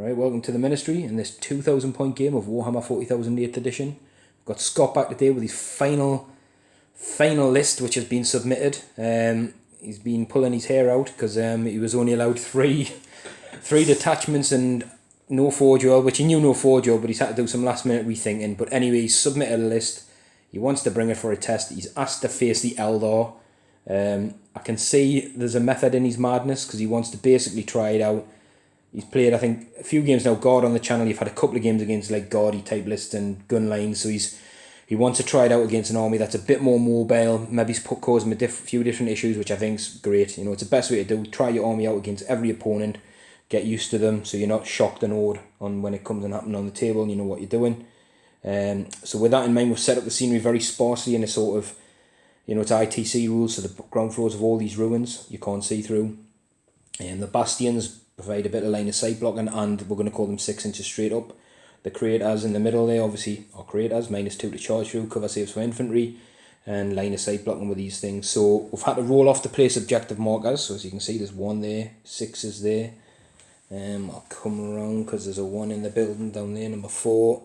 Right, welcome to the Ministry in this 2,000 point game of Warhammer 40,000 8th edition. We've got Scott back today with his final list which has been submitted. He's been pulling his hair out because he was only allowed three detachments and no Forgeworld, which he knew no Forgeworld, but he's had to do some last minute rethinking. But anyway, he's submitted a list. He wants to bring it for a test. He's asked to face the Eldar. I can see there's a method in his madness because he wants to basically try it out. He's played, I think, a few games now, Guard on the channel. You've had a couple of games against like Guardy type lists and gun lines. So he wants to try it out against an army that's a bit more mobile. Maybe he's causing a few different issues, which I think is great. You know, it's the best way to do. Try your army out against every opponent. Get used to them so you're not shocked and awed on when it comes and happens on the table and you know what you're doing. So with that in mind, we've set up the scenery very sparsely in a sort of, you know, it's ITC rules, so the ground floors of all these ruins you can't see through. And the bastions provide a bit of line of sight blocking, and we're going to call them 6 inches straight up. The craters in the middle there obviously are craters, -2 to charge through, cover saves for infantry, and line of sight blocking with these things. So we've had to roll off to place objective markers. So as you can see, there's 1 there, 6 is there. I'll come around because there's a 1 in the building down there, number 4.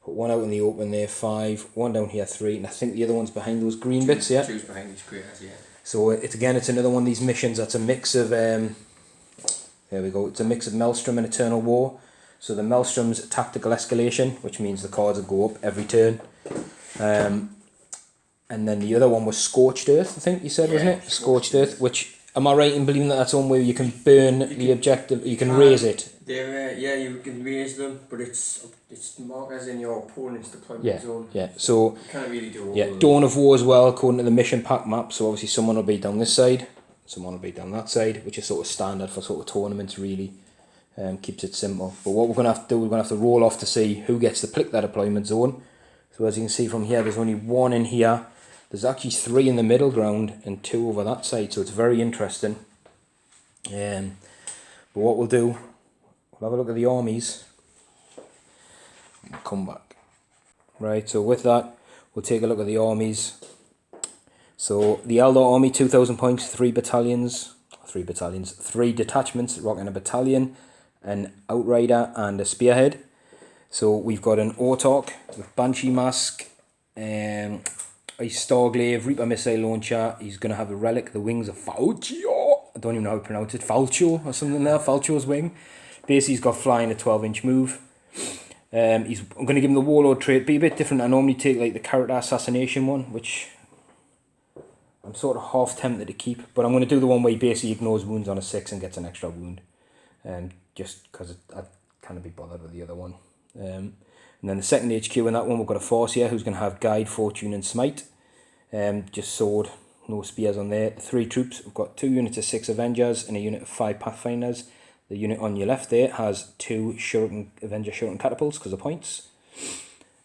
Put 1 out in the open there, 5. 1 down here, 3, and I think the other one's behind those green bits, yeah. 2's behind these craters, yeah. So it's another one of these missions that's a mix of there we go. It's a mix of Maelstrom and Eternal War. So the Maelstrom's tactical escalation, which means the cards will go up every turn. And then the other one was Scorched Earth, I think you said, wasn't it? Scorched Earth, which, am I right in believing that that's one where you can burn the objective, you can raise it? Yeah, you can raise them, but it's markers in your opponent's deployment zone. Yeah, so you can't really do all yeah, Dawn of War as well, according to the mission pack map. So obviously someone will be down this side, someone will be down that side, which is sort of standard for sort of tournaments, really. Keeps it simple. But what we're going to have to do, we're going to have to roll off to see who gets to pick that deployment zone. So as you can see from here, there's only 1 in here. There's actually 3 in the middle ground and 2 over that side, so it's very interesting. But what we'll do, we'll have a look at the armies and come back. Right, so with that, we'll take a look at the armies. So the Eldar army, 2,000 points, 3 detachments, rocking a battalion, an outrider and a spearhead. So we've got an Alaitoc with Banshee Mask, a Starglaive, Reaper missile launcher. He's going to have a relic, the wings of Falcio. I don't even know how to pronounce it, Falcio or something there, Falcio's wing. Basically he's got flying, a 12-inch move. I'm going to give him the Warlord trait, be a bit different. I normally take like the character assassination one, which I'm sort of half tempted to keep, but I'm going to do the one where he basically ignores wounds on a 6 and gets an extra wound. Just because I can't be bothered with the other one. And then the second HQ in that one, we've got a Force here who's going to have Guide, Fortune and Smite. Just sword, no spears on there. The 3 troops, we've got 2 units of 6 Avengers and a unit of 5 Pathfinders. The unit on your left there has 2 Avenger Shuriken Catapults because of points.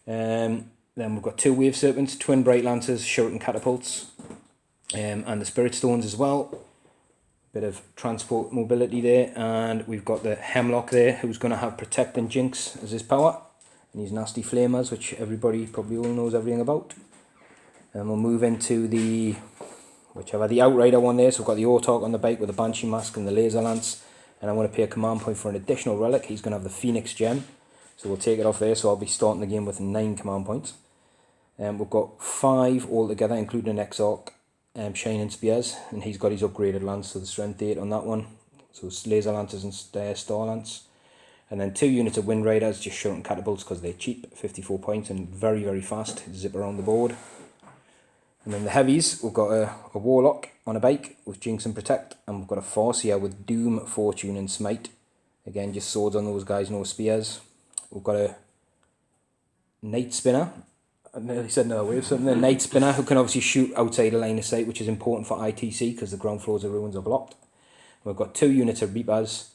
Then we've got 2 Wave Serpents, Twin Bright Lancers, Shuriken Catapults. And the Spirit Stones as well. Bit of transport mobility there. And we've got the Hemlock there, who's going to have Protect and Jinx as his power. And these nasty flamers, which everybody probably all knows everything about. And we'll move into the Outrider one there. So we've got the Alaitoc on the bike with the Banshee Mask and the Laser Lance. And I'm going to pay a command point for an additional relic. He's going to have the Phoenix Gem. So we'll take it off there. So I'll be starting the game with 9 command points. We've got 5 altogether, including an Exarch. Shining Spears, and he's got his upgraded lance, so the strength 8 on that one. So it's Laser Lancers and Star Lance. And then 2 units of Wind Riders, just Shuriken Catapults because they're cheap, 54 points and very, very fast, zip around the board. And then the heavies, we've got a Warlock on a bike with Jinx and Protect, and we've got a Force here with Doom, Fortune and Smite. Again, just swords on those guys, no spears. We've got a Night Spinner. I nearly said no way of something. A Night Spinner who can obviously shoot outside a line of sight, which is important for ITC because the ground floors of ruins are blocked. We've got 2 units of Reapers,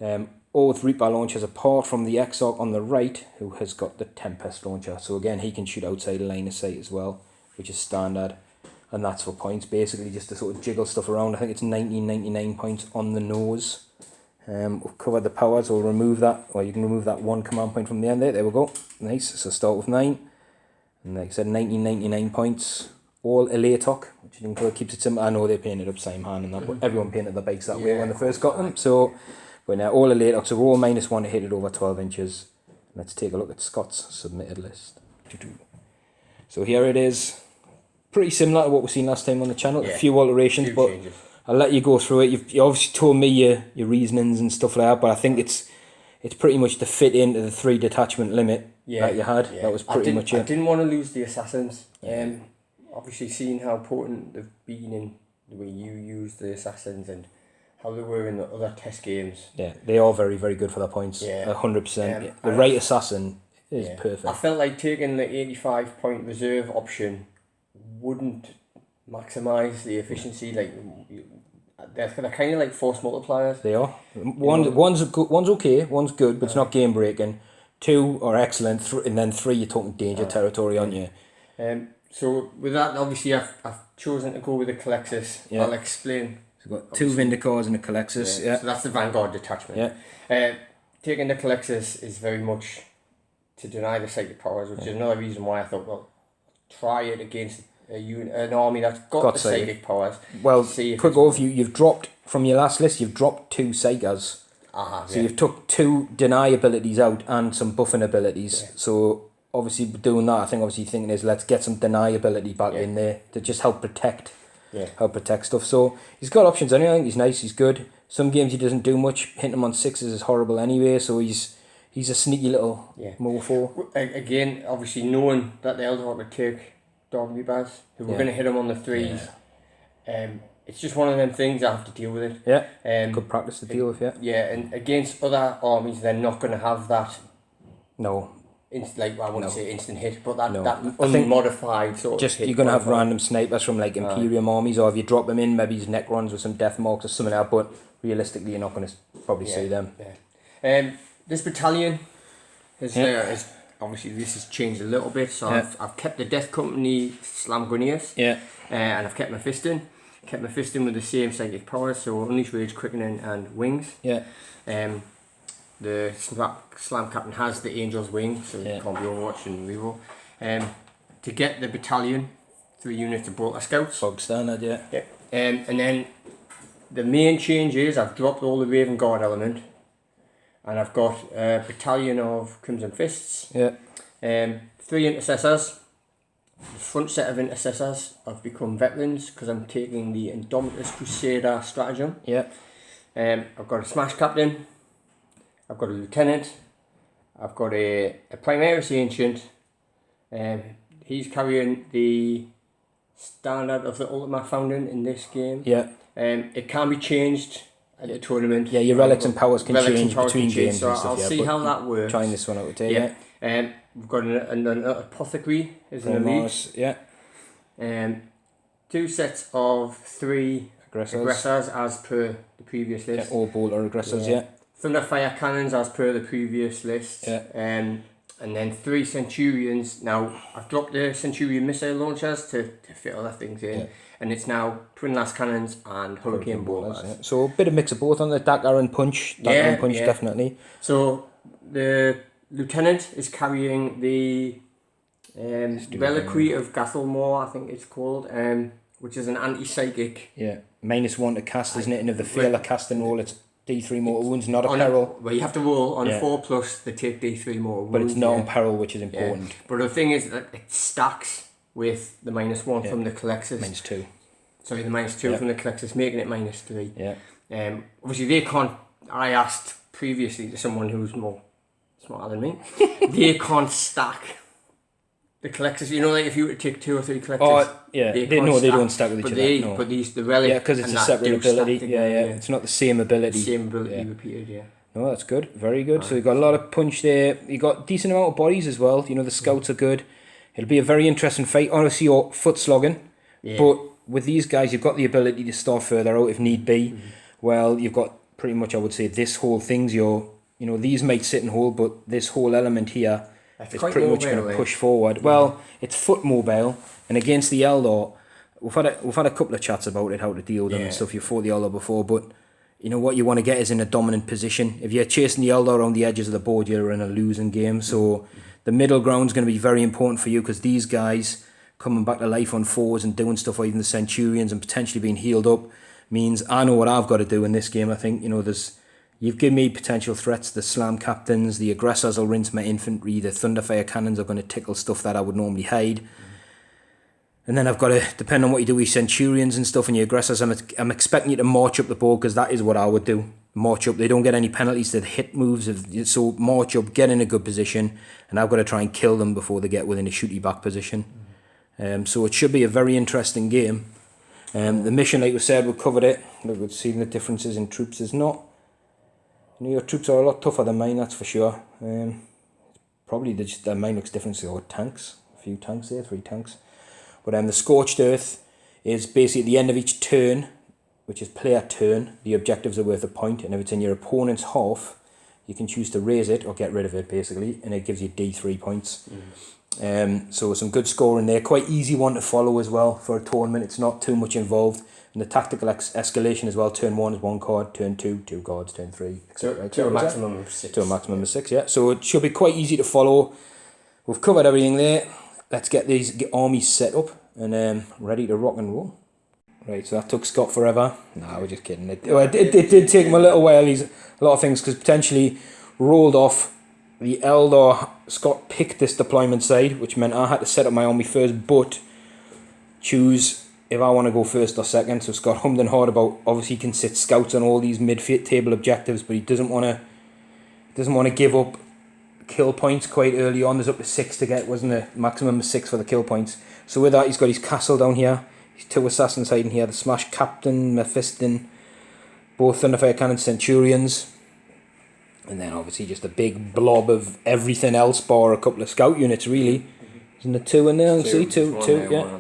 all with Reaper launchers apart from the Exarch on the right, who has got the Tempest launcher. So again, he can shoot outside a line of sight as well, which is standard. And that's for points, basically just to sort of jiggle stuff around. I think it's 1999 points on the nose. We've covered the powers, we'll remove that, or you can remove that 1 command point from the end there. There we go. Nice, so start with 9. And like I said, 1999 points. All Alaitoc, which keeps it simple. I know they painted up same hand and that, but everyone painted their bikes that way when they first got them. So But now all Alaitocs are all -1 to hit it over 12 inches. Let's take a look at Scott's submitted list. So here it is. Pretty similar to what we've seen last time on the channel. Yeah. A few alterations, but changes. I'll let you go through it. You obviously told me your reasonings and stuff like that, but I think it's pretty much to fit into the 3 detachment limit that you had. Yeah. That was pretty much it. I didn't want to lose the assassins. Obviously, seeing how important they've been in the way you use the assassins and how they were in the other test games. Yeah, they are very, very good for their points. Yeah. 100%. The right assassin is perfect. I felt like taking the 85 point reserve option wouldn't maximise the efficiency. Like they're kind of like force multipliers. They are. One's okay, one's good, but it's not game breaking. 2 are excellent, and then 3 you're talking danger territory, aren't you? So with that, obviously I've chosen to go with the Colexis. Yeah. I'll explain. So we've got 2 Vindicars and a Colexis. Yeah. So that's the Vanguard detachment. Yeah. Taking the Colexis is very much to deny the psychic powers, which is another reason why I thought, well, try it against an army that's got the psychic powers. Well, quick overview, you've dropped, from your last list, you've dropped 2 Psychers. So you've took 2 deny abilities out and some buffing abilities. Yeah. So obviously doing that, I think obviously thinking is let's get some deny ability back in there to just help protect. Help protect stuff. So he's got options anyway. I think he's nice, he's good. Some games he doesn't do much. Hitting him on 6s is horrible anyway, so he's a sneaky little mofo. Again, obviously knowing that the Eldar would take Dog Reapers, who were going to hit him on the 3s. It's just one of them things I have to deal with it. Yeah. Good practice to deal with, Yeah, and against other armies, they're not going to have that. No. I wouldn't say instant hit, but that unmodified sort of just hit. You're going to have random snipers from like Imperium armies, or if you drop them in, maybe he's Necrons with some death marks or something like that, but realistically you're not going to probably see them. Yeah. This battalion is obviously this has changed a little bit, so I've kept the Death Company Slam Grenadiers. Yeah. And I've kept my Fisting. Kept my Fisting with the same psychic powers, so Unleash Rage, Quickening and Wings. Yeah. The Slam Captain has the Angel's Wing, so it can't be Overwatch and Reroll. To get the battalion, 3 units of Bolter Scouts. Bog standard, yeah. And then the main change is I've dropped all the Raven Guard element, and I've got a battalion of Crimson Fists. Yeah. 3 intercessors. The front set of intercessors have become veterans because I'm taking the Indomitus Crusader stratagem. Yeah. I've got a Smash Captain. I've got a Lieutenant. I've got a Primaris Ancient. He's carrying the standard of the Ultima Founding in this game. Yeah. It can be changed at the tournament. Yeah, your relics and powers can change between games so and stuff. I'll see how that works. Trying this one out today. Yeah. We've got an Apothecary as an elite. Yeah. 2 sets of 3 aggressors as per the previous list. Yeah, all bolter aggressors, yeah. Thunder Fire Cannons as per the previous list. Yeah. And then 3 Centurions. Now, I've dropped the Centurion missile launchers to fit other things in. Yeah. And it's now Twin Last Cannons and Hurricane Bolters. Yeah. So a bit of mix of both on the Dakar and Punch. Dakar and Punch, definitely. So the Lieutenant is carrying the Reliquary of Gathelmore, I think it's called, which is an anti-psychic. Yeah, -1 to cast, isn't it? And if they fail a casting roll, it's D3 mortal wounds, not a peril. Well, you have to roll on a 4+, they take D3 mortal wounds. But it's not on peril, which is important. But the thing is that it stacks with the -1 from the Colexis. -2. Sorry, the -2 from the Colexis, making it -3. Yeah. Obviously, they can't. I asked previously to someone who's more smarter than me. They can't stack the Colexis. You know, like if you were to take 2 or 3 Colexis. Oh, yeah. They don't stack with each other. But the relic. Yeah, because it's a separate ability. Yeah. It's not the same ability. Same ability repeated, yeah. No, that's good. Very good. So you've got a lot of punch there. You've got a decent amount of bodies as well. You know, the scouts are good. It'll be a very interesting fight. Honestly, you're foot slogging. Yeah. But with these guys, you've got the ability to start further out if need be. Well, you've got pretty much, I would say, this whole thing's these might sit and hold, but this whole element here is pretty much going to push forward. Well, it's foot mobile, and against the Eldar, we've had a couple of chats about it, how to deal with them and stuff. You fought the Eldar before, but you know what you want to get is in a dominant position. If you're chasing the Eldar around the edges of the board, you're in a losing game. So the middle ground's going to be very important for you, because these guys coming back to life on 4s and doing stuff, or even the Centurions, and potentially being healed up, means I know what I've got to do in this game. I think there's You've given me potential threats. The slam captains, the aggressors will rinse my infantry, the thunderfire cannons are going to tickle stuff that I would normally hide. And then I've got to, depend on what you do with centurions and stuff and your aggressors, I'm expecting you to march up the board, because that is what I would do. March up. They don't get any penalties to the hit moves, so march up, get in a good position, and I've got to try and kill them before they get within a shooty back position. So it should be a very interesting game. The mission, like we said, we covered it. Look, we've seen the differences in troops. There's not... your troops are a lot tougher than mine, that's for sure. Probably mine looks different, so tanks. A few tanks there, 3 tanks. But the Scorched Earth is basically at the end of each turn, which is player turn, the objectives are worth a point, and if it's in your opponent's half, you can choose to raise it or get rid of it, basically, and it gives you D3 points. So some good scoring there. Quite easy one to follow as well for a tournament. It's not too much involved. And the tactical escalation as well. Turn 1 is 1 card, turn 2, 2 cards, turn 3, etc. To a maximum of 6. To a maximum of 6, yeah. So it should be quite easy to follow. We've covered everything there. Let's get these armies set up and ready to rock and roll. Right, so that took Scott forever. Nah, we're just kidding. It did take him a little while. He's a lot of things, because potentially rolled off the Eldar. Scott picked this deployment side, which meant I had to set up my army first, but choose if I want to go first or second. So Scott hummed and hawed about, obviously he can sit scouts on all these mid-table objectives, but he doesn't want to give up kill points quite early on. There's up to 6 to get, wasn't it? Maximum of 6 for the kill points. So with that, he's got his castle down here, his 2 assassins hiding here, the smash captain, Mephiston, both thunderfire cannon centurions, and then obviously just a big blob of everything else bar a couple of scout units, really. Isn't there 2 in there? See, two, yeah.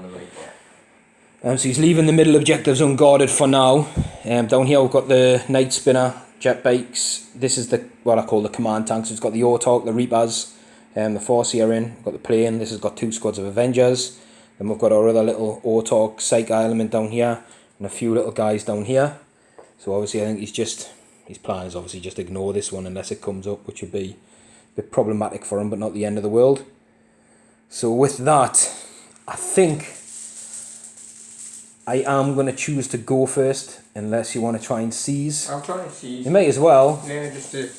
So he's leaving the middle objectives unguarded for now. Down here we've got the Night Spinner, jet bikes. This is what I call the command tanks. It's got the Alaitoc, the Reapers, the Force here in. We've got the plane. This has got 2 squads of Avengers. Then we've got our other little Alaitoc psych element down here, and a few little guys down here. So obviously I think his plan is obviously just ignore this one unless it comes up, which would be a bit problematic for him, but not the end of the world. So with that, I think I am going to choose to go first, unless you want to try and seize. I'll try and seize. You may as well. Yeah, just to...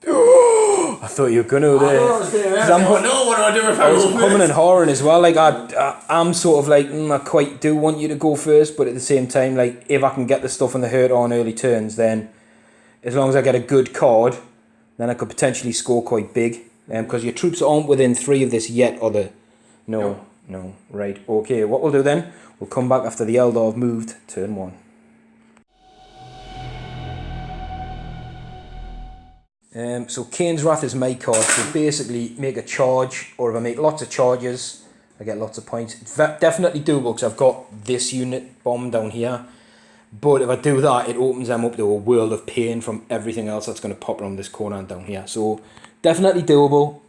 I thought you were going to there. I don't know what do I do if I was go humming first. and hawing as well. Like I'm sort of like, I quite do want you to go first, but at the same time, like if I can get the stuff in the hurt on early turns, then as long as I get a good card, then I could potentially score quite big. Because your troops aren't within 3 of this yet, are they? No. Right. Okay. What we'll do then? We'll come back after the Eldar have moved. Turn 1. So Kane's Wrath is my card. So basically make a charge, or if I make lots of charges, I get lots of points. It's definitely doable because I've got this unit bomb down here. But if I do that, it opens them up to a world of pain from everything else that's going to pop around this corner and down here. So definitely doable.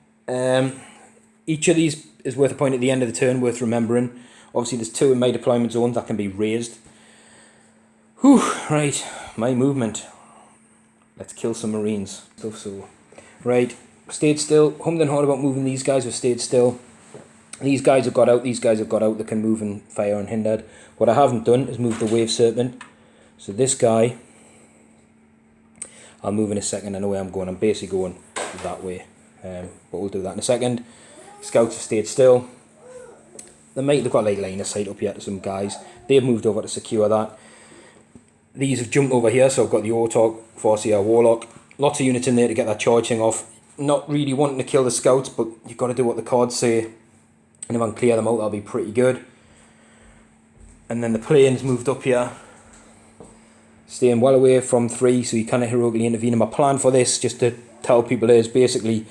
Each of these is worth a point at the end of the turn, worth remembering. Obviously there's 2 in my deployment zones that can be raised. Whew, right, my movement. Let's kill some Marines. So, right, stayed still. Hummed and hawed about moving these guys, have stayed still. These guys have got out, they can move and fire unhindered. What I haven't done is move the Wave Serpent. So this guy, I'll move in a second. I know where I'm going. I'm basically going that way. But we'll do that in a second. Scouts have stayed still. They've got like line of sight up here to some guys. They've moved over to secure that. These have jumped over here, so I've got the Alaitoc, Forcia, Warlock. Lots of units in there to get that charge thing off. Not really wanting to kill the scouts, but you've got to do what the cards say. And if I can clear them out, that'll be pretty good. And then the plane's moved up here. Staying well away from 3, so you kind of heroically intervene. And my plan for this, just to tell people, is basically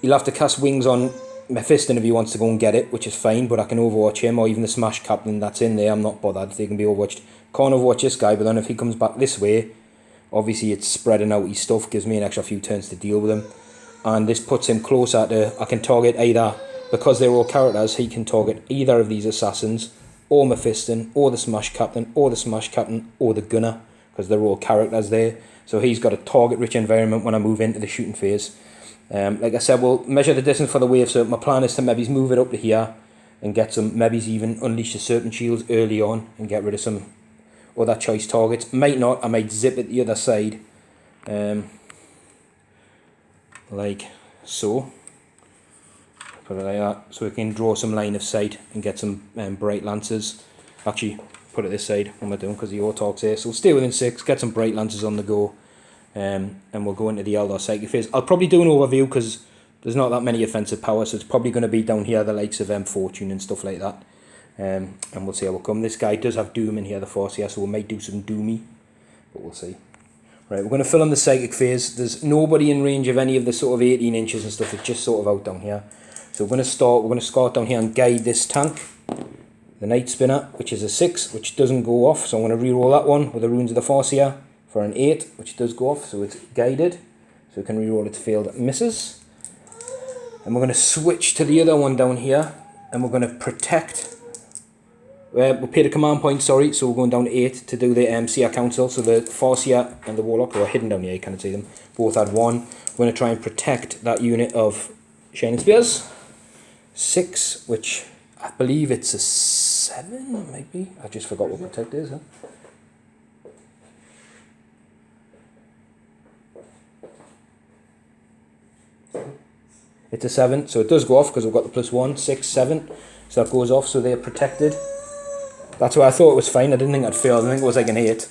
he'll have to cast wings on Mephiston if he wants to go and get it, which is fine, but I can overwatch him, or even the Smash Captain that's in there. I'm not bothered, they can be overwatched. Can't overwatch this guy, but then if he comes back this way, obviously it's spreading out his stuff, gives me an extra few turns to deal with him. And this puts him closer to, I can target either, because they're all characters, he can target either of these assassins, or Mephiston, or the Smash Captain, or the Smash Captain, or the Gunner, because they're all characters there. So he's got a target-rich environment when I move into the shooting phase. Like I said, we'll measure the distance for the wave, so my plan is to maybe move it up to here and get some, maybe even unleash the Serpent Shields early on and get rid of some other choice targets. Might not, I might zip it the other side. Like so. Put it like that, so we can draw some line of sight and get some bright lances. Actually, put it this side, what am I doing, because the Autarch's here. So we'll stay within 6, get some bright lances on the go, and we'll go into the Eldar psychic phase. I'll probably do an overview, because there's not that many offensive powers, so it's probably going to be down here, the likes of Fortune and stuff like that. And we'll see how we'll come. This guy does have Doom in here, the Force here, so we might do some Doomy, but we'll see. Right, we're going to fill in the psychic phase. There's nobody in range of any of the sort of 18 inches and stuff, it's just sort of out down here. So we're going to start down here and guide this tank, the Night Spinner, which is a 6, which doesn't go off. So I'm going to re-roll that one with the Runes of the Farseer for an 8, which does go off, so it's guided. So we can re-roll it to failed misses. And we're going to switch to the other one down here, and we're going to protect. We'll pay the command point, sorry, so we're going down to 8 to do the Seer Council. So the Farseer and the Warlock, who are hidden down here, you can't see them, both had 1. We're going to try and protect that unit of Shining Spears. 6, which I believe it's a 7, maybe. I just forgot what protect is. Huh? It's a 7, so it does go off because we've got the +1, 6, 7. So that goes off, so they're protected. That's why I thought it was fine. I didn't think I'd fail. I think it was like an 8.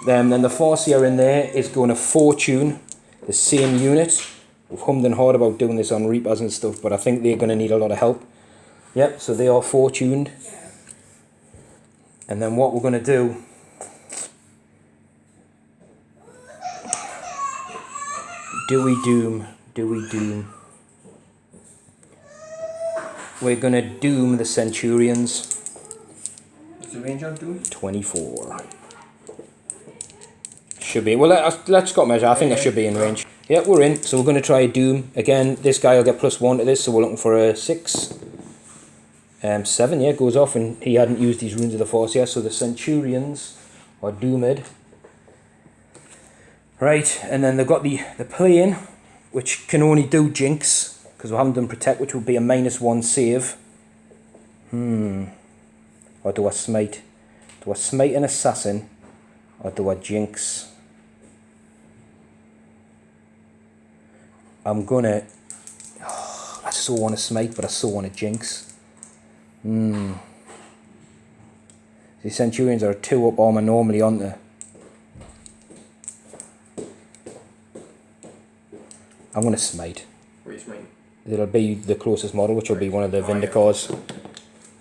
Then the Farseer in there is going to Fortune, the same unit. We've hummed and hawed about doing this on Reapers and stuff, but I think they're going to need a lot of help. Yep, so they are fortuned. And then what we're going to do... Do we doom? We're going to doom the Centurions. What's the range on doom? 24. Should be. Well, let's got measure. I think I should be in range. Yeah, we're in. So we're going to try Doom. Again, this guy will get +1 to this, so we're looking for a 6. 7, yeah, goes off, and he hadn't used these Runes of the Force yet, so the Centurions are doomed. Right, and then they've got the plane, which can only do Jinx, because we haven't done Protect, which would be a -1 save. Or do I Smite? Do I Smite an Assassin, or do I Jinx? I'm gonna... Oh, I so want to Smite, but I so want to Jinx. The Centurions are a 2-up armor normally, aren't they? I'm going to Smite. What are you smiting? It'll be the closest model, which will be one of the Vindicars. Yeah.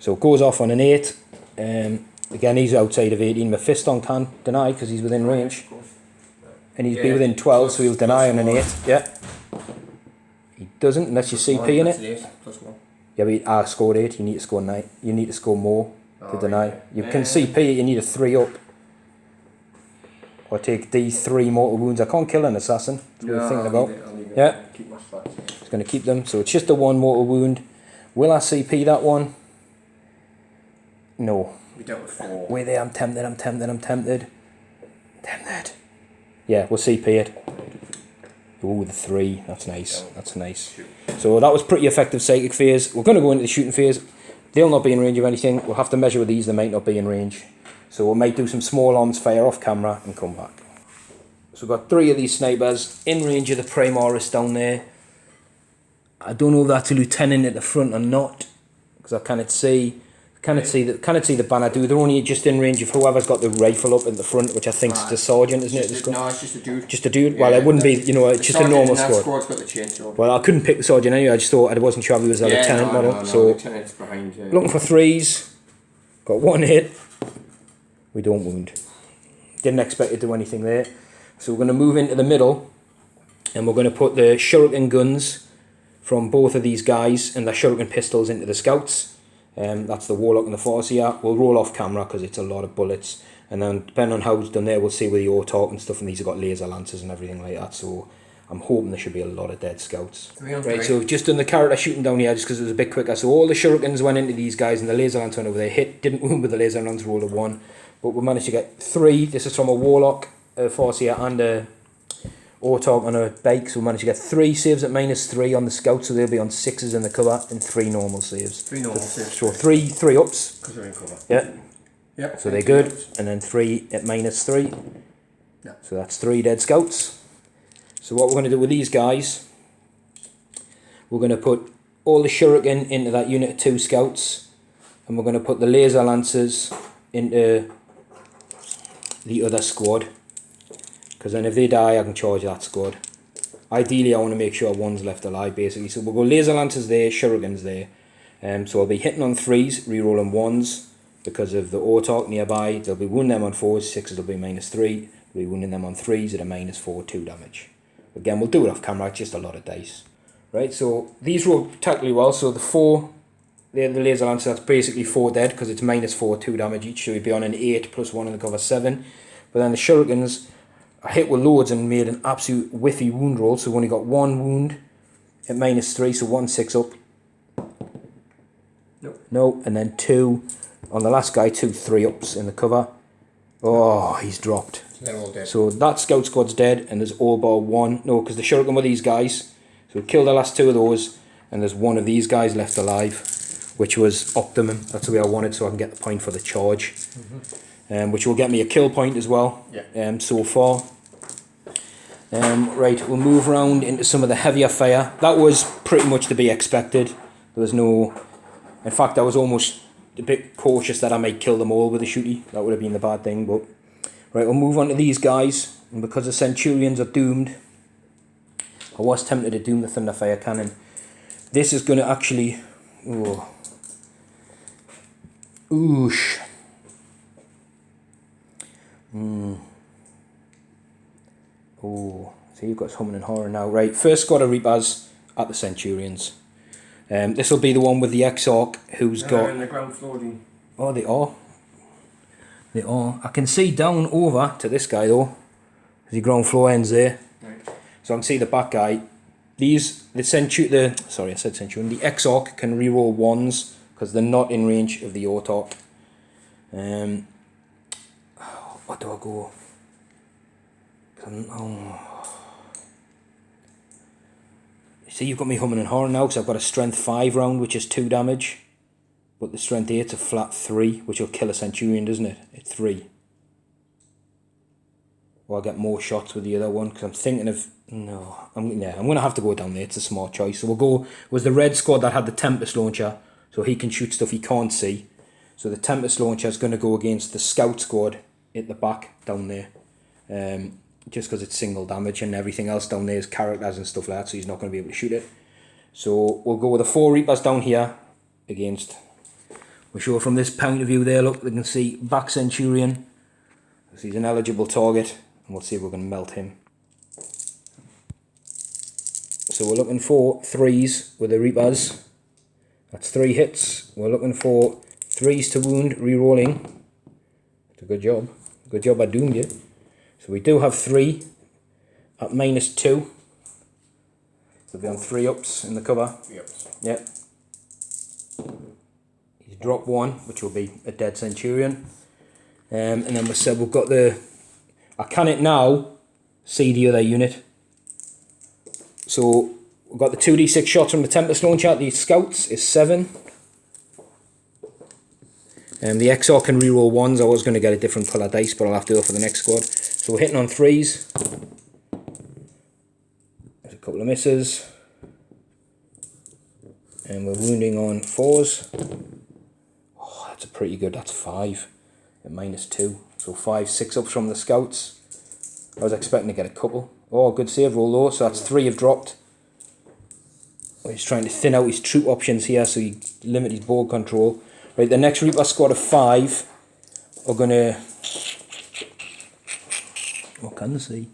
So it goes off on an 8. Again, he's outside of 18. My Fist on can't deny because he's within range. And he's be within 12, so he'll deny on an 8. Yeah. He doesn't unless you CP in it. +1. Yeah, but I scored 8. You need to score 9. You need to score more to deny. You can CP. You need a 3-up. Or take D3 mortal wounds. I can't kill an assassin. That's what we're thinking about. I'll leave it. Yeah. Keep my spots. It's going to keep them. So it's just a 1 mortal wound. Will I CP that one? No. We dealt with 4. Wait there. I'm tempted. Yeah, we'll CP it. Oh, the 3. That's nice. That's nice. So that was pretty effective psychic phase. We're going to go into the shooting phase. They'll not be in range of anything. We'll have to measure with these. They might not be in range. So we might do some small arms fire off camera and come back. So we've got 3 of these snipers in range of the Primaris down there. I don't know if that's a lieutenant at the front or not, because I cannot see the banner. They're only just in range of whoever's got the rifle up at the front, which I think is the sergeant, isn't it? No, it's just a dude. Just a dude. Yeah, well, it wouldn't be. It's just a normal squad. Squad's got the chainsaw. Well, I couldn't pick the sergeant anyway. I just thought I wasn't sure if he was a lieutenant model. No, so lieutenant's behind. Yeah. Looking for 3s. Got 1 hit. We don't wound. Didn't expect to do anything there. So we're going to move into the middle, and we're going to put the shuriken guns from both of these guys and the shuriken pistols into the scouts. That's the Warlock and the Farseer. We'll roll off camera because it's a lot of bullets, and then depending on how it's done there, we'll see with the Autarch and stuff, and these have got laser lances and everything like that, so I'm hoping there should be a lot of dead scouts. Right, so we've just done the character shooting down here just because it was a bit quicker. So all the shurikens went into these guys and the laser lance went over there, didn't wound with the laser lance, rolled a 1, but we managed to get 3. This is from a Warlock, a Farseer and a Autarch on a bike, so we managed to get 3 saves at -3 on the scouts, so they'll be on 6s in the cover and 3 normal saves. 3 normal saves. So 3 ups. Because they're in cover. Yeah. Yep. So they're good. And then 3 at -3. Yeah. So that's 3 dead scouts. So what we're going to do with these guys, we're going to put all the shuriken into that unit of 2 scouts, and we're going to put the laser lancers into the other squad, because then if they die I can charge that squad. Ideally I want to make sure one's left alive basically, so we'll go laser lancers there, shurikens there. So I'll be hitting on 3s, rerolling 1s because of the Autarch nearby. They'll be wounding them on 4s, 6s will be -3, we'll be wounding them on 3s at a -4, 2 damage. Again, we'll do it off camera, it's just a lot of dice. Right, so these roll particularly well, so the 4, the laser lancer, that's basically 4 dead because it's -4, 2 damage each, so we'd be on an 8 plus 1 in the cover 7. But then the shurikens, I hit with loads and made an absolute whiffy wound roll, so we've only got 1 wound at -3, so 1 6 up. Nope. No, and then 2 on the last guy, 2 3 ups in the cover. Oh, he's dropped. So they're all dead. So that scout squad's dead, and there's all bar 1. No, because the shuriken were these guys. So we killed the last 2 of those, and there's 1 of these guys left alive, which was optimum. That's the way I wanted, so I can get the point for the charge. Which will get me a kill point as well. Yeah. So far. Right, we'll move around into some of the heavier fire. That was pretty much to be expected. There was no... In fact, I was almost a bit cautious that I might kill them all with a shooty. That would have been the bad thing, but... Right, we'll move on to these guys. And because the Centurions are doomed, I was tempted to doom the Thunderfire Cannon. This is going to actually... Oh. Oosh. Oh, so you've got Humming and Horror now. Right, first squad of Reapers at the Centurions. This will be the one with the Exarch who's got... in the ground flooding. Oh, they are. They are. I can see down over to this guy though. The ground floor ends there. Right. So I can see the back guy. Sorry, I said Centurion. The Exarch can reroll 1s because they're not in range of the Autarch. What do I go? See, you've got me humming and hawing now because I've got a strength 5 round, which is 2 damage. But the strength 8's a flat 3, which will kill a Centurion, doesn't it? At 3. Or I'll get more shots with the other one because I'm thinking of... No, I'm going to have to go down there. It's a smart choice. So we'll go... It was the red squad that had the Tempest launcher, so he can shoot stuff he can't see. So the Tempest launcher is going to go against the Scout squad at the back down there. Just because it's single damage and everything else down there is characters and stuff like that, so he's not going to be able to shoot it. So we'll go with the 4 Reapers down here against... We're sure from this point of view there, look, they can see back Centurion. So he's an eligible target, and we'll see if we can melt him. So we're looking for 3s with the Reapers. That's 3 hits. We're looking for 3s to wound, re-rolling. It's a good job. Good job I doomed you. So we do have 3 at -2. So we'll be on 3 ups in the cover. 3 ups. Yep. He's dropped 1, which will be a dead Centurion. And then we said we've got the... I can it now see the other unit. So we've got the 2d6 shots from the Tempest launcher. The Scouts is 7. The XR can reroll 1s. I was going to get a different colour dice, but I'll have to go for the next squad. So we're hitting on 3s. There's a couple of misses. And we're wounding on 4s. Oh, that's a pretty good. That's 5 at -2. So 5, 6 ups from the Scouts. I was expecting to get a couple. Oh, good save roll though. So that's 3 have dropped. He's trying to thin out his troop options here so he limit his board control. Right, the next Reaper squad of 5 are going to... What can I see?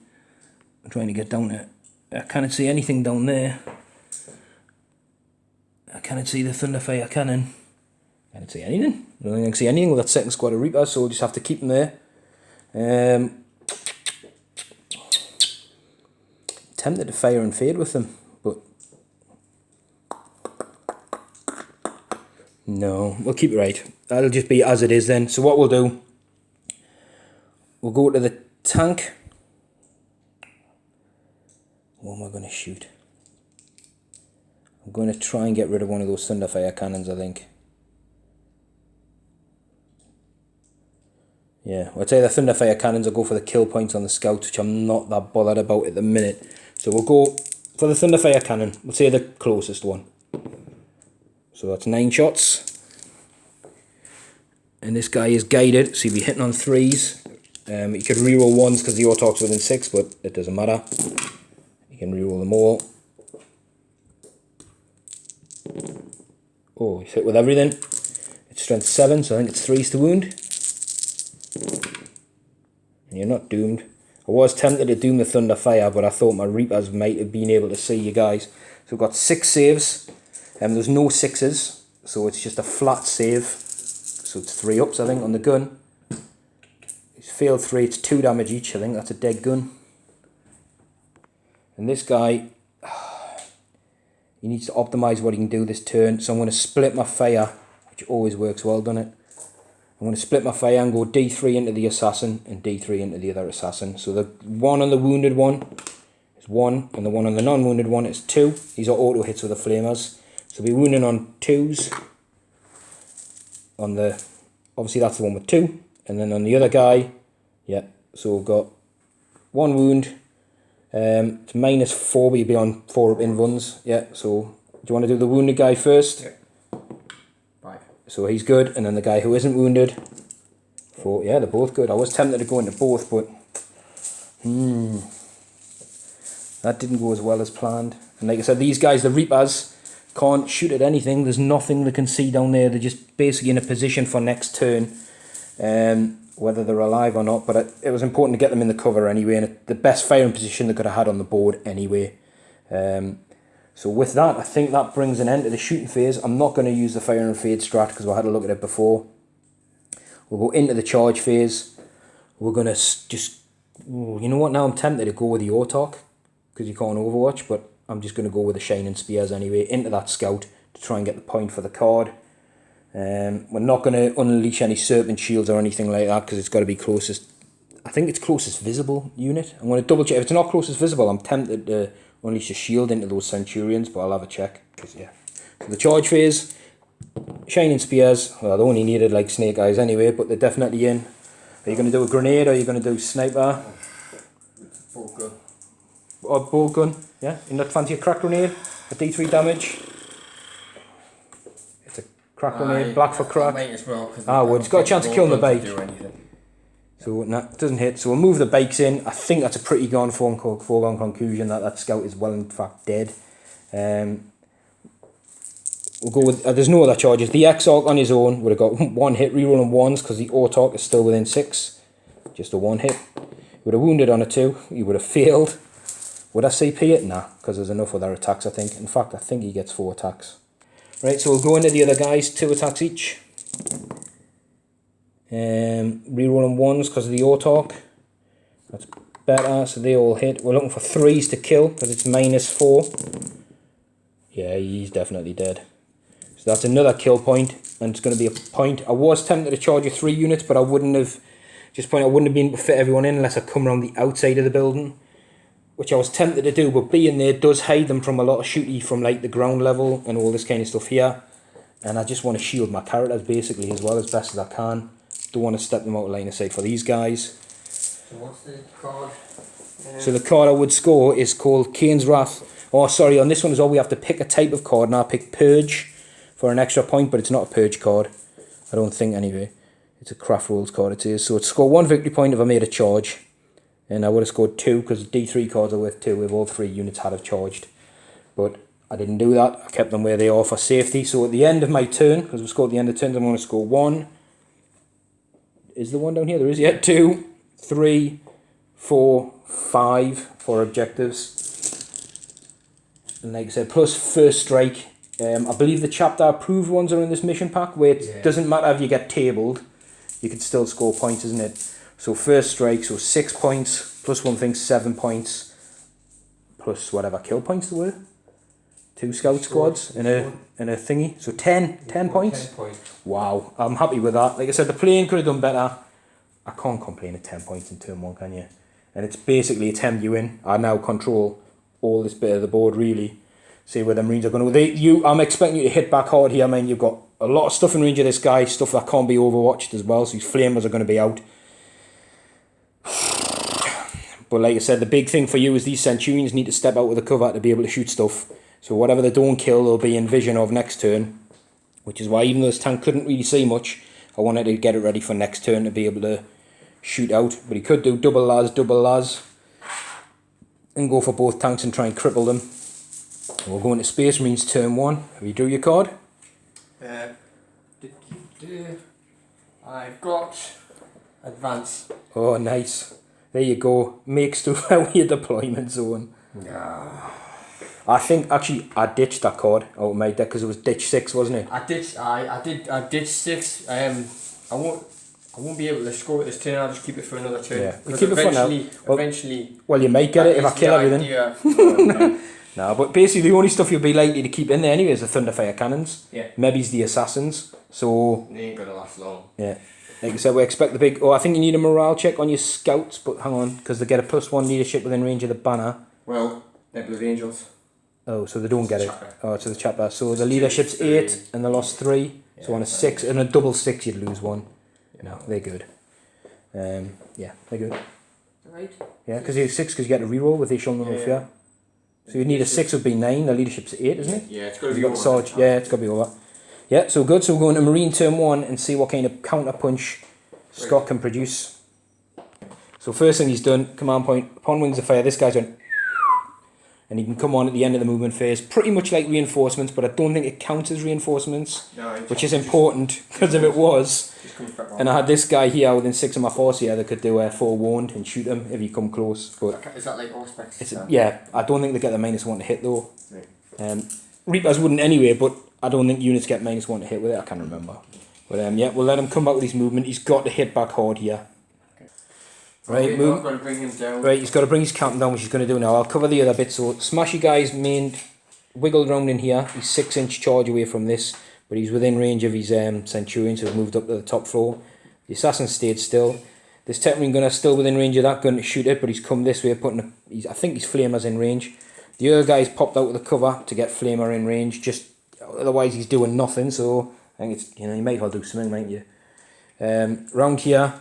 I'm trying to get down there. I can't see anything down there. I can't see the Thunderfire cannon. I can't see anything. I don't think I can see anything with that second squad of Reapers, so we'll just have to keep them there. Tempted to fire and fade with them, but... No, we'll keep it right. That'll just be as it is then. So what we'll do, we'll go to the tank. What am I going to shoot? I'm going to try and get rid of one of those Thunderfire cannons, I think. Yeah, I'd say the Thunderfire cannons will go for the kill points on the scouts, which I'm not that bothered about at the minute. So we'll go for the Thunderfire cannon. We'll say the closest one. So that's 9 shots. And this guy is guided, so he'll be hitting on 3s. You could reroll 1s because the Autoc's within 6, but it doesn't matter. You can reroll them all. Oh, he's hit with everything. It's strength 7, so I think it's 3s to wound. And you're not doomed. I was tempted to doom the Thunderfire, but I thought my Reapers might have been able to see you guys. So we've got 6 saves. There's no 6s, so it's just a flat save. So it's 3 ups, I think, on the gun. He's failed 3, it's 2 damage each. I think that's a dead gun. And this guy, he needs to optimise what he can do this turn. So I'm going to split my fire, which always works well, doesn't it? I'm going to split my fire and go D3 into the assassin and D3 into the other assassin. So the one on the wounded one is 1, and the one on the non-wounded one is 2. These are auto hits with the flamers. So we'll be wounding on 2s. On the, obviously that's the one with 2. And then on the other guy, yeah, so we've got 1 wound. It's -4, but you'll be on 4 up invuns. Yeah, so do you want to do the wounded guy first? Yeah. 5. So he's good, and then the guy who isn't wounded, 4. Yeah, they're both good. I was tempted to go into both, but that didn't go as well as planned. And like I said, these guys, the Reapers, can't shoot at anything. There's nothing they can see down there. They're just basically in a position for next turn, whether they're alive or not. But it was important to get them in the cover anyway, and the best firing position they could have had on the board anyway. So with that, I think that brings an end to the shooting phase. I'm not going to use the fire and fade strat because we had a look at it before. We'll go into the charge phase. We're going to just, you know what, now I'm tempted to go with the Autoc because you can't Overwatch, but I'm just going to go with the Shining Spears anyway, into that scout to try and get the point for the card. We're not going to unleash any Serpent Shields or anything like that because it's got to be closest, I think it's closest visible unit. I'm going to double check. If it's not closest visible, I'm tempted to unleash a shield into those Centurions, but I'll have a check. Yeah. So the charge phase, Shining Spears, well, they only needed like Snake Eyes anyway, but they're definitely in. Are you going to do a grenade or are you going to do sniper? Bolt gun. Or bolt gun? Yeah, you not fancy a crack grenade? A D3 damage? It's a crack grenade, black for crack. Might as well, well, it's got a chance of killing the bike. Do anything. So it doesn't hit. So we'll move the bikes in. I think that's a pretty foregone conclusion that scout is well in fact dead. We'll go with, there's no other charges. The Exarch on his own would have got 1 hit, rerolling 1s because the Autoc is still within 6. Just a 1 hit. He would have wounded on a 2. He would have failed. Would I CP it? Nah, because there's enough other attacks, I think. In fact, I think he gets 4 attacks. Right, so we'll go into the other guys, 2 attacks each. Rerolling 1s because of the Autoc. That's better, so they all hit. We're looking for 3s to kill because it's -4. Yeah, he's definitely dead. So that's another kill point, and it's going to be a point. I was tempted to charge 3 units, but I wouldn't have. I wouldn't have been able to fit everyone in unless I come around the outside of the building, which I was tempted to do. But being there does hide them from a lot of shooty from like the ground level and all this kind of stuff here. And I just want to shield my characters basically as well as best as I can. Don't want to step them out of line of sight for these guys. So what's the card? So the card I would score is called Kane's Wrath. Oh, sorry, on this one as well, we have to pick a type of card, and I pick Purge for an extra point, but it's not a Purge card. I don't think, anyway. It's a Craftworld card, it is. So it's score 1 victory point if I made a charge. And I would have scored 2, because D3 cards are worth 2 if all 3 units had have charged. But I didn't do that. I kept them where they are for safety. So at the end of my turn, because we scored at the end of turns, I'm going to score 1. Is there 1 down here? There is, yeah. 2, 3, 4, 5 for objectives. And like I said, plus first strike. I believe the chapter approved ones are in this mission pack, where it doesn't matter if you get tabled, you can still score points, isn't it? So first strike, so 6 points, plus 1 thing, 7 points, plus whatever kill points there were. 2 scout squads and a thingy. So 10 points. 10 points. Wow, I'm happy with that. Like I said, the plane could have done better. I can't complain at 10 points in turn 1, can you? And it's basically it's hemmed you in. I now control all this bit of the board, really. See where the Marines are going to... I'm expecting you to hit back hard here. I mean, you've got a lot of stuff in range of this guy, stuff that can't be overwatched as well, so his flamers are going to be out. But like I said, the big thing for you is these Centurions need to step out of the cover to be able to shoot stuff. So whatever they don't kill, they'll be in vision of next turn. Which is why even though this tank couldn't really see much, I wanted to get it ready for next turn to be able to shoot out. But he could do double las, and go for both tanks and try and cripple them. We'll go into Space Marines turn 1. Have you drew your card? I've got Advance. Oh, nice. There you go. Make stuff out of your deployment zone. Yeah. I think actually I ditched that card out of my deck because it was ditch 6, wasn't it? I ditched 6. I won't be able to score it this turn. I'll just keep it for another turn. Yeah, we keep it for now. Eventually. Well, you might get it if I kill everything. Yeah. No, but basically the only stuff you'll be likely to keep in there anyway is the Thunderfire cannons. Yeah. Maybe it's the Assassins. So They ain't gonna last long. yeah. Like I said, we expect the big... Oh, I think you need a morale check on your scouts, but hang on, because they get a +1 leadership within range of the banner. Well, they're Blood Angels. Oh, so they don't get it. Chapter. Oh, it's the chapter. So the leadership's 8 and they lost 3. Yeah, So on a 6 and a double 6 you'd lose 1. No, they're good. Yeah, they're good. Right. Yeah, because you're 6 because you get a reroll with the Shulman of Fear. So you need a 6 would be 9, the leadership's 8, isn't it? Yeah, it's got to You be got over. the Sarge. Yeah, it's got to be over. Yeah, so good. So we're going to Marine turn 1 and see what kind of counter punch Scott can produce. So first thing he's done, command point, upon wings of fire, this guy's done, and he can come on at the end of the movement phase, pretty much like reinforcements, but I don't think it counts as reinforcements, No, which is important, because if it was, Just comes back on. and I had this guy here within 6 of my force here that could do a forewarned and shoot him if you come close, but Is that like all specs? it's yeah, I don't think they get the -1 to hit though. Right. Reapers wouldn't anyway, but I don't think units get -1 to hit with it, I can't remember. But yeah, we'll let him come back with his movement. He's got to hit back hard here. Right, Okay, move. I've got to bring him down. Right, he's got to bring his captain down, which he's going to do now. I'll cover the other bit. So Smashy guy's main wiggled around in here. He's 6-inch charge away from this, but he's within range of his Centurion, so he's moved up to the top floor. The assassin stayed still. This Tetmarine gunner still within range of that gun to shoot it, but he's come this way, I think his Flamer's in range. The other guy's popped out of the cover to get Flamer in range. Just otherwise he's doing nothing. So I think it's you might as well do something, mightn't you? Round here,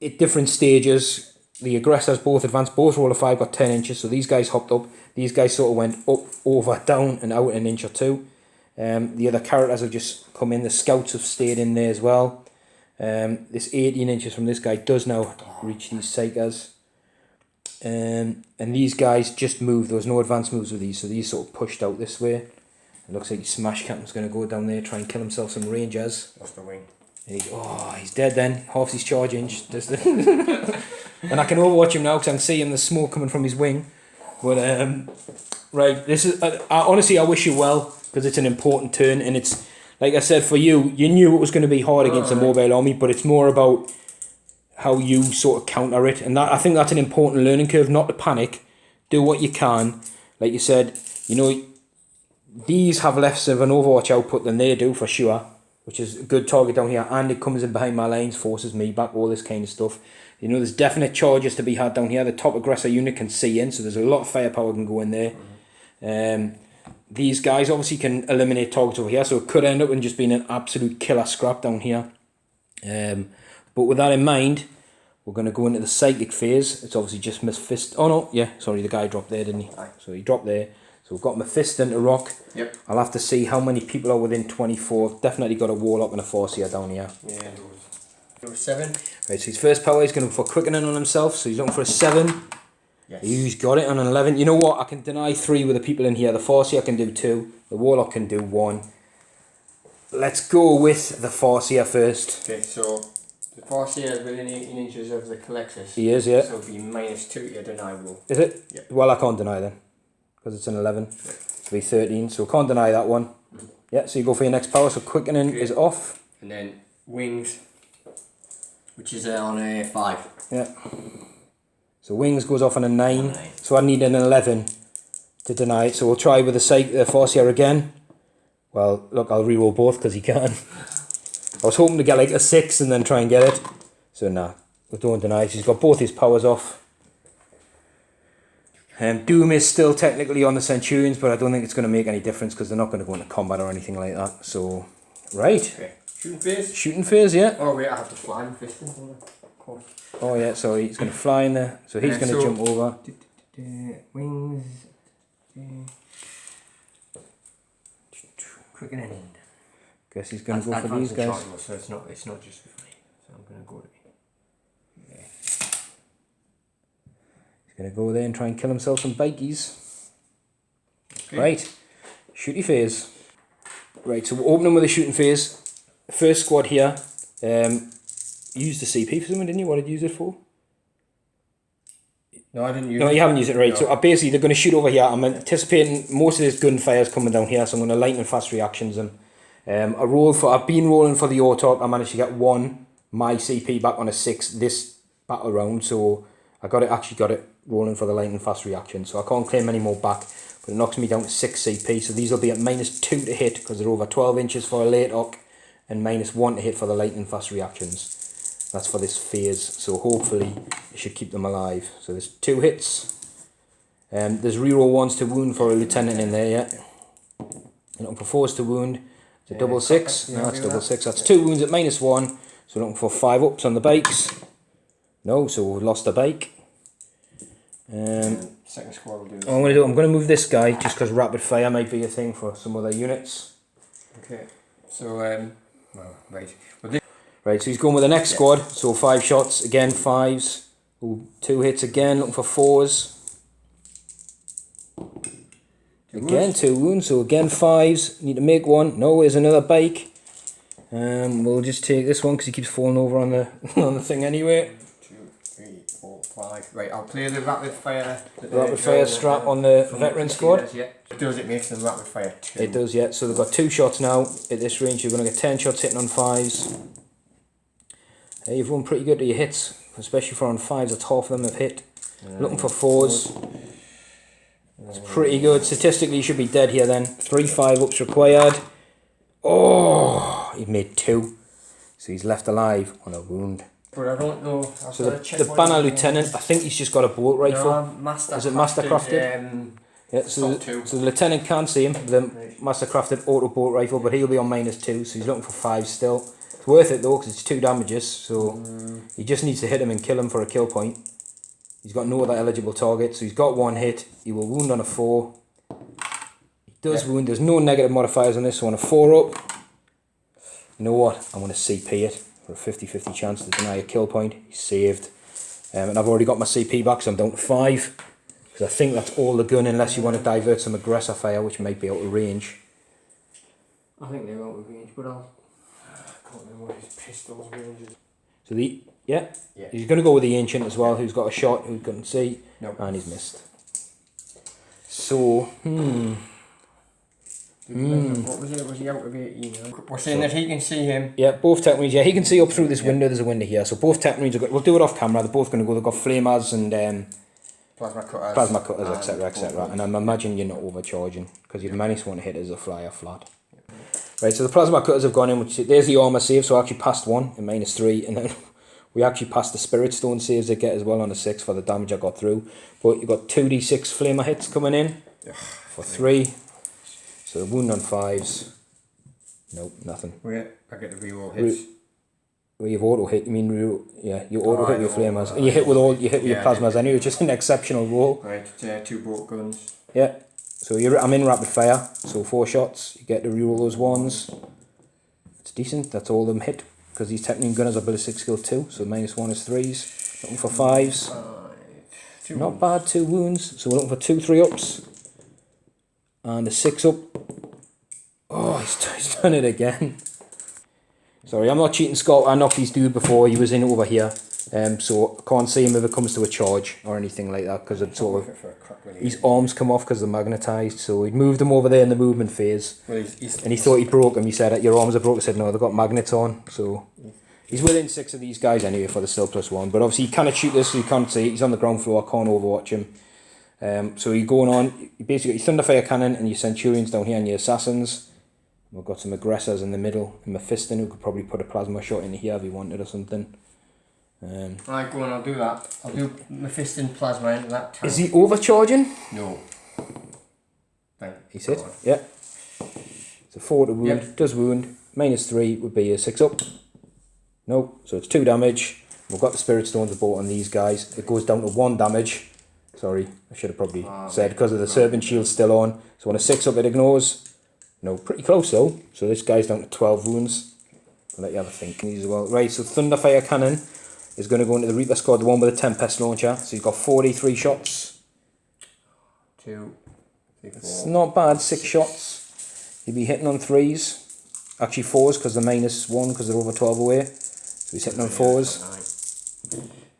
at different stages, the aggressors both advanced, both roll of 5 got 10 inches, so these guys hopped up. These guys sort of went up, over, down and out an inch or two. The other characters have just come in, the scouts have stayed in there as well. This 18 inches from this guy does now reach these Psychers. And these guys just moved, there was no advanced moves with these, so these sort of pushed out this way. It looks like his Smash Captain's going to go down there, try and kill himself some Rangers. That's the wing. He's dead then. Half his charge inch. And I can overwatch him now because I can see him, the smoke coming from his wing. But right, this is honestly I wish you well because it's an important turn, and it's like I said for you knew it was going to be hard against a mobile army, but it's more about how you sort of counter it, and that I think that's an important learning curve. Not to panic, do what you can. Like you said, these have less of an Overwatch output than they do for sure, which is a good target down here, and it comes in behind my lines, forces me back, all this kind of stuff. There's definite charges to be had down here. The top aggressor unit can see in, so there's a lot of firepower can go in there. These guys obviously can eliminate targets over here, so it could end up in just being an absolute killer scrap down here. But with that in mind, we're going to go into the psychic phase. It's obviously just Mephisto. Oh no, yeah, sorry, the guy dropped there, didn't he? So he dropped there. So we've got Mephisto into rock. Yep. I'll have to see how many people are within 24. Definitely got a Warlock and a Force down here. Yeah, there was 7. Right, so his first power is going for quickening on himself. So he's looking for a 7. Yes. He's got it on an 11. You know what? I can deny 3 with the people in here. The Force can do 2. The Warlock can do 1. Let's go with the Force first. Okay, so the Farseer is within 18 inches of the Colexus. He is, yeah. So it'll be -2 to your deny roll. Is it? Yeah. Well, I can't deny then. Because it's an 11. Yeah. It'll be 13. So can't deny that one. Yeah, so you go for your next power. So quickening is off. And then wings, which is on a 5. Yeah. So wings goes off on a 9. 9. So I need an 11 to deny it. So we'll try with the Farseer again. Well, look, I'll reroll both because he can. I was hoping to get like a 6 and then try and get it. So nah, we don't deny it. He's got both his powers off. Doom is still technically on the Centurions, but I don't think it's going to make any difference because they're not going to go into combat or anything like that. So, right. Okay. Shooting phase? Shooting phase, yeah. Oh wait, I have to fly and fist him. course. Oh yeah, so he's going to fly in there. So he's going to jump over. Wings. Quick and end. Guess he's going to go for these guys. So it's not just for me. So I'm going to go to there. He's going to go there and try and kill himself some bikies. Okay. Right, shooty phase. Right, so we're opening with a shooting phase. First squad here. You used the CP for something, didn't you? What did you use it for? No, I didn't use it. No, you haven't used it, right. No. So basically they're going to shoot over here. I'm anticipating most of this gunfire is coming down here, so I'm going to lightning fast reactions. And I've been rolling for the Autoc. I managed to get my CP back on a 6 this battle round, so I actually got it rolling for the lightning fast reaction. So I can't claim any more back, but it knocks me down to 6 CP. So these will be at -2 to hit because they're over 12 inches for Alaitoc, and -1 to hit for the lightning fast reactions. That's for this phase, so hopefully it should keep them alive. So there's 2 hits. There's reroll 1s to wound for a lieutenant in there, yeah. You're looking for 4s to wound. It's a double 6. No, that's double 6. That's 2 wounds at -1. So looking for 5 ups on the bikes. No, so we've lost a bike. Second squad will do this. I'm going to move this guy just because rapid fire might be a thing for some other units. Okay, so right. Well, Right, so he's going with the next squad. So 5 shots again, 5s. Ooh, 2 hits again, looking for 4s. Again, 2 wounds. So again, 5s. Need to make 1. No, here's another bike. We'll just take this one because he keeps falling over on the on the thing anyway. 2, 3, 4, 5. Right, I'll play the rapid fire. Rapid fire strap on the veteran squad. Yeah. It makes them rapid fire 2. It does, yeah. So they've got 2 shots now at this range. You're going to get 10 shots hitting on 5s. Hey, you've run pretty good to your hits, especially for on 5s. That's half of them have hit. Looking for 4s. That's pretty good. Statistically, you should be dead here then. 3 5-ups required. Oh, he made 2. So he's left alive on a wound. But I don't know. So the banner lieutenant, I think he's just got a bolt rifle. No, Is it master crafted? Yeah, so the lieutenant can't see him, the master crafted auto bolt rifle, but he'll be on -2, so he's looking for 5 still. It's worth it though, because it's 2 damages, so he just needs to hit him and kill him for a kill point. He's got no other eligible target, so he's got 1 hit. He will wound on a 4. He does wound. There's no negative modifiers on this, so on a 4 up, you know what? I'm going to CP it for a 50-50 chance to deny a kill point. He's saved. And I've already got my CP back, so I'm down to 5. Because I think that's all the gun, unless you want to divert some aggressor fire, which might be out of range. I think they're out of range, but I can't remember what his pistol's range is. So he's going to go with the ancient as well, who's got a shot, who couldn't see, and he's missed. So, What was it? Was he out of 18? We're saying that he can see him. Yeah, both tech marines. Yeah, he can see up through this window. There's a window here. So both tech marines, we'll do it off camera. They're both going to go. They've got flamers and plasma cutters, etc. And I'm imagining you're not overcharging because you'd manage one hit as a flyer flat. Right, so the plasma cutters have gone in, which there's the armour save, so I actually passed 1 in -3, and then we actually passed the spirit stone saves they get as well on a 6 for the damage I got through. But you've got 2d6 flamer hits coming in for 3. So the wound on 5s. Nope, nothing. Wait, I get the reroll hits. Well, you've auto hit. You mean you auto hit with your flamers, and you hit with your plasmas. Anyway, it's just an exceptional roll. Right, 2 bolt guns. Yeah. So I'm in rapid fire. So 4 shots. You get to reroll those 1s. It's decent. That's all them hit because these technique gunners are ballistic skill 2. So -1 is 3s. Looking for 5s. Not bad. 2 wounds. So we're looking for 2 3-ups. And a 6 up. Oh, he's done it again. Sorry, I'm not cheating, Scott. I knocked his dude before. He was in over here. So I can't see him if it comes to a charge or anything like that because it's sort of his arms come off because they're magnetised. So he'd moved him over there in the movement phase. Well, and he thought he broke him. He said, "Your arms are broke." I said, "No, they've got magnets on." So he's within 6 of these guys anyway for the still +1. But obviously you cannot shoot this, so you can't see. He's on the ground floor. I can't overwatch him. So you're going on, you basically got your Thunderfire Cannon and your Centurions down here and your Assassins. We've got some aggressors in the middle, and Mephiston who could probably put a plasma shot in here if he wanted or something. Right, go on, I'll do that. I'll do Mephiston plasma into that tank. Is he overcharging? No. He's hit? Yeah. It's a 4 to wound, does wound. -3 would be a 6 up. No, so it's 2 damage. We've got the Spirit Stones bought on these guys. It goes down to 1 damage. Sorry, I should have probably said, because of the Serpent Shield still on. So on a 6 up it ignores. No, pretty close though. So this guy's down to 12 wounds. I'll let you have a think. These as well. Right, so Thunderfire Cannon is going to go into the Reaper squad, the one with the Tempest launcher. So he's got 43 shots. 2, 3, 4. It's not bad, 6 shots. He'll be hitting on 3s. Actually 4s because they're -1 because they're over 12 away. So he's hitting on 4s.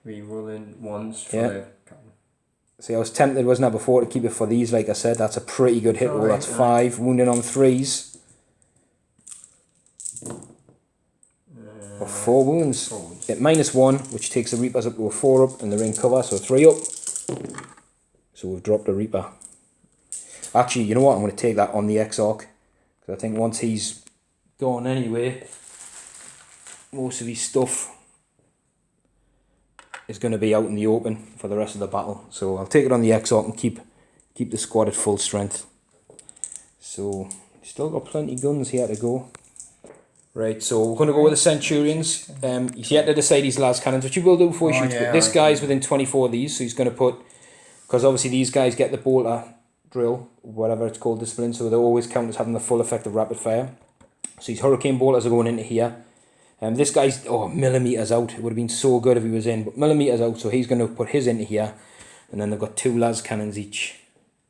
Rerolling 1s for the captain. See, I was tempted, wasn't I, before to keep it for these. Like I said, that's a pretty good hit roll. That's 5. Wounding on 3s. For 4 wounds. 4 wounds. Hit -1, which takes the Reapers up to a 4 up, and they're in cover, so 3 up. So we've dropped a Reaper. Actually, you know what? I'm going to take that on the Exarch. Because I think once he's gone anyway, most of his stuff is going to be out in the open for the rest of the battle. So I'll take it on the Exarch and keep the squad at full strength. So still got plenty of guns here to go. Right, so we're going to go with the Centurions. He's yet to decide his last cannons, which he will do before he shoots. But this guy's within 24 of these, so he's going to put, because obviously these guys get the bolter drill, whatever it's called, discipline, so they always count as having the full effect of rapid fire. So his Hurricane bolters are going into here. This guy's millimeters out. It would have been so good if he was in, but millimeters out, so he's going to put his into here. And then they've got 2 las cannons each.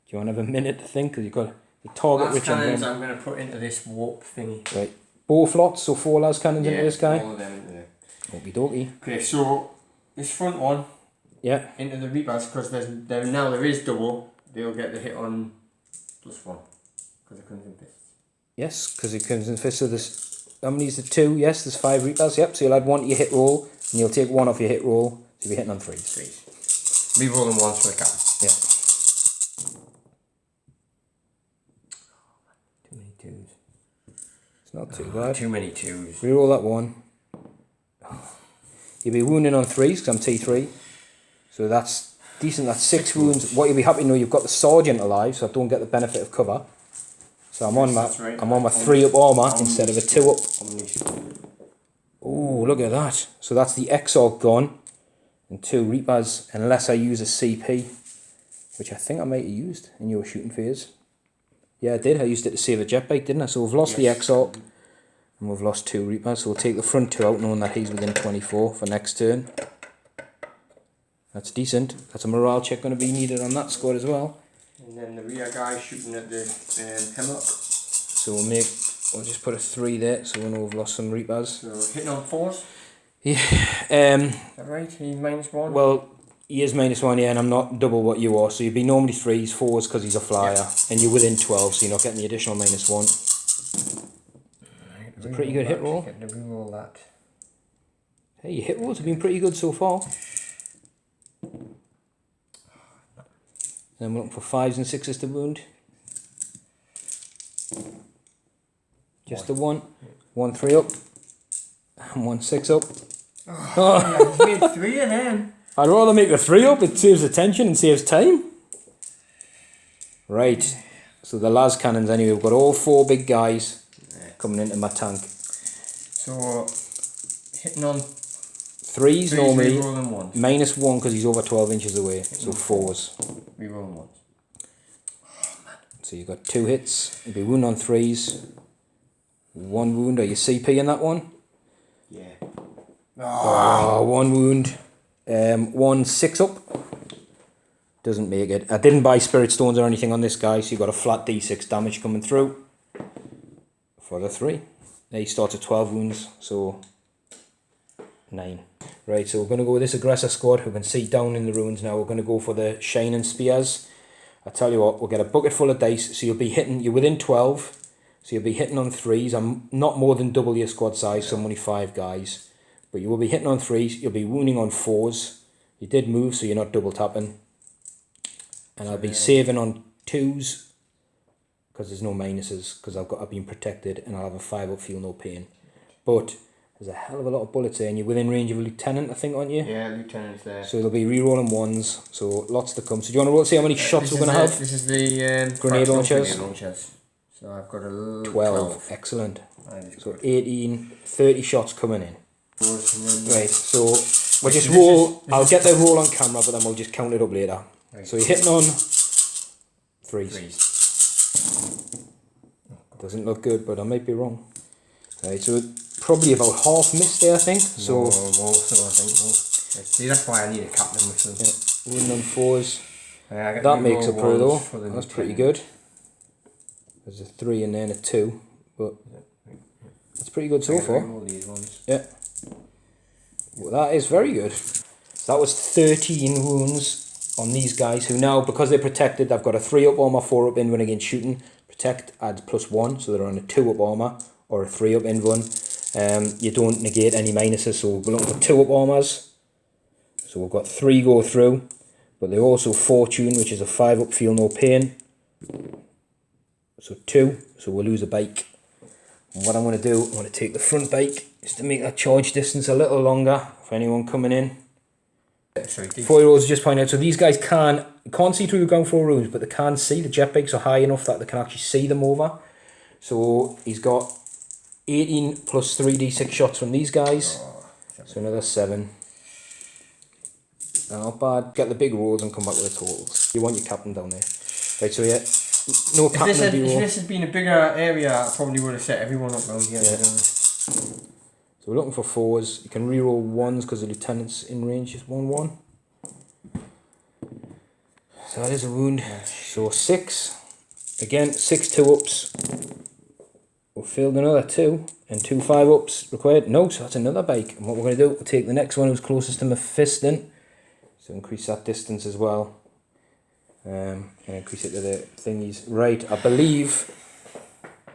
Do you want to have a minute to think? Because you've got the target Las rich cannons and I'm going to put into this warp thingy. Right. Both lots, so 4 las cannons into this guy. All of them into there. Okie dokie. Okay, so this front one. Yeah. Into the Reapers, because there is double. They'll get the hit on +1 because it comes in fists. Yes, because it comes in fists. So there's, how many is there? 2? Yes, there's 5 Reapers. Yep, so you'll add 1 to your hit roll, and you'll take 1 off your hit roll, so you'll be hitting on 3s. 3s. Rerolling 1s for the cap. Yeah. Too many 2s. It's not too bad. Too many 2s. Reroll that 1. You'll be wounding on 3s, because I'm T3. So that's decent, that's 6 wounds. What you'll be happy to know, you've got the Sergeant alive, so I don't get the benefit of cover. So I'm on my 3 up armour instead of a 2 up. Oh, look at that. So that's the Exarch gone. And 2 Reapers, unless I use a CP, which I think I might have used in your shooting phase. Yeah, I did. I used it to save a jet bike, didn't I? So we've lost the Exarch, and we've lost 2 Reapers. So we'll take the front 2 out, knowing that he's within 24 for next turn. That's decent. That's a morale check going to be needed on that squad as well. And then the rear guy shooting at the hemlock. So we'll just put a 3 there, so we know we've lost some Reapers. So hitting on 4s. Yeah. Is that right? He's -1. Well, he is -1, yeah, and I'm not double what you are. So you'd be normally 3s, 4s because he's a flyer, and you're within 12, so you're not getting the additional -1. It's a pretty good hit roll. Get to reroll that. Hey, your hit rolls have been pretty good so far. Then we're looking for 5s and 6s to wound. Just the 1. 1 3 up. And 1 6 up. Oh. Yeah, he's made 3 of them. I'd rather make the 3 up, it saves attention and saves time. Right. So the las cannons anyway, we've got all 4 big guys coming into my tank. So hitting on 3s normally, rerolling 1s. -1 because he's over 12 inches away, so 4s. Rerolling 1s. So you've got 2 hits, you'll be wound on 3s, 1 wound, are you CP in that one? Yeah. Oh, 1 wound, 1 6 up, doesn't make it. I didn't buy Spirit Stones or anything on this guy, so you've got a flat D6 damage coming through for the 3. He starts at 12 wounds, so 9. Right, so we're going to go with this aggressor squad who can see down in the ruins now. We're going to go for the Shining Spears. I tell you what, we'll get a bucket full of dice, so you'll be hitting, you're within 12, so you'll be hitting on 3s. I'm not more than double your squad size, so I'm only 5 guys. But you will be hitting on 3s, you'll be wounding on 4s. You did move, so you're not double tapping. And I'll be saving on 2s, because there's no minuses, because I've been protected, and I'll have a 5 up, feel no pain. But there's a hell of a lot of bullets there, and you're within range of a lieutenant, I think, aren't you? Yeah, lieutenant's there. So they'll be re-rolling 1s, so lots to come. So do you want to roll, see how many shots we're going to have? This is the Grenade launchers. So I've got a 12. Excellent. So 18, 30 shots coming in. Right, so We'll just roll. I'll get the roll on camera, but then we'll just count it up later. Right. So you're hitting on threes. Doesn't look good, but I might be wrong. Right, so probably about half missed there, I think. So, more, so I think. See, that's why I need a captain with them. Yeah, wooden on fours. That makes a pro though. That's pretty good. There's a 3 and then a 2, but that's pretty good so far. These ones. Yeah. Well, that is very good. So that was 13 wounds on these guys who now, because they're protected, they've got a 3 up armor, 4 up in one against shooting. Protect adds +1, so they're on a 2 up armor or a 3 up in one. You don't negate any minuses, so we're looking for 2 up armors. So we've got 3 go through, but they're also fortune, which is a 5 up, feel no pain. So 2, so we'll lose a bike. And what I'm going to do, I'm going to take the front bike just to make that charge distance a little longer for anyone coming in. Sorry, 4-year-olds just point out, so these guys can't see through the ground floor rooms, but they can see. The jet bikes are high enough that they can actually see them over. So he's got 18 plus 3d6 shots from these guys. So another 7. Not bad. Get the big rolls and come back with the totals. You want your captain down there. Right, so yeah, no captain. If this had been a bigger area, I probably would have set everyone up round here. Yeah. So we're looking for 4s. You can reroll 1s because the lieutenant's in range is 1-1. So that is a wound. So 6. Again, 6 2-ups. We failed another 2 and 2 5-ups required. No, so that's another bike. And what we're going to do, we'll take the next one who's closest to Mephiston. So increase that distance as well. And increase it to the thingies. Right, I believe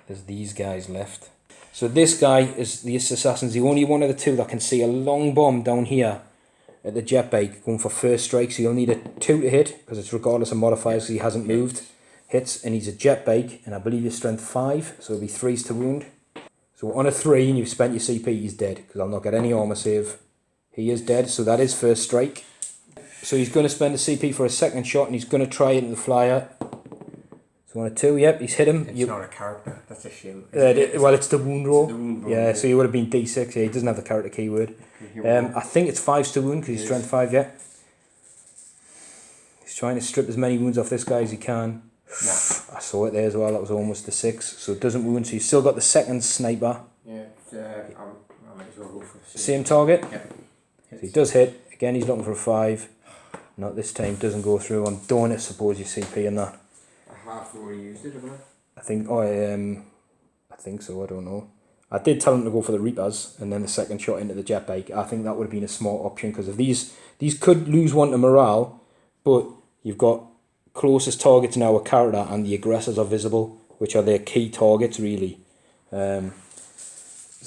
there's these guys left. So this guy is the assassin's the only one of the 2 that can see a long bomb down here at the jet bike going for first strike. So you'll need a 2 to hit because it's regardless of modifiers because he hasn't moved. Hits and he's a jet bike and I believe his strength 5, so it'll be 3s to wound. So on a 3 and you've spent your CP, he's dead because I'll not get any armor save. He is dead, so that is first strike. So he's going to spend a CP for a second shot and he's going to try it into the flyer. So on a 2, yep, he's hit him. It's not a character, that's a shame. Well, it's the wound roll. The wound roll. Yeah, so he would have been D6. Yeah, he doesn't have the character keyword. I think it's 5s to wound because he's strength 5, yeah. He's trying to strip as many wounds off this guy as he can. Nah. I saw it there as well, that was almost a 6. So it doesn't wound, so you've still got the second sniper. Yeah, I might as well go for a 6. Same target? Yeah. So he does hit. Again, he's looking for a 5. Not this time, doesn't go through. I'm don't suppose you CP in that. I have already used it, haven't I? I think, I think so, I don't know. I did tell him to go for the Reapers and then the second shot into the jet bike. I think that would have been a smart option because if these could lose one to morale, but you've got closest targets now a character and the aggressors are visible, which are their key targets really. So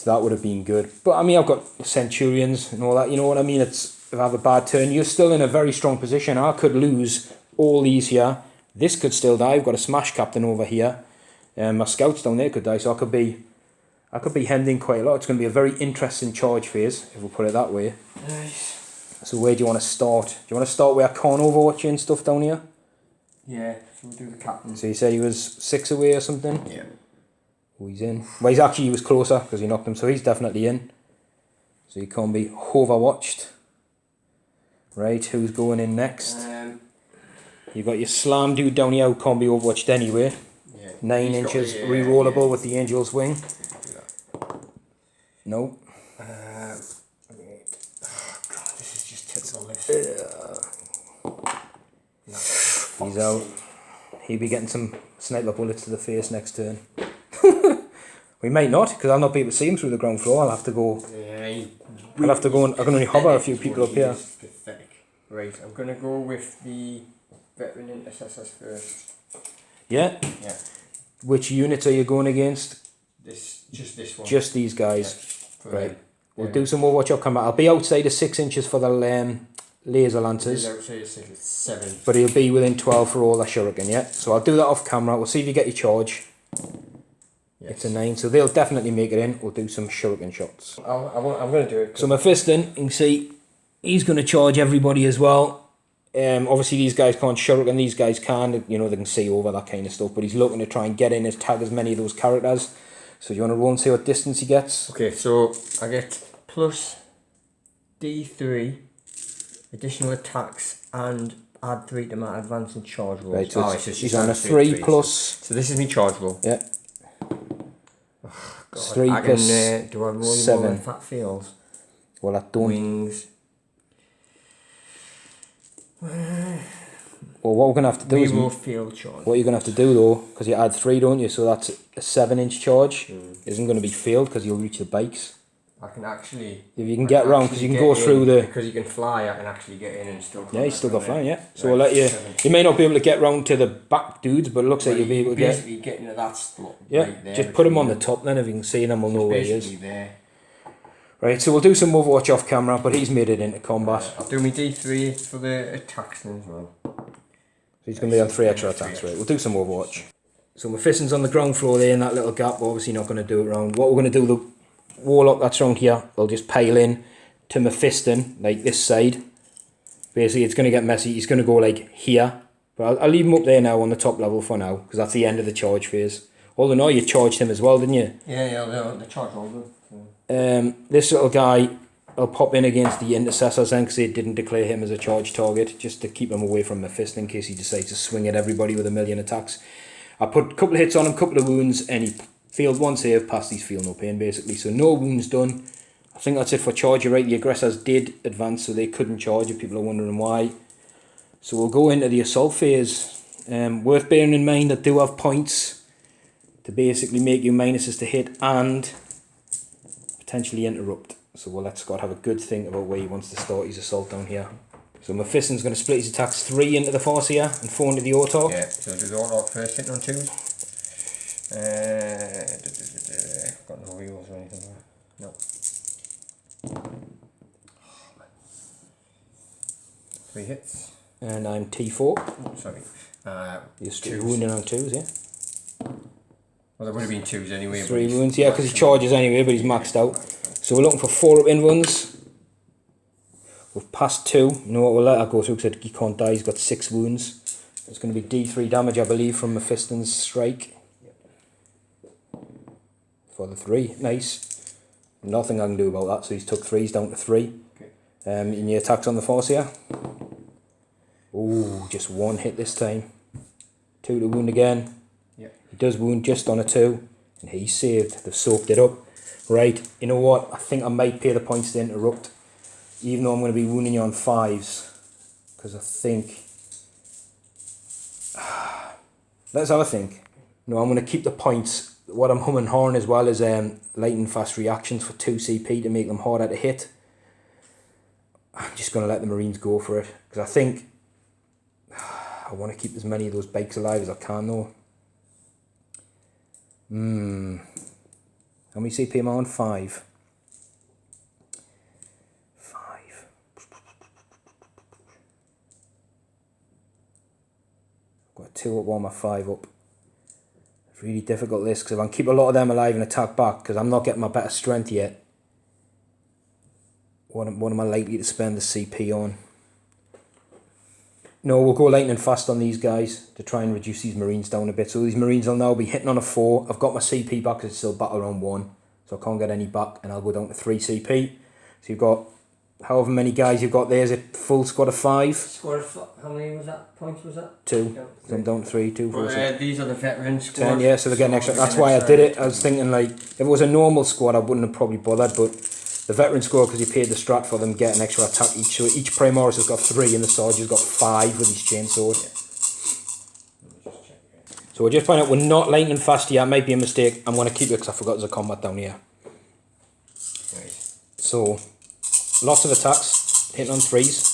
that would have been good. But I mean, I've got Centurions and all that, you know what I mean? If I have a bad turn, you're still in a very strong position. I could lose all these here. This could still die. I've got a smash captain over here. My scouts down there could die, so I could be hemmed in quite a lot. It's going to be a very interesting charge phase, if we put it that way. Nice. So where do you want to start? Do you want to start where I can't overwatch you and stuff down here? Yeah, so we'll do the captain. So you said he was 6 away or something? Yeah. Oh, he's in. Well, he was closer because he knocked him, so he's definitely in. So he can't be overwatched. Right, who's going in next? You've got your slam dude down here who can't be overwatched anyway. Yeah. 9 inches rerollable with the Angel's Wing. No. Oh god, this is just typical. He's out. He'll be getting some sniper bullets to the face next turn. We might not, because I'll not be able to see him through the ground floor. I'll have to go. Yeah, I'll have to go and I can only hover a few people up here. Pathetic. Right, I'm gonna go with the veteran intercessors first. Yeah? Yeah. Which units are you going against? Just this one. Just these guys. Yeah. Right. We'll do some more watch out combat. I'll be outside of 6 inches for the laser lancers. He's outside of 7. But he'll be within 12 for all the shuriken, yeah? So I'll do that off camera. We'll see if you get your charge. Yes. It's a 9, so they'll definitely make it in. We'll do some shuriken shots. I'm going to do it. So Mephiston, you can see, he's going to charge everybody as well. Obviously these guys can't shuriken, these guys can, you know, they can see over that kind of stuff, but he's looking to try and get in and tag as many of those characters. So do you want to roll and see what distance he gets? Okay, so I get plus D3 Additional attacks and add 3 to my advance and charge rolls. Right, so oh, she's on a 3 plus. So this is my charge roll. Yeah. God, 3 I plus can, do I roll 7. if that fails? Well, I don't. Wings. Well, what we're gonna have to do is Reroll field charge. what you're gonna have to do though, because you add 3, don't you? So that's a 7-inch charge. Isn't going to be failed because you'll reach the bikes. I can actually. If you can get round, because you can go through the. Because you can fly, I can actually get in and still. Yeah, you still got flying. Yeah. So Right, we'll let you. 7. You may not be able to get round to the back dudes, but it looks like you'll be able to get. Basically, getting to that spot. Yeah. Right there, Just put him on the top then. If you can see them, we'll know where he is. Basically there. Right. So we'll do some Overwatch off camera, but he's made it into combat. I'll do my D3 for the attacks then as well. So he's going to be on 3 extra attacks, right? We'll do some Overwatch. So Mephiston's on the ground floor there in that little gap. We're obviously not going to do it round. What we're going to do, the Warlock that's round here, they'll just pile in to Mephiston, like this side. Basically, it's going to get messy. He's going to go like here. But I'll leave him up there now on the top level for now, because that's the end of the charge phase. Although no, you charged him as well, didn't you? Yeah, the charge holder. This little guy, I'll pop in against the Intercessors then, because they didn't declare him as a charge target, just to keep him away from Mephiston in case he decides to swing at everybody with a million attacks. I put a couple of hits on him, couple of wounds, and he failed 1 save, passed his feel no pain basically. So no wounds done. I think that's it for charge. You're right, the aggressors did advance, so they couldn't charge if people are wondering why. So we'll go into the assault phase. Worth bearing in mind that do have points to basically make you minuses to hit and potentially interrupt. So we'll let Scott have a good think about where he wants to start his assault down here. So Mephiston's going to split his attacks 3 into the Farseer and 4 into the Autarch. Yeah, so do the Autarch first, hitting on 2s. Got no wheels or anything like that. No. 3 hits. And I'm T4. Oh, sorry. You're still wounding on 2s, yeah? Well, there would have been 2s anyway. 3 wounds, yeah, because he charges anyway, but he's maxed out. So we're looking for 4 up in wounds. We've passed 2. You know what, we'll let that go through because he can't die. He's got 6 wounds. It's going to be D3 damage, I believe, from Mephiston's strike. For the 3. Nice. Nothing I can do about that, so he's took 3. He's down to 3. Okay. Any attacks on the Farseer? Ooh, just 1 hit this time. 2 to wound again. Yep. He does wound just on a 2. And he's saved. They've soaked it up. Right, you know what? I think I might pay the points to interrupt. Even though I'm going to be wounding you on 5s. Because I think... Let's have a think. No, I'm going to keep the points. What I'm humming horn as well is lightning fast reactions for 2 CP to make them harder to hit. I'm just going to let the Marines go for it. Because I think... I want to keep as many of those bikes alive as I can though. How many CP am I on? 5. Got 2 up, 1 my 5 up. It's really difficult this, because if I can keep a lot of them alive and attack back, because I'm not getting my better strength yet, what am I likely to spend the CP on? No, we'll go lightning fast on these guys to try and reduce these Marines down a bit. So these Marines will now be hitting on a 4. I've got my CP back because it's still battle round 1, so I can't get any back, and I'll go down to 3 CP. So you've got however many guys you've got there. Is it full squad of 5? Squad of how many was that? Points was that? 2. Yeah, So I'm down to 3, 2, 4, 6. These are the veteran squad. 10, yeah, so they're getting extra. That's why I did it. I was thinking, like, if it was a normal squad, I wouldn't have probably bothered, but the veteran squad, because you paid the strat for them, get an extra attack each. So each Primaris has got 3, and the Sarge has got 5 with his chainsword. Yeah. So we're just finding out we're not lightning fast yet. Might be a mistake. I'm going to keep it because I forgot there's a combat down here. Right. So, lots of attacks, hitting on 3s.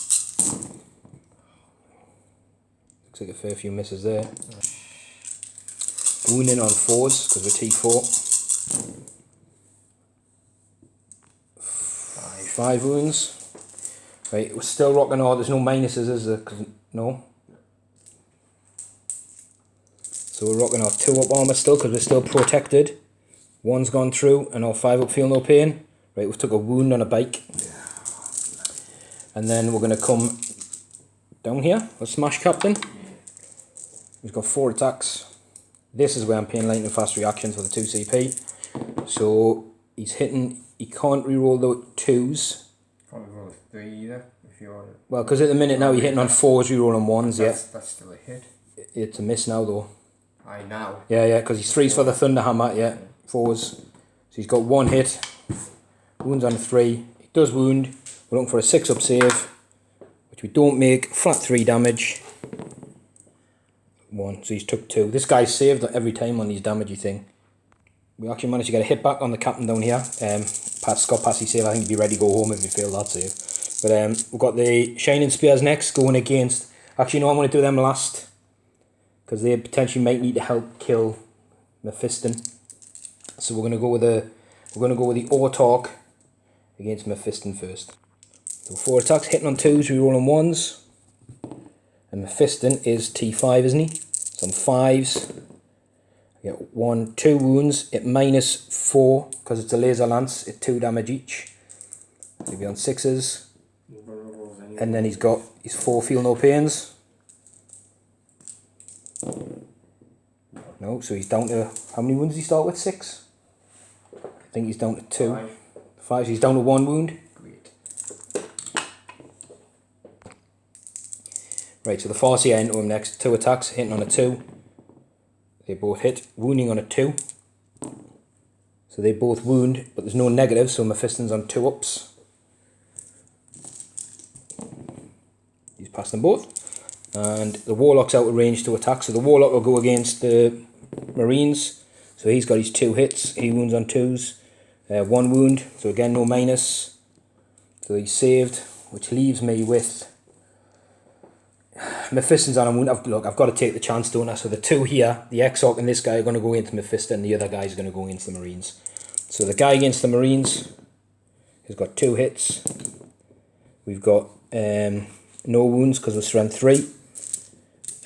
Looks like a fair few misses there. Wounding on 4s because we're T4. 5 wounds. Right, we're still rocking hard. There's no minuses, is there? No. So we're rocking our 2 up armour still because we're still protected. 1's gone through and our 5 up feel no pain. Right, we've took a wound on a bike. And then we're going to come down here. Our Smash Captain. He's got 4 attacks. This is where I'm paying lightning fast reactions for the 2 CP. So he's hitting, he can't reroll the 2s. Can't roll 3 either if you want it. Well, because at the minute now you're hitting on 4s, you're rolling 1s, yeah. That's still a hit. It's a miss now, though. Aye, now. Yeah, because he's 3s for the Thunderhammer, yeah. 4s. So he's got 1 hit. Wounds on a 3. He does wound. We're looking for a 6-up save, which we don't make. Flat 3 damage. 1, so he's took 2. This guy's saved every time on these damagey thing. We actually managed to get a hit back on the captain down here. Scott Passy save, I think he'd be ready to go home if he failed that save. But we've got the Shining Spears next, going against... Actually, no, I'm going to do them last, because they potentially might need to help kill Mephiston. So we're going to go with the Alaitoc against Mephiston first. So 4 attacks, hitting on 2s, rerolling 1s. And Mephiston is T5, isn't he? So on 5s. I get 2 wounds. It -4 because it's a laser lance. It's 2 damage each. So he'll be on 6s. And then he's got his 4 feel no pains. No, so he's down to, how many wounds does he start with? 6? I think he's down to 2. 5, so he's down to 1 wound. Great. Right, so the Farseer into him next. 2 attacks, hitting on a 2. They both hit, wounding on a 2. So they both wound, but there's no negative, so Mephiston's on 2 ups. He's passed them both. And the Warlock's out of range to attack, so the Warlock will go against the Marines. So he's got his 2 hits, he wounds on 2s. 1 wound, so again no minus. So he's saved, which leaves me with... Mephiston's on a wound. Look, I've got to take the chance, don't I? So the 2 here, the Exarch and this guy are going to go into Mephiston, and the other guy's going to go against the Marines. So the guy against the Marines has got 2 hits. We've got no wounds because we're strength 3.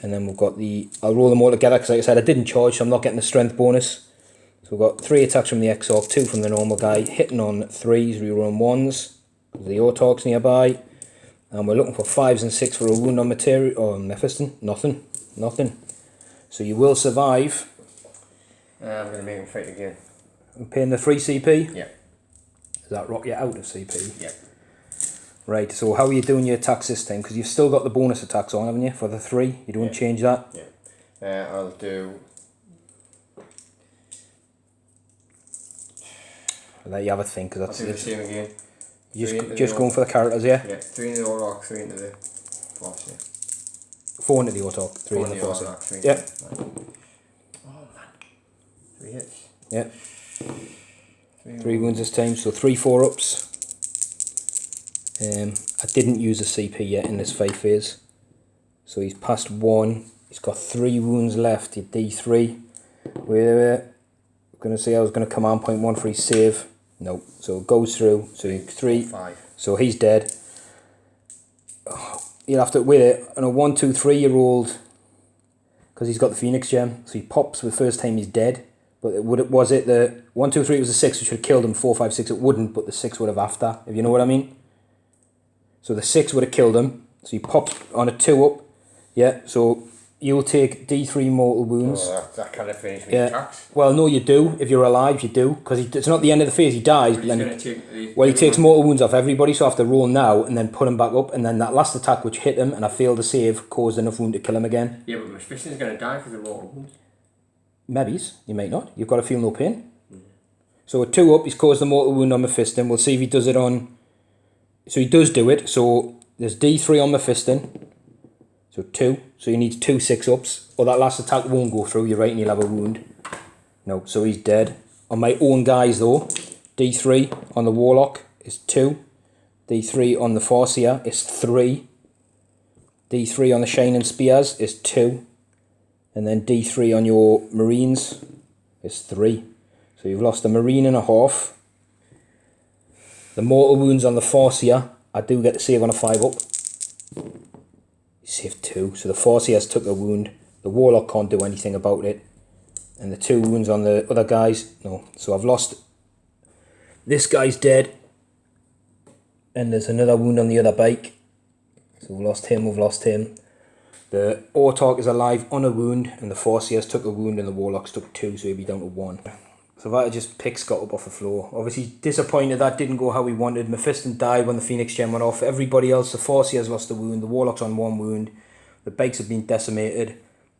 And then we've got the... I'll roll them all together because, like I said, I didn't charge, so I'm not getting the strength bonus. So we've got 3 attacks from the Exarch, 2 from the normal guy, hitting on 3s, rerolling 1s. The Alaitoc's nearby. And we're looking for 5s and 6 for a wound on material. Oh, Mephiston, nothing. So you will survive. I'm going to make him fight again. And paying the 3 CP? Yeah. Does that rock you out of CP? Yeah. Right, so how are you doing your attacks this time? Because you've still got the bonus attacks on, haven't you, for the 3? You don't change that? Yeah. I'll do... I'll let you have a think, because I'll that's do the same again. You're just going for the characters, yeah? Yeah, 3 into the Warlock, 3 into the Farseer. 4 into the Alaitoc, 3 into the Farseer. Yeah. Oh man. 3 hits. Yeah. 3 wounds this time, so 3 4-ups. I didn't use a CP yet in this fight phase. So he's passed 1. He's got 3 wounds left. He D3. We're going to say I was going to command point 1 for his save. No, so it goes through. So 3. 5. So he's dead. You'll have to with it. On a 1, 2, 3 year old, because he's got the Phoenix gem. So he pops the first time he's dead. But was it the 1, 2, 3? It was the 6 which would have killed him. 4, 5, 6 it wouldn't, but the 6 would have after. If you know what I mean. So the 6 would have killed him. So he pops on a 2 up. Yeah. So you'll take D3 mortal wounds. Oh, that kind of finished me attacks. Well, no, you do. If you're alive, you do. Because it's not the end of the phase, he dies. But then he takes mortal wounds off everybody, so I have to roll now and then put him back up. And then that last attack, which hit him, and I failed to save, caused enough wound to kill him again. Yeah, but Mephiston's going to die because of mortal wounds. Maybe. You might not. You've got to feel no pain. So a 2 up, he's caused a mortal wound on Mephiston. We'll see if he does it on... So he does do it. So there's D3 on Mephiston. So 2. So you need 2 6-ups. Or that last attack won't go through. You're right, and you'll have a wound. No, so he's dead. On my own guys, though, D3 on the Warlock is 2. D3 on the Farseer is 3. D3 on the Shining Spears is 2. And then D3 on your Marines is 3. So you've lost a Marine and a half. The mortal wounds on the Farseer, I do get to save on a 5-up. He saved 2. So the Farseer's took a wound. The Warlock can't do anything about it. And the 2 wounds on the other guys, no. So I've lost... This guy's dead. And there's another wound on the other bike. So we've lost him. The Alaitoc is alive on a wound, and the Farseer's took a wound, and the Warlock's took 2, so he'll be down to 1. So that just pick Scott up off the floor. Obviously disappointed that didn't go how we wanted. Mephiston died when the Phoenix Gem went off. Everybody else, the Forciers lost a wound. The Warlock's on 1 wound. The Bakes have been decimated.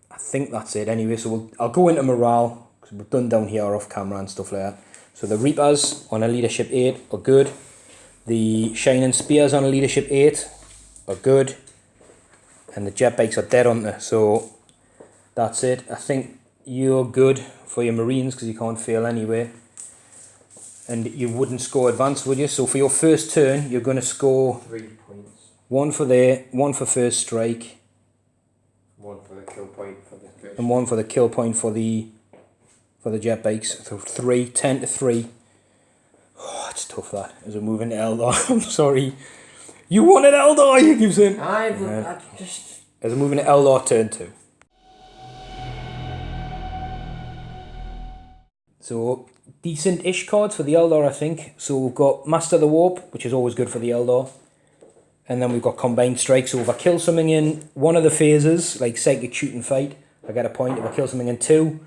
I think that's it anyway. So I'll go into morale, because we've done down here off camera and stuff like that. So the Reapers on a leadership 8 are good. The Shining Spears on a leadership 8 are good. And the Jet Bakes are dead on there. So that's it. I think you're good for your Marines because you can't fail anyway. And you wouldn't score advance, would you? So for your first turn, you're going to score 3 points. 1 for there, 1 for first strike. 1 for the kill point for the first. And 1 for the kill point for the Jet Bakes. So 10 to 3. Oh, it's tough that. As we move into Eldar, I'm sorry. You wanted Eldar, you keep saying. I just... As we move into Eldar turn 2. So, decent-ish cards for the Eldar, I think. So we've got Master the Warp, which is always good for the Eldar. And then we've got Combined Strike. So if I kill something in one of the phases, like Psychic Shoot and Fight, I get a point. If I kill something in 2,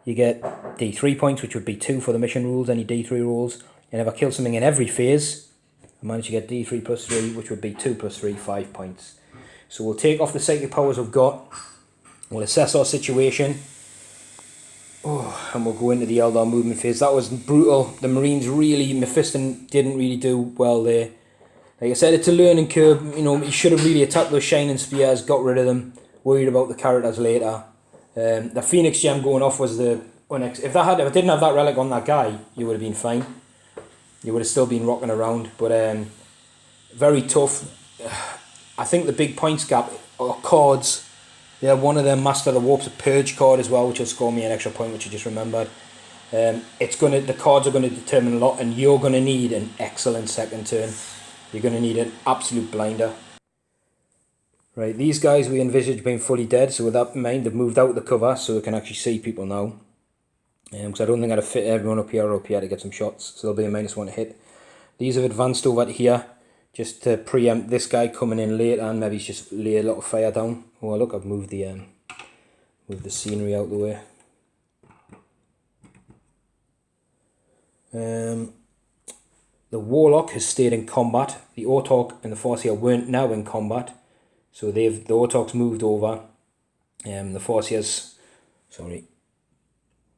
you get D3 points, which would be 2 for the mission rules, any D3 rules. And if I kill something in every phase, I manage to get D3 plus 3, which would be 2 plus 3, 5 points. So we'll take off the Psychic powers we've got. We'll assess our situation. Oh, and we'll go into the Eldar movement phase. That was brutal. The Marines really, Mephiston didn't really do well there. Like I said, it's a learning curve. You know, you should have really attacked those Shining Spears, got rid of them, worried about the characters later. The Phoenix Gem going off was the... If I didn't have that relic on that guy, you would have been fine. You would have still been rocking around. But very tough. I think the big points gap are cards. Yeah, one of them, Master of the Warp's a Purge card as well, which will score me an extra point, which I just remembered. The cards are going to determine a lot, and you're going to need an excellent second turn. You're going to need an absolute blinder. Right, these guys we envisage being fully dead, so with that in mind, they've moved out of the cover, so we can actually see people now. Because I don't think I'd have fit everyone up here or up here to get some shots, so there'll be a -1 to hit. These have advanced over to here, just to preempt this guy coming in later, and maybe he's just lay a lot of fire down. Oh look, I've moved the scenery out the way. The Warlock has stayed in combat. The Autoc and the Forcier weren't now in combat, so the Autoc's moved over. The Forcier's, sorry,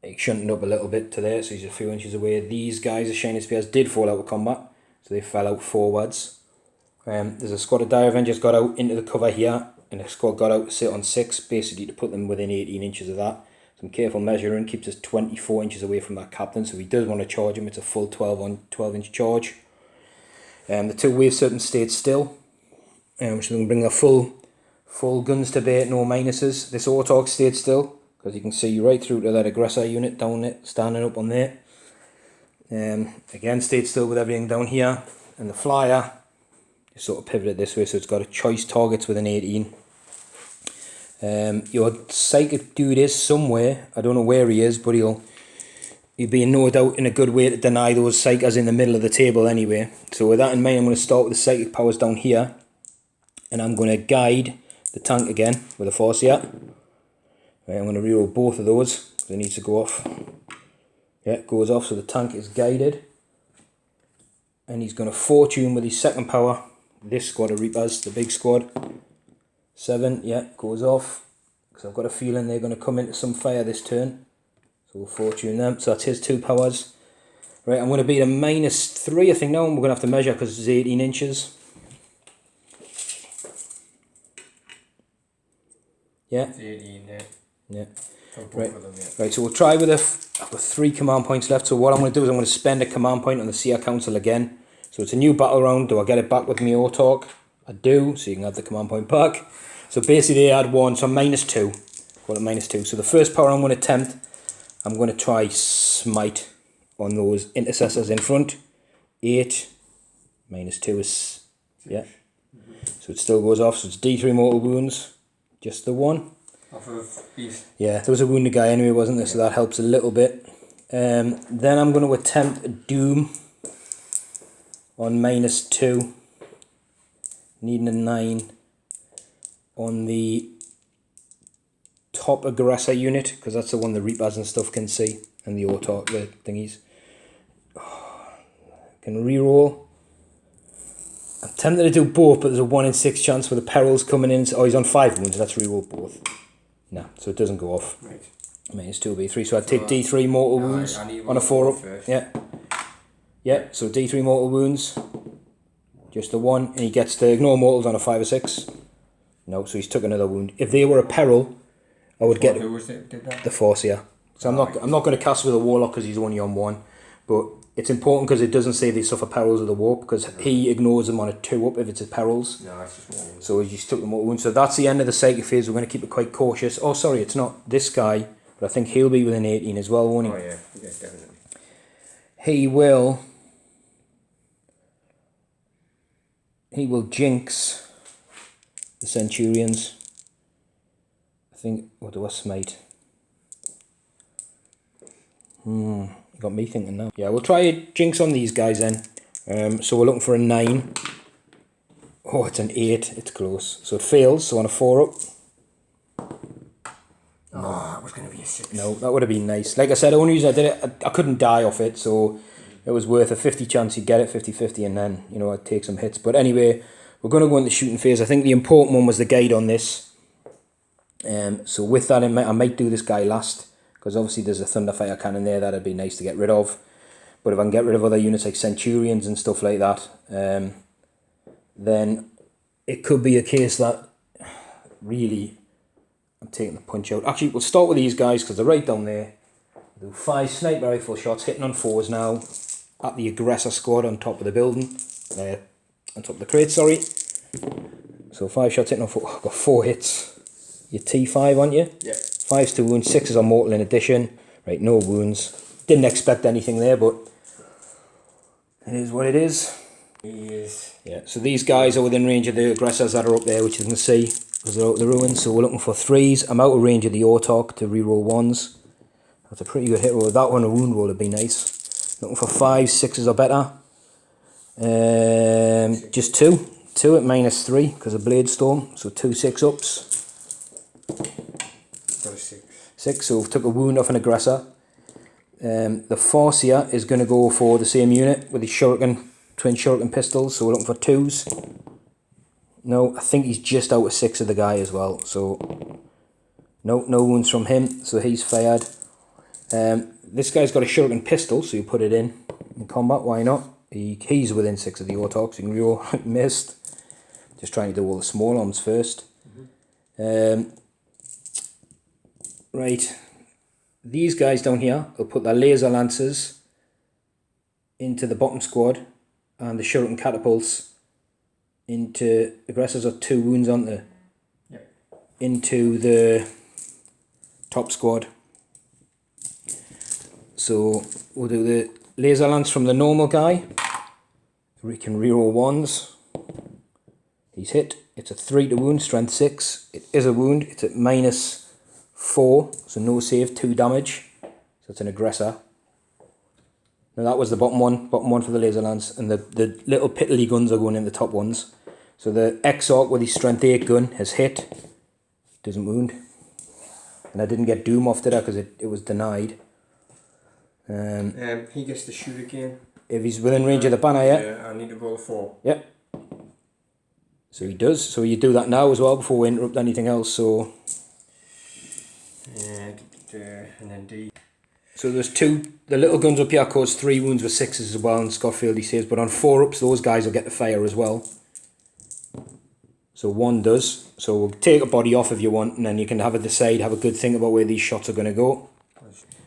he shunted up a little bit to there, so he's a few inches away. These guys, the Shining Spears, did fall out of combat, so they fell out forwards. There's a squad of Dire Avengers got out into the cover here, and a squad got out to sit on 6, basically to put them within 18 inches of that. Some careful measuring keeps us 24 inches away from that captain, so if he does want to charge him, it's a full 12-inch charge. The 2 wave serpents stayed still, so we can bring the full guns to bear, no minuses. This Autoc stayed still, because you can see right through to that aggressor unit down there, standing up on there. Again, stayed still with everything down here, and the Flyer just sort of pivoted this way, so it's got a choice targets with an 18. Your Psychic dude is somewhere. I don't know where he is, but he'll be no doubt in a good way to deny those Psychers in the middle of the table anyway. So with that in mind, I'm going to start with the Psychic powers down here, and I'm going to guide the tank again with a Forcier. Right, I'm going to reroll both of those. They need to go off. Yeah, it goes off, so the tank is guided. And he's going to Fortune with his second power. This squad of Reapers, the big squad. 7, yeah, goes off. Because I've got a feeling they're going to come into some fire this turn. So we'll Fortune them. So that's his 2 powers. Right, I'm going to beat a -3, I think now. We're going to have to measure because it's 18 inches. Yeah. It's 18, yeah. Yeah. Right. Right, so we'll try with I've got 3 command points left, so what I'm going to do is I'm going to spend a command point on the Seer Council again. So it's a new battle round. Do I get it back with me Autoc? I do, so you can have the command point back. So basically they add 1, so -2. Call it -2. So the first power I'm going to attempt, I'm going to try Smite on those intercessors in front. 8, -2 is, yeah. So it still goes off, so it's D3 mortal wounds, just the 1. Off of these. Yeah, there was a wounded guy anyway, wasn't there? So that helps a little bit. Then I'm going to attempt a Doom on -2. Needing a 9 on the top aggressor unit, because that's the one the Reapers and stuff can see. and the auto, the thingies. Can reroll. I'm tempted to do both, but there's a 1 in 6 chance for the perils coming in. Oh, he's on 5 wounds. Let's reroll both. Nah, so it doesn't go off. Right. Minus 2b3. So I'd take D3 mortal wounds on a 4 up. First. Yeah. Yeah, so D3 mortal wounds. Just the 1, and he gets to ignore mortals on a 5 or 6. No, so he's took another wound. If they were a peril, I would get Who was it did that? the Forcia. So I'm not going to cast with a warlock because he's only on 1, but it's important because it doesn't say they suffer perils of the warp, because he ignores them on a 2 up if it's a perils. No, it's just one. So he just took the mortal wound. So that's the end of the psychic phase. We're going to keep it quite cautious. Oh, sorry, it's not this guy, but I think he'll be within 18 as well, won't he? Oh yeah, definitely. He will jinx the Centurions. I think, what do I smite? You got me thinking now. Yeah, we'll try a jinx on these guys then. So we're looking for a 9. Oh, it's an 8. It's close. So it fails. So on a 4 up. Oh, that was going to be a 6. No, that would have been nice. Like I said, the only reason I did it, I couldn't die off it. So it was worth a 50 chance you'd get it, 50-50, and then, you know, I'd take some hits. But anyway, we're going to go into shooting phase. I think the important one was the guide on this. So with that in mind, I might do this guy last, because obviously there's a Thunderfire cannon there that'd be nice to get rid of. But if I can get rid of other units like Centurions and stuff like that, then it could be a case that really I'm taking the punch out. Actually, we'll start with these guys because they're right down there. Do 5 sniper rifle shots, hitting on 4s now at the aggressor squad on top of the building, on top of the crate, sorry. So 5 shots hitting on 4. I've got 4 hits. You're T5, aren't you? Yeah. 5's 2 wounds, 6 on mortal in addition. Right, no wounds. Didn't expect anything there, but it is what it is. Yes. Yeah, so these guys are within range of the aggressors that are up there, which you can see, because they're out of the ruins. So we're looking for 3s. I'm out of range of the Autoc to reroll 1s. That's a pretty good hit roll. That one, a wound roll would be nice. Looking for 5s, 6s or better. Just 2. 2 at -3 because of Blade Storm. So 2 6-ups. Got a 6. 6, so took a wound off an aggressor. The Forcia is going to go for the same unit with his shuriken, twin shuriken pistols. So we're looking for 2s. No, I think he's just out of 6 of the guy as well. So no wounds from him. So he's fired. This guy's got a shuriken pistol, so you put it in combat. Why not? He's within 6 of the Autocs. You can reroll. Missed. Just trying to do all the small arms first. Right, these guys down here will put their laser lancers into the bottom squad, and the shuriken catapults into aggressors are 2 wounds, aren't they? Yep. Into the top squad. So we'll do the laser lance from the normal guy. We can reroll 1s. He's hit. It's a 3 to wound, strength 6. It is a wound. It's at -4, so no save, 2 damage. So it's an aggressor. Now that was the bottom one for the laser lance, and the little piddly guns are going in the top ones. So the Exarch with his strength 8 gun has hit. Doesn't wound. And I didn't get Doom off, did I? Because it was denied. He gets to shoot again. If he's within range of the banner, yeah? Yeah, I need to roll a 4. Yep. So he does. So you do that now as well before we interrupt anything else. So And then D. So there's 2. The little guns up here cause 3 wounds with 6s as well, and Scott Field he says. But on 4 ups, those guys will get the fire as well. So 1 does. So we'll take a body off if you want, and then you can have a decide, have a good think about where these shots are going to go.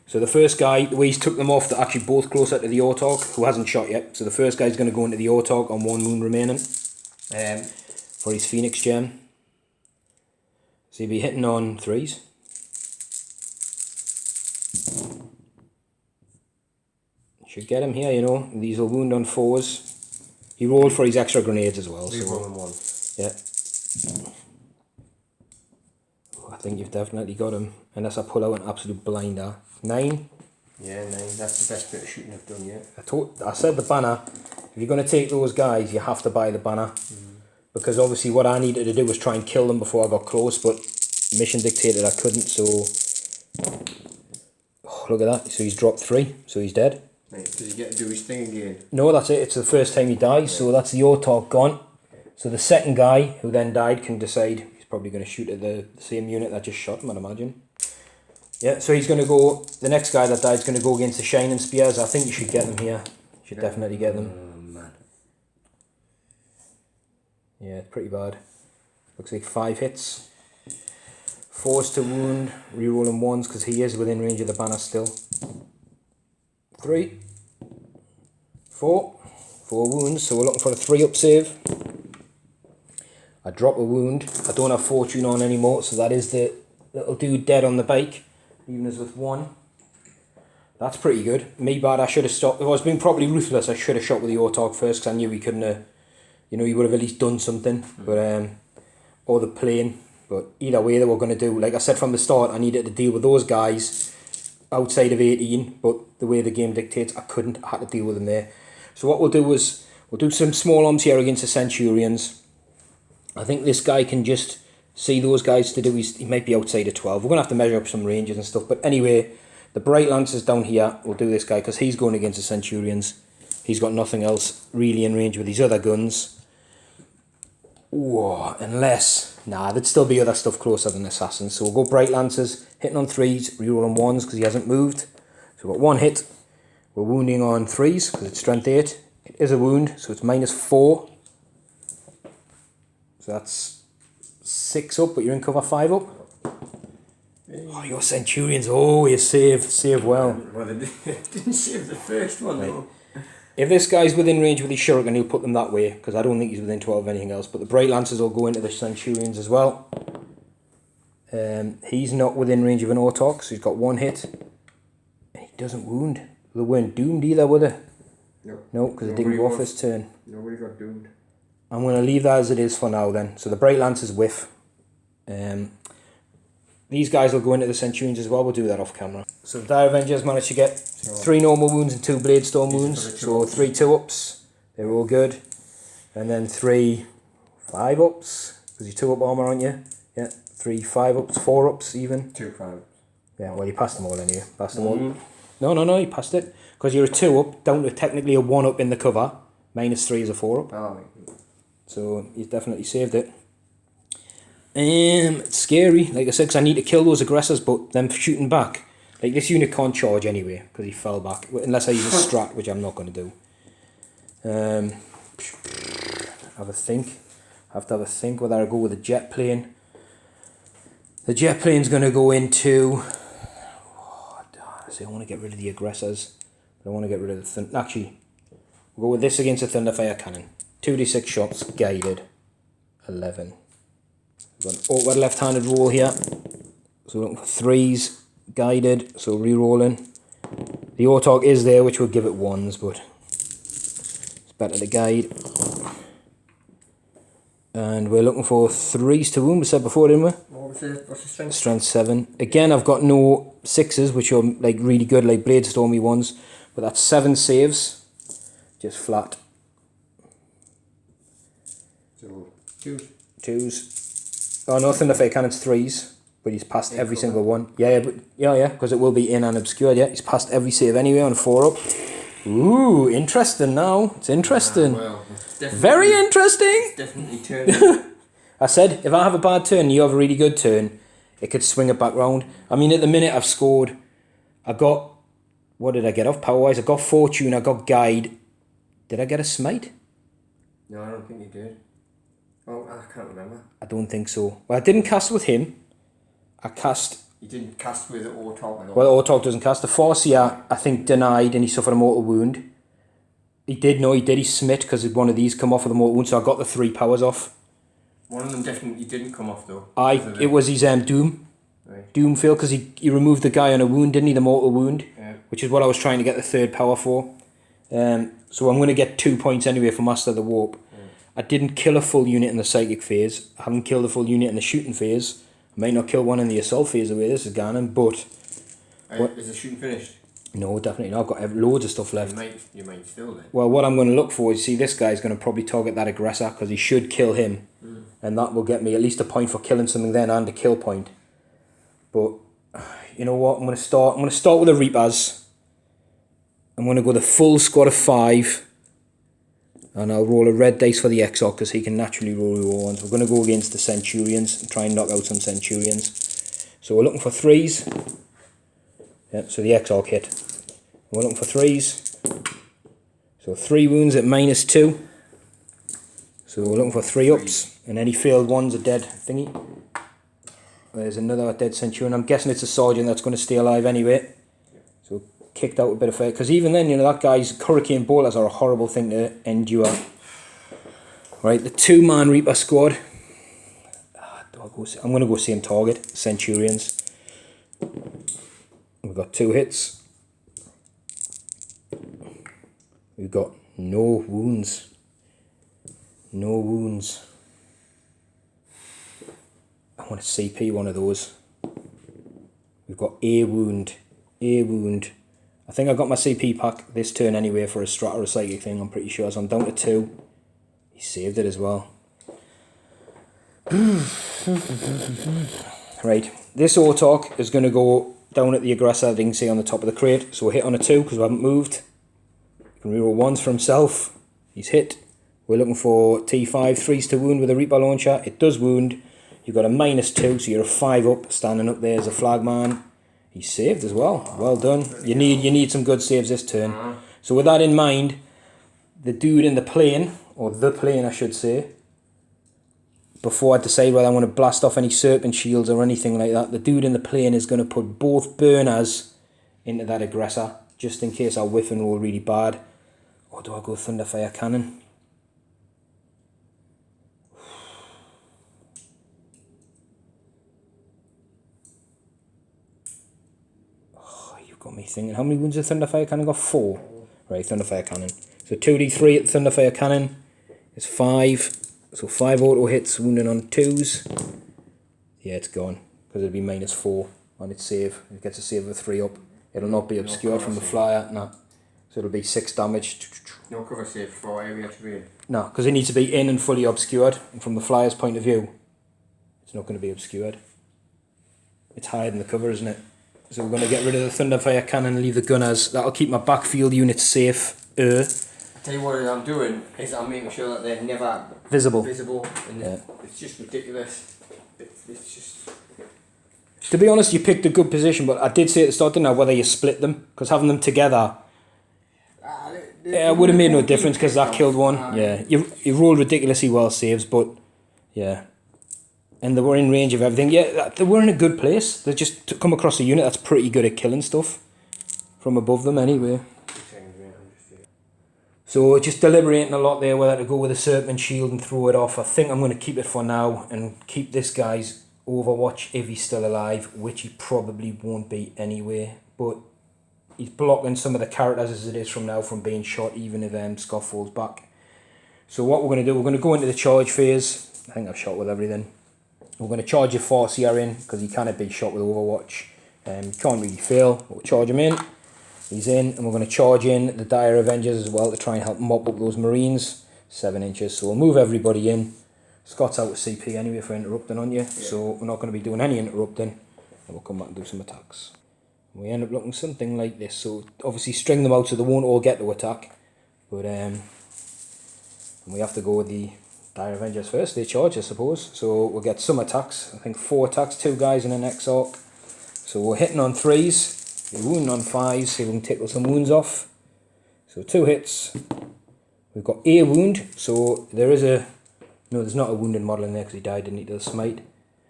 So the first guy, the way he's took them off, they're actually both closer to the Autoc, who hasn't shot yet. So the first guy's going to go into the Autoc on 1 wound remaining for his Phoenix gem. So he'll be hitting on 3s. Should get him here, you know. These will wound on 4s. He rolled for his extra grenades as well. He's so rolling 1. yeah. I think you've definitely got him, unless I pull out an absolute blinder. 9. Yeah, 9. That's the best bit of shooting I've done yet. I said the banner. If you're going to take those guys, you have to buy the banner. Because obviously what I needed to do was try and kill them before I got close, but mission dictated I couldn't, so... Oh, look at that. So he's dropped 3, so he's dead. Right, does he get to do his thing again? No, that's it. It's the first time he dies, so that's the Autarch gone. So the second guy who then died can decide he's probably going to shoot at the same unit that just shot him, I'd imagine. Yeah, so he's going to go, the next guy that died is going to go against the Shining Spears. I think you should get them here. You should definitely get them. Oh, man. Yeah, it's pretty bad. Looks like 5 hits. 4s to wound, rerolling 1s because he is within range of the banner still. 3, 4, 4 wounds, so we're looking for a 3-up save. I drop a wound. I don't have fortune on anymore, so that is the little dude dead on the bike, leaving us with 1. That's pretty good. Me bad, I should have stopped. If I was being properly ruthless, I should have shot with the Autarch first because I knew he couldn't have, you know, he would have at least done something. But or the plane. But either way, they were going to do, like I said from the start, I needed to deal with those guys outside of 18, but the way the game dictates, I couldn't. I had to deal with them there. So what we'll do is, we'll do some small arms here against the Centurions. I think this guy can just see those guys to do, he might be outside of 12. We're going to have to measure up some ranges and stuff. But anyway, the Bright Lancers down here, we'll do this guy because he's going against the Centurions. He's got nothing else really in range with these other guns. Whoa, unless, nah, there'd still be other stuff closer than Assassins. So we'll go Bright Lancers, hitting on 3s, rerolling 1s because he hasn't moved. So we've got 1 hit. We're wounding on 3s because it's strength 8. It is a wound, so it's -4. So that's 6 up, but you're in cover 5 up. Oh, your Centurions, oh, you save well. Well, they didn't save the first one, though. If this guy's within range with his shuriken, he'll put them that way, because I don't think he's within 12 of anything else. But the Bright Lancers will go into the Centurions as well. He's not within range of an Autarch, so he's got 1 hit. And he doesn't wound. They weren't doomed either, were they? No, because it didn't go off his turn. Nobody got doomed. I'm going to leave that as it is for now then. So the Bright Lancers whiff. These guys will go into the Centurions as well. We'll do that off camera. So the Dire Avengers managed to get 3 normal wounds and 2 Bladestorm wounds. So 3 2-ups. They're all good. And then 3 5-ups. Because you're 2-up armor, aren't you? Yeah. 3 5-ups, 4-ups even. 2 5-ups. Yeah, well you passed them all anyway. Passed them all. No, you passed it. Because you're a 2-up down to technically a 1-up in the cover. -3 is a 4-up. Oh, so you've definitely saved it. It's scary, like I said, because I need to kill those aggressors, but them shooting back. Like, this unit can't charge anyway, because he fell back. Unless I use a strat, which I'm not going to do. Have a think. Have to have a think whether I go with a jet plane. The jet plane's going to go into... Oh, see, I want to get rid of the aggressors. But I want to get rid of the... Actually, we'll go with this against the Thunderfire Cannon. 2d6 shots, guided. 11. We've got an awkward left-handed roll here. So we're looking for 3s, guided, so re-rolling. The Autarch is there, which will give it 1s, but it's better to guide. And we're looking for 3s to wound, we said before, didn't we? What's the strength? Strength 7. Again, I've got no 6s, which are like really good, like Bladestormy ones. But that's 7 saves, just flat. So, 2s. 2s. Oh no, Thunderfire Cannon's 3s, but he's passed every single one. Yeah, because it will be in and obscured. Yeah, he's passed every save anyway on 4-up. Ooh, interesting now. It's interesting. Well, very interesting. It's definitely turning. I said, if I have a bad turn and you have a really good turn, it could swing it back round. I mean, at the minute I've scored, I got, what did I get off power-wise? I got Fortune, I got Guide. Did I get a Smite? No, I don't think you did. Oh, I can't remember. I don't think so. Well, I didn't cast with him. I cast... You didn't cast with Autarch at all? Well, Autarch doesn't cast. The Farseer, I think, denied and he suffered a mortal wound. He did, he smit because one of these come off with a mortal wound, so I got the 3 powers off. One of them definitely didn't come off, though. It was his Doom. Right. Doom fail, because he removed the guy on a wound, didn't he? The mortal wound. Yeah. Which is what I was trying to get the 3rd power for. So I'm going to get 2 points anyway for Master of the Warp. Yeah. I didn't kill a full unit in the Psychic phase. I haven't killed a full unit in the Shooting phase. I might not kill one in the Assault phase the way this is going, but... Is the shooting finished? No, definitely not. I've got loads of stuff left. You might still then. Well, what I'm going to look for is, see, this guy's going to probably target that aggressor because he should kill him. And that will get me at least a point for killing something then and a kill point. But you know what? I'm gonna start with the Reapers. I'm gonna go the full squad of 5. And I'll roll a red dice for the Exarch because he can naturally roll raw ones. We're going to go against the Centurions and try and knock out some Centurions. So we're looking for 3s. Yeah, so the Exarch hit. We're looking for 3s. So 3 wounds at -2. So we're looking for 3 ups. And any failed ones are dead thingy. There's another dead Centurion. I'm guessing it's a Sergeant that's going to stay alive anyway. So kicked out a bit of fire, because even then, you know, that guy's hurricane bolters are a horrible thing to endure. Right, the 2-man Reaper squad. I'm going to go same target, Centurions. We've got 2 hits. We've got no wounds. No wounds. I want to CP one of those. We've got a wound. A wound. I think I got my CP pack this turn anyway for a strat or a psychic thing, I'm pretty sure. So I'm down to 2. He saved it as well. Right, this Alaitoc is going to go down at the aggressor that you can see on the top of the crate. So we'll hit on a 2 because we haven't moved. He can reroll 1s for himself. He's hit. We're looking for T5, 3s to wound with a Reaper launcher. It does wound. You've got a -2, so you're a 5 up, standing up there as a flagman. He saved as well. Well done. You need some good saves this turn. So with that in mind, the dude in the plane, or the plane I should say, before I decide whether I want to blast off any serpent shields or anything like that, the dude in the plane is going to put both burners into that aggressor, just in case I whiff and roll really bad. Or do I go Thunderfire Cannon? Got me thinking, how many wounds has Thunderfire Cannon got? 4. Right, Thunderfire Cannon. So 2d3 at the Thunderfire Cannon is 5. So 5 auto hits, wounding on 2s. Yeah, it's gone. Because it'll be -4 on its save. It gets a save of a 3 up. It'll not be obscured from the flyer. No. So it'll be 6 damage. No cover save for area terrain. No, because it needs to be in and fully obscured. And from the flyer's point of view, it's not going to be obscured. It's hiding the cover, isn't it? So we're going to get rid of the Thunderfire Cannon and leave the gunners. That'll keep my backfield units safe. I tell you what I'm doing is I'm making sure that they're never visible. And yeah. It's just ridiculous. It's just... To be honest, you picked a good position, but I did say at the start, didn't I, whether you split them, because having them together, it would have made no difference because that killed one. Yeah, you rolled ridiculously well saves, but yeah. And they were in range of everything. Yeah, they were in a good place. They just come across a unit that's pretty good at killing stuff from above them anyway. So just deliberating a lot there whether to go with a Serpent Shield and throw it off. I think I'm going to keep it for now and keep this guy's Overwatch if he's still alive, which he probably won't be anyway. But he's blocking some of the characters as it is from now from being shot, even if Scott falls back. So what we're going to do, we're going to go into the charge phase. I think I've shot with everything. We're going to charge your Farseer in because he cannot be shot with Overwatch. You can't really fail. We'll charge him in. He's in, and we're going to charge in the Dire Avengers as well to try and help mop up those Marines. 7 inches. So we'll move everybody in. Scott's out with CP anyway for interrupting on you, so we're not going to be doing any interrupting. And we'll come back and do some attacks. We end up looking something like this. So obviously string them out so they won't all get to attack. But and we have to go with the Dire Avengers first. They charge, I suppose. So we'll get some attacks. I think 4 attacks, 2 guys and an Exarch. So we're hitting on 3s. We're wounding on 5s. See if we can tickle some wounds off. So 2 hits. We've got a wound. So there is a... No, there's not a wounded model in there because he died, didn't he, to the smite.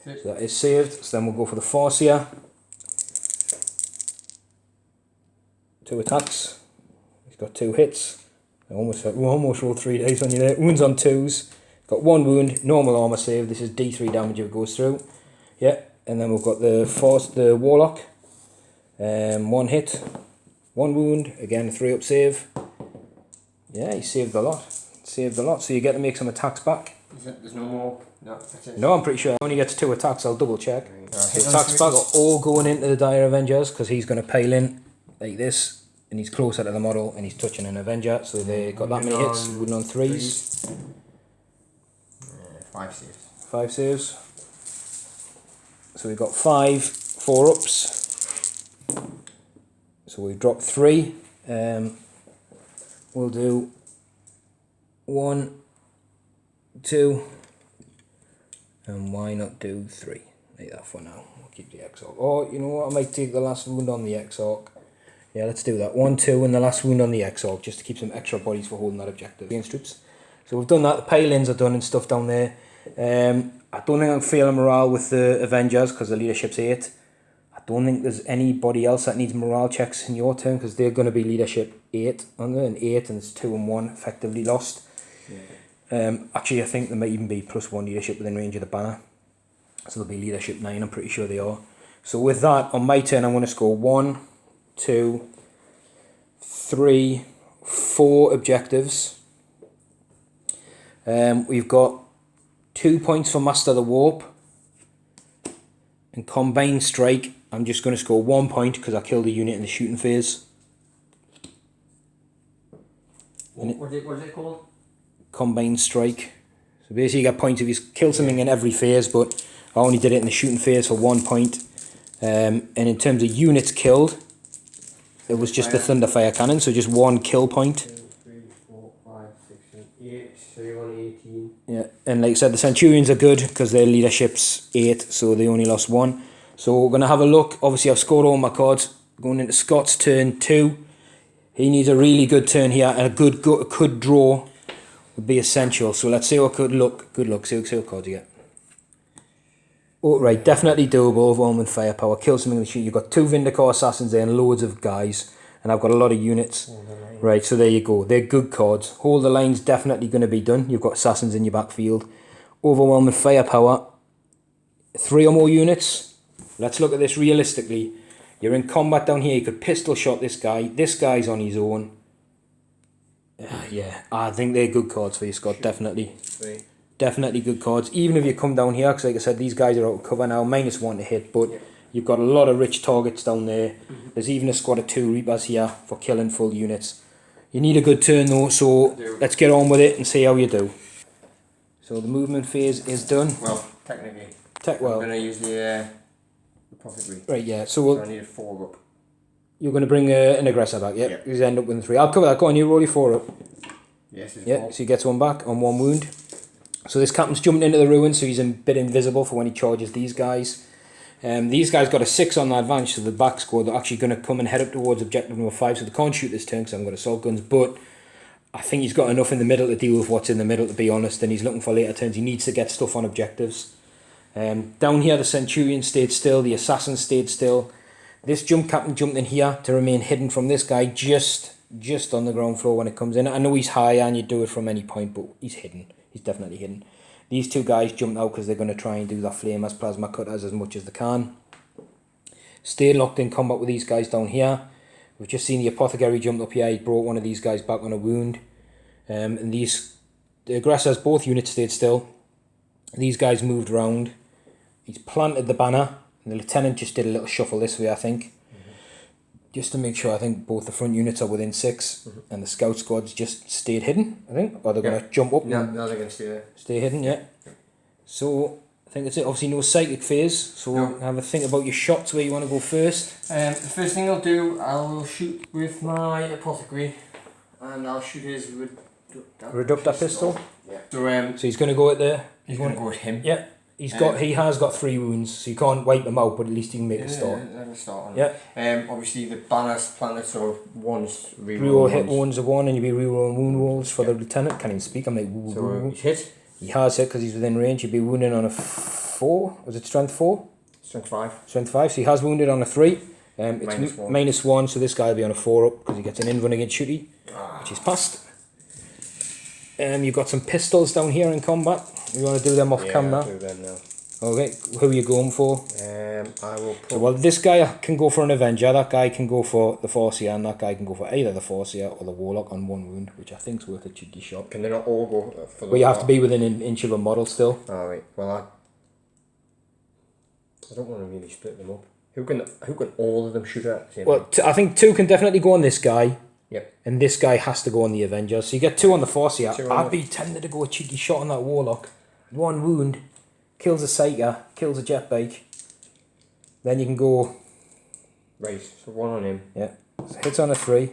So that is saved. So then we'll go for the Farseer. 2 attacks. He's got 2 hits. We almost rolled 3 dice on you there. Wounds on 2s. Got 1 wound, normal armor save. This is D3 damage if it goes through. Yeah, and then we've got the Warlock. 1 hit, 1 wound. Again, a 3-up save. Yeah, he saved a lot. Saved a lot. So you get to make some attacks back. There's no more. No, that's it. No, I'm pretty sure he only gets 2 attacks. I'll double check. The attacks back are all going into the Dire Avengers because he's going to pile in like this. And he's closer to the model and he's touching an Avenger. So they got that many hits. Wounding on 3s. 5 saves. 5 saves. So we've got 5 4-ups. So we've dropped 3. We'll do 1, 2, and why not do 3? Like that for now. We'll keep the Exarch. Oh, you know what? I might take the last wound on the Exarch. Yeah, let's do that. 1, 2, and the last wound on the Exarch, just to keep some extra bodies for holding that objective against troops. So we've done that. The pile-ins are done and stuff down there. I don't think I'm feeling morale with the Avengers because the leadership's 8. I don't think there's anybody else that needs morale checks in your turn because they're going to be leadership 8, aren't they? And 8, and it's 2 and 1 effectively lost. Yeah. Actually, I think there might even be +1 leadership within range of the banner. So they'll be leadership 9, I'm pretty sure they are. So with that, on my turn, I'm going to score 1, 2, 3, 4 objectives. We've got 2 points for Master the Warp. And Combined Strike, I'm just going to score 1 point because I killed a unit in the shooting phase. What is it called? Combined Strike. So basically you get points if you kill something in every phase, but I only did it in the shooting phase for 1 point. And in terms of units killed, it was just the Thunderfire Cannon, so just 1 kill point. 2, 3, 4, 5, 6, 7, 8, so you're on 18. Yeah, and like I said, the Centurions are good because their leadership's 8, so they only lost 1. So we're going to have a look. Obviously, I've scored all my cards. Going into Scott's turn 2. He needs a really good turn here, and a good draw would be essential. So let's see what good luck. See what cards you get. Oh, right, definitely doable. Overwhelming firepower. Kill something in the shoot. You've got 2 Vindicator Assassins there and loads of guys. And I've got a lot of units. Right, so there you go. They're good cards. Hold the line's definitely going to be done. You've got Assassins in your backfield. Overwhelming firepower. 3 or more units. Let's look at this realistically. You're in combat down here. You could pistol shot this guy. This guy's on his own. Yeah, I think they're good cards for you, Scott. Definitely. Definitely good cards. Even if you come down here, because like I said, these guys are out of cover now. -1 to hit, but you've got a lot of rich targets down there. There's even a squad of 2 Reapers here for killing full units. You need a good turn though, so let's get on with it and see how you do. So the movement phase is done. Well, technically. I'm going to use the apothecary. Right, yeah. So I need a 4 up. You're going to bring an aggressor back, yeah? You end up with 3. I'll cover that. Go on, you roll your 4 up. Yes, it's yeah, 4. so he gets 1 back on 1 wound. So this captain's jumping into the ruins, so he's a bit invisible for when he charges these guys. These guys got a 6 on the advantage, so the back squad they're actually going to come and head up towards objective number 5, so they can't shoot this turn because I haven't got assault guns, but I think he's got enough in the middle to deal with what's in the middle, to be honest, and he's looking for later turns. He needs to get stuff on objectives. Down here the Centurion stayed still, the Assassin stayed still. This captain jumped in here to remain hidden from this guy just on the ground floor when it comes in. I know he's high and you do it from any point, but he's hidden. He's definitely hidden. These 2 guys jumped out because they're going to try and do that flamers, plasma cutters as much as they can. Stay locked in combat with these guys down here. We've just seen the apothecary jump up here. He brought one of these guys back on a wound. And the aggressors, both units stayed still. These guys moved around. He's planted the banner. And the lieutenant just did a little shuffle this way, I think. Just to make sure, I think both the front units are within 6. And the scout squads just stayed hidden, I think. Or they're going to jump up. No, they're going to stay there. Stay hidden, yeah. So, I think that's it. Obviously no psychic phase. So, have a think about your shots, where you want to go first. The first thing I'll do, I will shoot with my apothecary. And I'll shoot his Reductor pistol. Yeah. So he's going to go at the... He's going to go at him. Yeah. He has got 3 wounds, so you can't wipe them out, but at least you can make a start. Yeah. Obviously the banner's planted, so one's reroll hit wounds of 1, and you'll be rerolling wound rolls for the lieutenant. Can't even speak. I'm like, woo, so he's hit. He has hit because he's within range. He'll be wounded on a 4. Was it strength 4? Strength 5. Strength 5. So he has wounded on a 3. It's -1, so this guy will be on a 4 up because he gets an in run against shooty, which is passed. You've got some pistols down here in combat. You want to do them off camera? I'll do them now. Okay, who are you going for? I will put... So, well, this guy can go for an Avenger, that guy can go for the Forcier, and that guy can go for either the Forcier or the Warlock on 1 wound, which I think is worth a cheeky shot. Can they not all go for the... Well, you have to be within an inch of a model still. Alright, well I don't want to really split them up. Who can all of them shoot at the same time? Well, I think 2 can definitely go on this guy. Yep. And this guy has to go on the Avenger. So you get 2 on the Forcier. I'd be tempted to go a cheeky shot on that Warlock. 1 wound. Kills a Psyker. Kills a jet bike. Then you can go... Right, so 1 on him. Yeah. So hits on a 3.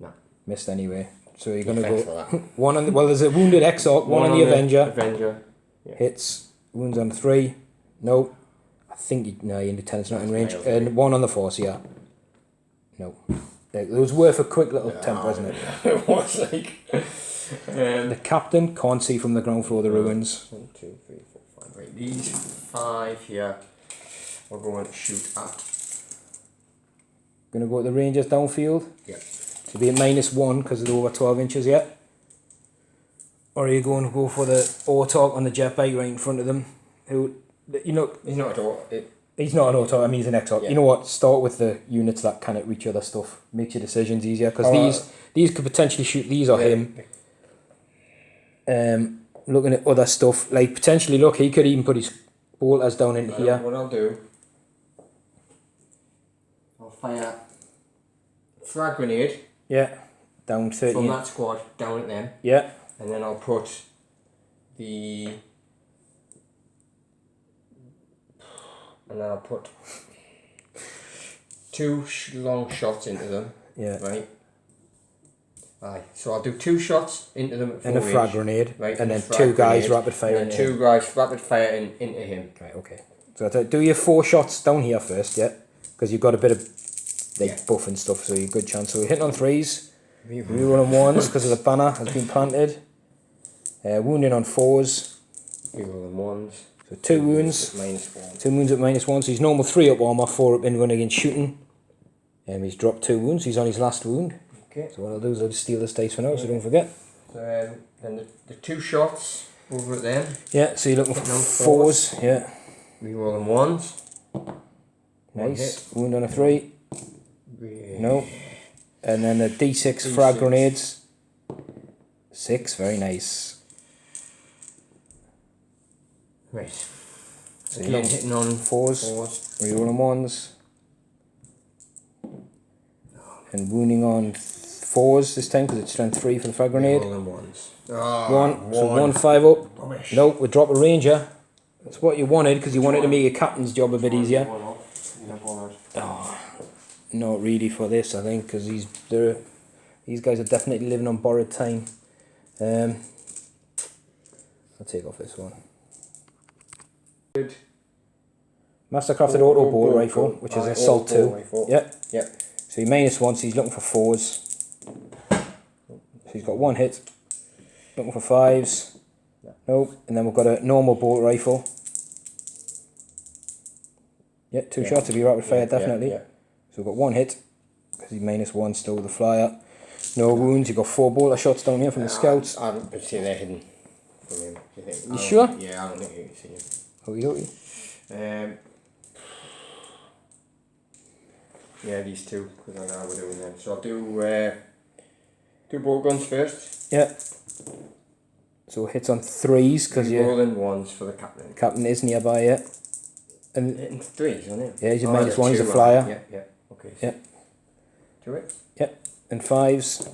No. Missed anyway. So you're going to Thanks go... for that. One on the... Well, there's a wounded Exarch, one on the Avenger. Avenger. Yeah. Hits. Wounds on 3. No. I think... No, your Lieutenant's not in range. Miles, And one on the Force, yeah. No. It was worth a quick little temper, wasn't it? It was like... The Captain can't see from the ground floor of the ruins. 1, 2, 3, 4, 5. Right, these 5 here we're going to shoot at. Going to go to the Rangers downfield. Yeah. To be at -1 because they're over 12 inches yet. Or are you going to go for the Autarch on the jet bike right in front of them? Who, you know, He's not at all. he's not an Autarch, I mean he's an Exarch. Yeah. You know what, start with the units that cannot reach other stuff. Makes your decisions easier because these could potentially shoot these or him. Looking at other stuff, like potentially look, he could even put his bolters down in here. What I'll do, I'll fire frag grenade. Yeah, down 30. From that squad down at them. Yeah. And then I'll put the... And then I'll put 2 long shots into them. Yeah. Right. Aye. So I'll do 2 shots into them at 4 And a frag range, grenade. right, And then frag 2 guys grenade, rapid fire and into then him. 2 guys rapid fire into him. Right, okay. So do your 4 shots down here first, yeah? Because you've got a bit of like buff and stuff, so you're good chance. So we're hitting on 3s. Rerolling 1s because of the banner has been planted. Wounding on 4s. Rerolling 1s. So 2 wounds. -1. 2 wounds at -1. So he's normal 3 up armor, 4 up in run against shooting. He's dropped 2 wounds. He's on his last wound. Okay. So what I'll do is I'll just steal this dice for now, so don't forget. So then the 2 shots over at them. Yeah, so you're looking for Hitting on 4s. Yeah. Rerolling 1s. Nice. Wound on a 3. Re- No. And then the D6 frag grenades. 6, very nice. Right. So Again, you're hitting on 4s. 4s. Rerolling 1s. And wounding on 4s this time because it's strength 3 for the frag grenade. Rerolling 1s. 1. So 1 5 up. Rubbish. Nope, we drop a ranger. That's what you wanted because you wanted to make your captain's job a bit easier. Oh, not really for this, I think, because these guys are definitely living on borrowed time. I'll take off this one. Good. Mastercrafted auto bolt rifle, which is assault 2. Yep. Yep. So he -1, so he's looking for 4s. So he's got 1 hit. Looking for 5s. Nope. And then we've got a normal bolt rifle. Yeah, 2 shots if you're rapid fire, definitely. Yeah. So we've got 1 hit, because he's -1 still with the flyer. No wounds, you've got 4 bolter shots down here from the scouts. I don't see they're hidden from him. You sure? Yeah, I don't think you can see him. Okie dokie. Yeah, these 2, because I know how we're doing them. So I'll do 2 bolt guns first. Yeah. So hits on 3s, because your Rolling 1s for the captain. captain is nearby, yeah. And Hitting 3s, isn't it? yeah, he's a Oh, -1, he's a two, flyer. right. Yeah. Okay. So Yeah. 2 it? Yep. And 5s,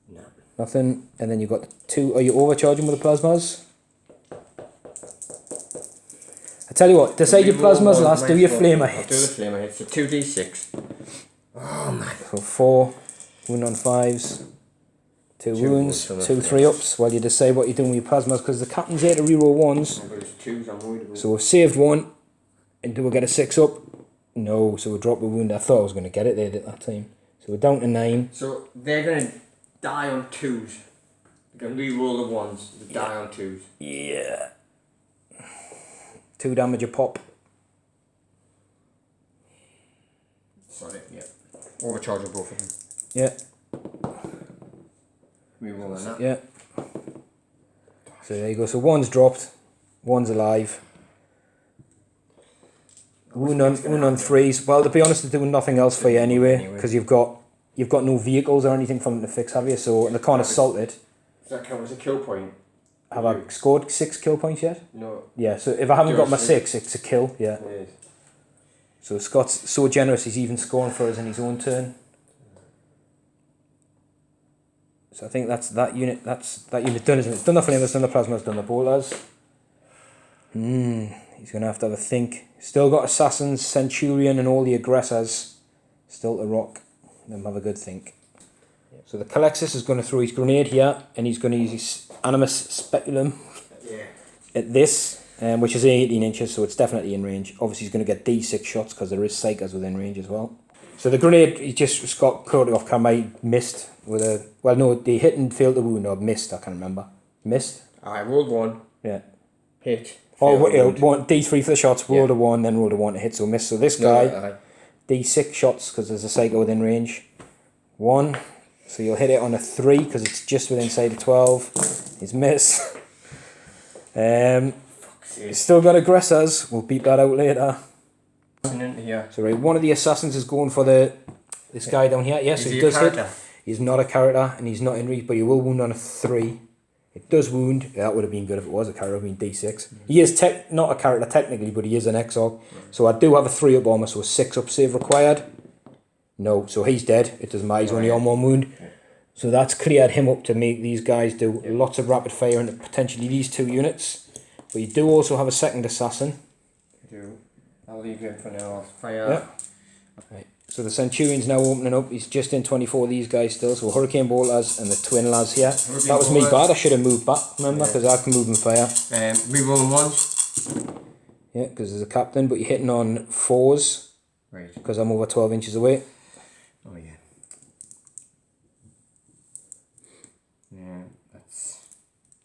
No. nothing. And then you've got 2, are you overcharging with the plasmas? I tell you what, decide your plasmas last, do your flamer I'll do the hits. flamer hits. So 2d6. Oh man. So 4, wound on 5s, 2 wounds, wounds, 2 3-ups, while you decide what you're doing with your plasmas, because the captain's here to reroll 1s. But it's 2s, I'm worried about. So we've saved 1, and do we get a 6-up? No, so we drop a wound. I thought I was going to get it there at that time. So we're down to 9. So they're going to die on 2s. They're going to re-roll the 1s. They die on 2s. Yeah. 2 damage a pop. Sorry, yeah. Overcharge of both of them. Yeah, Re-rolling that. yeah. So there you go. So 1's dropped, 1's alive. Wound on 3s. Well, to be honest, they're doing nothing else for you anyway, because you've got no vehicles or anything for them to fix, have you? So they can't assault it. Does that count as a kill point? Have I scored 6 kill points yet? No. Yeah. So if I haven't got my Just 6, it's a kill. Yeah. It is. So Scott's so generous, he's even scoring for us in his own turn. So I think that's that unit. That's that unit done, isn't it? It's done the flamers, done the plasmas, done the bolters. He's gonna have to have a think. Still got assassins, centurion, and all the aggressors still to rock. Let him have a good think. So the Calexis is going to throw his grenade here, and he's going to use his Animus Speculum at this, which is 18 inches, so it's definitely in range. Obviously he's going to get D6 shots because there is Psychers within range as well. So the grenade, he just got caught off camera. He missed with a... Well, no, they hit and failed to wound, or missed, I can't remember. Missed? I rolled 1. Yeah. Hit. Oh, D3 for the shots, rolled a 1, then rolled a 1 to hit, so miss. So this guy, D6 shots, because there's a Psycho within range. 1. So you'll hit it on a 3, because it's just within side of 12. He's miss. He's still got aggressors. We'll beat that out later. So right, one of the assassins is going for this guy down here. Yes, he does hit. He's not a character, and he's not in reach, but he will wound on a 3. It does wound. That would have been good if it was a character. It would have been D6. He is not a character technically, but he is an Exarch. So I do have a 3 up armor, so a 6 up save required. No, so he's dead. It doesn't matter. He's only on 1 wound. So that's cleared him up to make these guys do lots of rapid fire into potentially these 2 units. But you do also have a second assassin. You do. I'll leave him for now. I'll fire. Yeah. Right. So the Centurion's now opening up. He's just in 24 of these guys still. So Hurricane Bolters and the twin lads here. That was me bad. I should have moved back, remember? Because I can move and fire. Reroll 1. Yeah, because there's a captain, but you're hitting on 4s. Right. Because I'm over 12 inches away. Oh, yeah. Yeah, that's...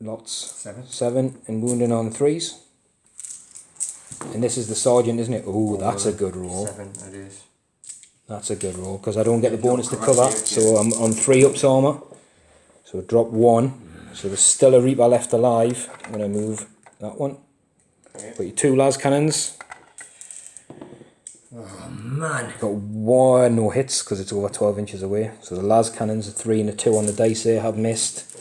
Lots. 7. 7 and wounding on 3s. And this is the Sergeant, isn't it? Oh, that's a good roll. 7, that is. That's a good roll, because I don't get the bonus to cover, so I'm on 3 ups armour. So drop 1. So there's still a Reaper left alive. I'm going to move that one. Got your 2 las cannons. Oh man. Got 1 no hits, because it's over 12 inches away. So the las cannons, a 3 and a 2 on the dice there, have missed.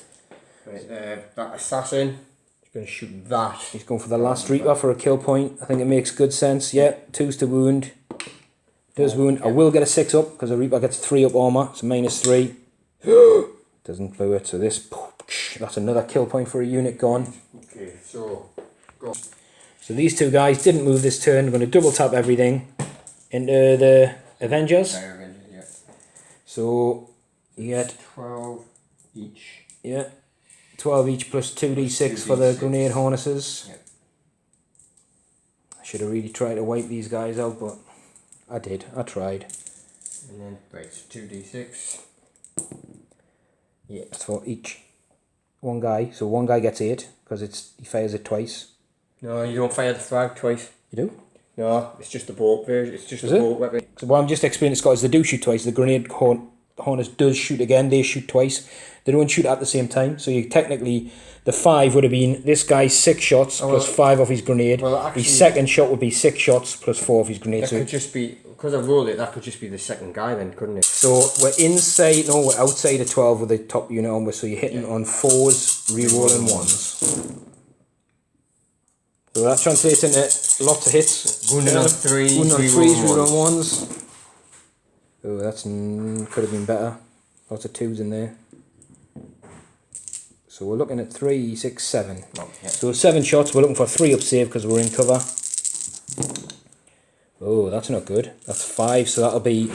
Right, that assassin, he's going to shoot that. He's going for the last Reaper for a kill point. I think it makes good sense. Yeah, 2's to wound. Does wound. I will get a 6 up because a Reaper gets 3 up armor. So -3. Doesn't blow it. So this, that's another kill point for a unit gone. Okay, so go. So these 2 guys didn't move this turn. I'm going to double tap everything into the Avengers. Yeah. So you get 12 each. Yeah, 12 each plus 2d6 for the grenade harnesses. Yeah. I should have really tried to wipe these guys out, but I did. I tried. And then, right, 2d6. Yeah, it's for each one guy. So one guy gets 8 because he fires it twice. No, you don't fire the frag twice. You do? No, it's just a bolt version. It's just Is a it? bolt weapon. So what I'm just explaining to Scott is they do shoot twice. The grenade harness does shoot again. They shoot twice. They don't shoot at the same time. So you technically, the 5 would have been this guy's 6 shots plus 5 off his grenade. Well, actually, his second shot would be 6 shots plus 4 off his grenade. That could just be, because I rolled it, that could just be the second guy then, couldn't it? So we're inside, no, we're outside of 12 with the top unit on, so you're hitting on 4s, re-rolling 1s. So that translates into lots of hits. Wounding on 3s, wounding on 3s, re-rolling re-rolling 1s. Oh, that's could have been better. Lots of 2s in there. So we're looking at 3, 6, 7. Oh, yeah. So 7 shots, we're looking for 3 up save because we're in cover. Oh, that's not good. That's 5, so that'll be...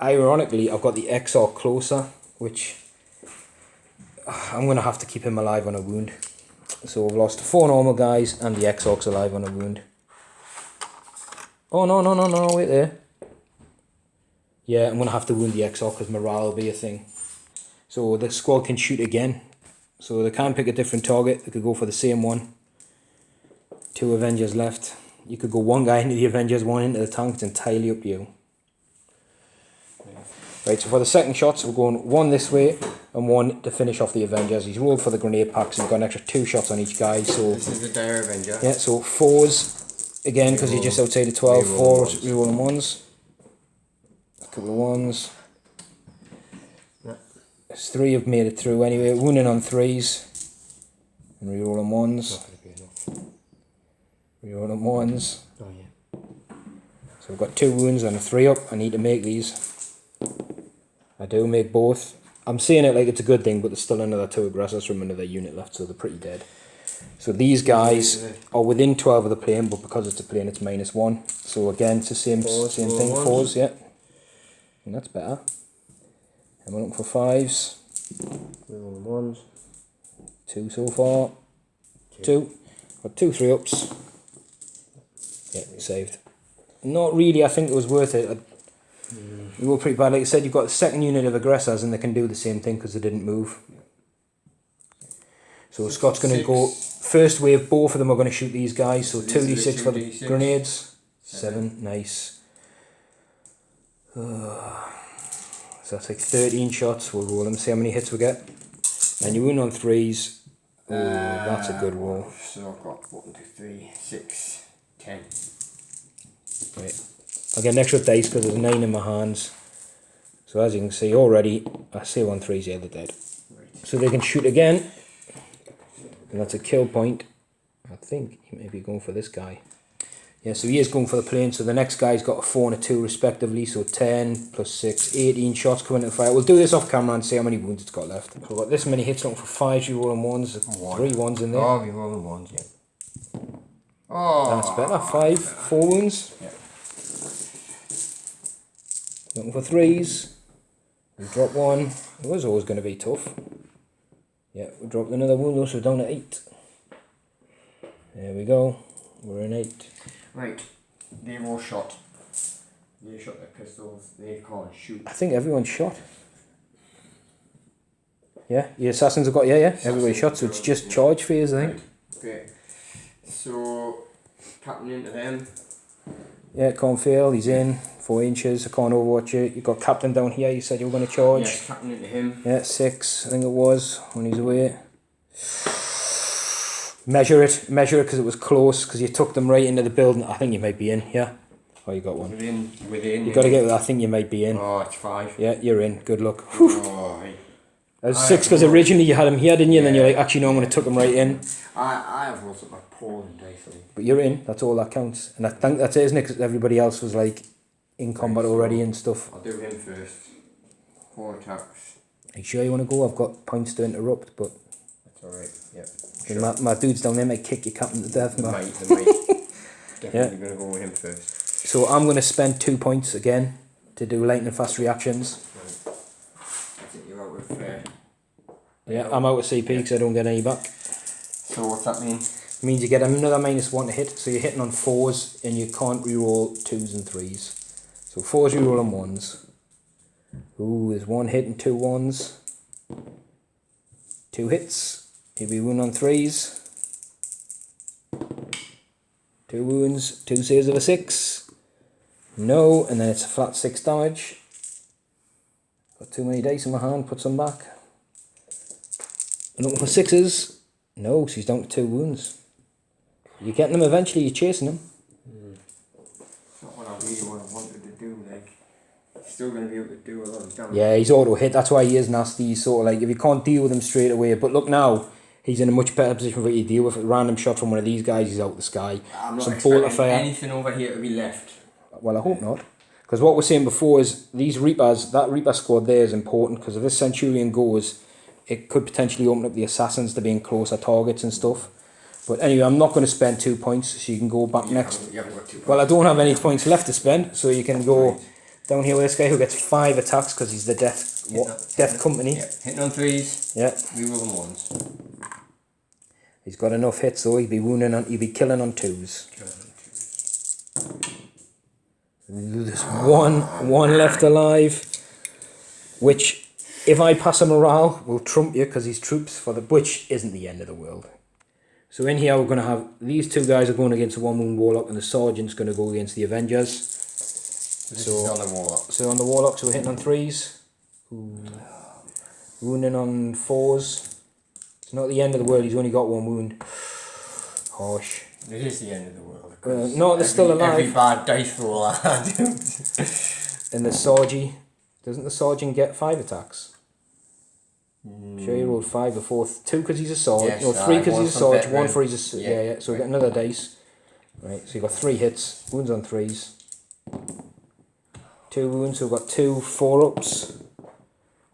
Ironically, I've got the XR closer, which... I'm going to have to keep him alive on a wound. So we've lost 4 normal guys and the X-Orc's alive on a wound. Oh, no, wait there. Yeah, I'm going to have to wound the X-Orc because morale will be a thing. So the squad can shoot again. So they can pick a different target. They could go for the same one. 2 Avengers left. You could go 1 guy into the Avengers, 1 into the tank. It's entirely up to you. Right, so for the second shots, we're going 1 this way and 1 to finish off the Avengers. He's rolled for the grenade packs and we've got an extra 2 shots on each guy. So this is the Dire Avenger. Yeah, so 4s again because you're just outside of 12. 4 rerolling 1s. A couple of 1s. Yeah. There's 3 have made it through anyway. Wounding on 3s and rerolling 1s. Rerolling 1s. Oh yeah. So we've got 2 wounds and a 3 up. I need to make these. I do make both. I'm saying it like it's a good thing, but there's still another 2 aggressors from another unit left, so they're pretty dead. So these guys are within 12 of the plane, but because it's a plane, it's -1. So again, it's the same thing. 4s, yeah. And that's better. And we're looking for 5s. Rerolling 1s. 2 so far. 2. Got 2 3-ups. Yeah, saved. Not really, I think it was worth it. We were pretty bad. Like I said, you've got the second unit of aggressors and they can do the same thing because they didn't move. So Scott's going to go first wave. Both of them are going to shoot these guys. So 2d6 for the grenades. 7, nice. So that's like 13 shots. We'll roll them, see how many hits we get. And you win on 3s. Oh, that's a good roll. So I've got 1, 2, 3, 6, 10. Right. I'll get an extra dice because there's 9 in my hands. So as you can see already, I say 1 3s, yeah, they're dead. Right. So they can shoot again. And that's a kill point. I think he may be going for this guy. Yeah, so he is going for the plane. So the next guy's got a 4 and a 2 respectively. So 10 plus 6, 18 shots coming into the fire. We'll do this off camera and see how many wounds it's got left. So we've got this many hits looking for 5 re-rolling 1s. 3 1s in there. Oh, re-rolling 1s, yeah. Oh, that's better. 5, 4 wounds. Yeah. Looking for 3s. We drop 1. It was always going to be tough. Yeah, we dropped another wound, so we're down to 8. There we go. We're in 8. Right, they've all shot. They shot their pistols. They can't shoot. I think everyone's shot. Yeah, the assassins have got, yeah. Everybody shot, so it's just charge phase, I think. Right. Okay. So, tapping into them. Yeah, can't fail. He's in. 4 inches. I can't overwatch it. You got captain down here. You said you were going to charge. Yes, tapping into him. Yeah, 6. I think it was when he's away. Measure it because it was close. Because you took them right into the building. I think you might be in. Yeah. Oh, you got one. Within. You got to get with. I think you might be in. Oh, it's 5. Yeah, you're in. Good luck. Oh, hey. That was 6 because originally you had him here, didn't you? And then you're like, actually no, I'm going to tuck him right in. I have rolled up my Paul and dice. But you're in. That's all that counts. And I think that's it, isn't it? Because everybody else was like in combat already and stuff. I'll do him first. 4 attacks. Are you sure you want to go? I've got points to interrupt, but that's alright. Yeah. Sure. My dudes down there might kick your captain to death. They might. Definitely going to go with him first. So I'm going to spend 2 points again to do lightning fast reactions. Right. I think you're out with yeah, I'm out of CP because I don't get any back. So what's that mean? It means you get another -1 to hit. So you're hitting on 4s and you can't reroll 2s and 3s. So 4s rerolling 1s. Ooh, there's 1 hit and 2 1s. 2 hits. You'll be wound on 3s. 2 wounds. 2 saves of a 6. No, and then it's a flat 6 damage. Got too many dice in my hand. Put some back. Looking for 6s. No, she's down to 2 wounds. You're getting them eventually. You're chasing them. It's not what I really wanted to do. Like, he's still going to be able to do a lot of damage. Yeah, he's auto hit. That's why he is nasty. He's sort of like, if you can't deal with him straight away. But look now, he's in a much better position for you to deal with. A random shot from one of these guys, he's out the sky. I'm not some bolt of expecting fire. anything over here to be left. Well, I hope not. Because what we're saying before is these Reapers, that Reaper squad there is important. Because if this Centurion goes, it could potentially open up the Assassins to being closer targets and stuff. But anyway, I'm not going to spend 2 points, so you can go back next. You haven't got 2 points. Well, I don't have any points left to spend, so you can go down here with this guy who gets 5 attacks because he's the death company. Yeah. Hitting on 3s. Yeah. Rerolling 1s. He's got enough hits though. He'd be wounding on. He'd be killing on 2s. There's one left alive, which, if I pass a morale, will trump you because he's troops for the. Which isn't the end of the world. So in here we're going to have these 2 guys are going against the 1 wound warlock, and the sergeant's going to go against the Avengers. So on the warlock. So on the warlock, so we're hitting on 3s. Ooh. Wounding on 4s. It's not the end of the world. He's only got 1 wound. Harsh. It is the end of the world. No, they're still alive. Every bad dice roll I do. And the Sargi, doesn't the Sergeant get 5 attacks? Sure, he rolled 5 before. 2 because he's a Sarge. Yes, no, 3 because he's a Sarge. 1 for he's a. Yeah. Yeah. So we get another dice. Right, so you got 3 hits. Wounds on 3s. 2 wounds, so we've got 2 4-ups.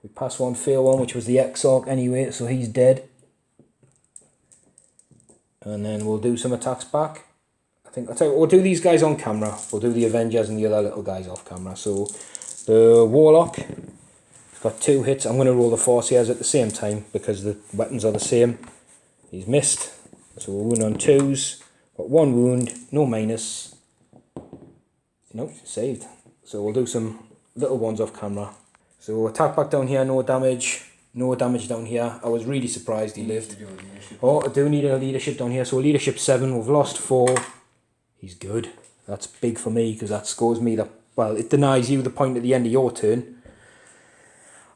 We passed 1, fail 1, which was the Exarch anyway, so he's dead. And then we'll do some attacks back. I'll tell you what, we'll do these guys on camera. We'll do the Avengers and the other little guys off camera. So The Warlock, he's got 2 hits. I'm going to roll the Forciers at the same time because the weapons are the same. He's missed, so we'll wound on 2s. Got 1 wound, no minus. Nope, saved. So we'll do some little ones off camera. So attack back down here, no damage. No damage down here. I was really surprised he lived. Oh, I do need a leadership down here. So leadership 7, we've lost 4. He's good. That's big for me because that scores me that, well, it denies you the point at the end of your turn.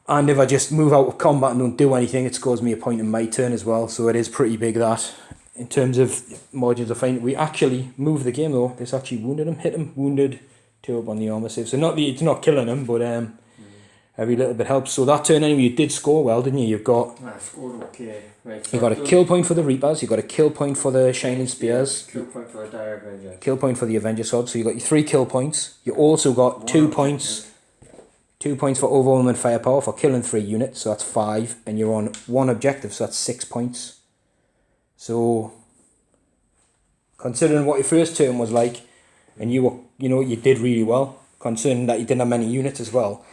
And if I just move out of combat and don't do anything, it scores me a point in my turn as well. So it is pretty big, that. In terms of margins of fine, we actually moved the game though. This actually wounded him, hit him, wounded, 2 up on the armor save. So it's not killing him, but every little bit helps. So that turn anyway, you did score well, didn't you? You've got... I scored okay. Right, so you got a kill point for the Reapers, you got a kill point for the Shining Spears. Kill point for the Dire Avengers. Kill point for the Avenger Sword, so you got your 3 kill points. You also got 2 points. 2 points for overwhelming firepower for killing 3 units, so that's 5. And you're on 1 objective, so that's 6 points. So, considering what your first turn was like, and you were, you did really well, considering that you didn't have many units as well.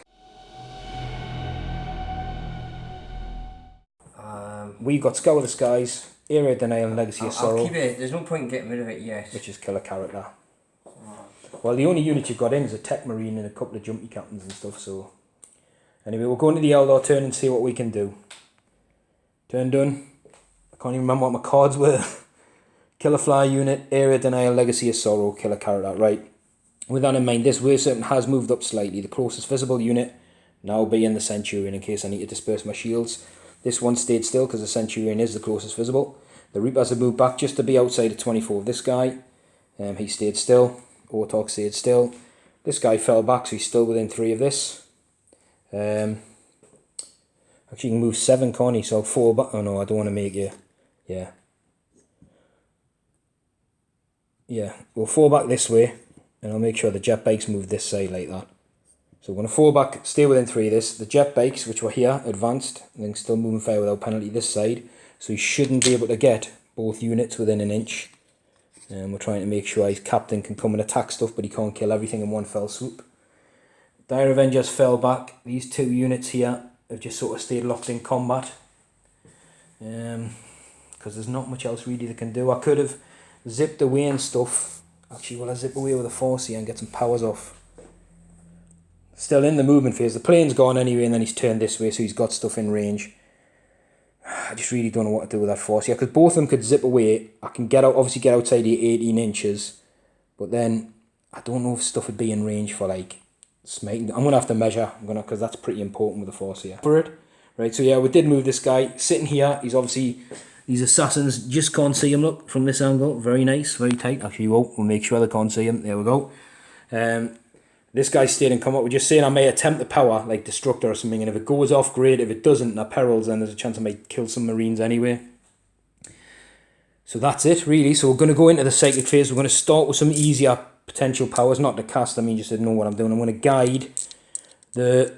We got Scour the Skies, Area of Denial and Legacy of Sorrow. I'll keep it, there's no point in getting rid of it yet. Which is killer character. Well, the only unit you've got in is a Tech Marine and a couple of Jumpy Captains and stuff, so... Anyway, we'll go into the Eldar turn and see what we can do. Turn done. I can't even remember what my cards were. Killer Fly unit, Area of Denial, Legacy of Sorrow, killer character. Right. With that in mind, this wave certain has moved up slightly. The closest visible unit now being the Centurion in case I need to disperse my shields. This one stayed still because the Centurion is the closest visible. The Reapers have moved back just to be outside of 24 of this guy. He stayed still. Alaitoc stayed still. This guy fell back, so he's still within 3 of this. Actually, you can move 7, can't he? So I'll fall back. Oh no, I don't want to make you. Yeah. Yeah, we'll fall back this way, and I'll make sure the jet bikes move this side like that. So we're going to fall back, stay within 3 of this. The jet bikes, which were here, advanced, and then still moving fire without penalty this side. So he shouldn't be able to get both units within an inch. And we're trying to make sure his captain can come and attack stuff, but he can't kill everything in one fell swoop. Dire Avengers fell back. These 2 units here have just sort of stayed locked in combat. Because there's not much else really they can do. I could have zipped away and stuff. Actually, will I zip away with a force here and get some powers off? Still in the movement phase. The plane's gone anyway, and then he's turned this way, so he's got stuff in range. I just really don't know what to do with that force here, because both of them could zip away. I can get out, obviously get outside the 18 inches, but then I don't know if stuff would be in range for like smiting. I'm gonna have to measure. Because that's pretty important with the force here. For it, right? So yeah, we did move this guy sitting here. He's obviously, these assassins just can't see him. Look from this angle, very nice, very tight. Actually, we'll make sure they can't see him. There we go. This guy stayed in combat. We're just saying I may attempt the power, like Destructor or something, and if it goes off, great. If it doesn't, and perils, then there's a chance I might kill some Marines anyway. So that's it, really. So we're going to go into the Psychic phase. We're going to start with some easier potential powers, not to cast, I mean just to know what I'm doing. I'm going to guide the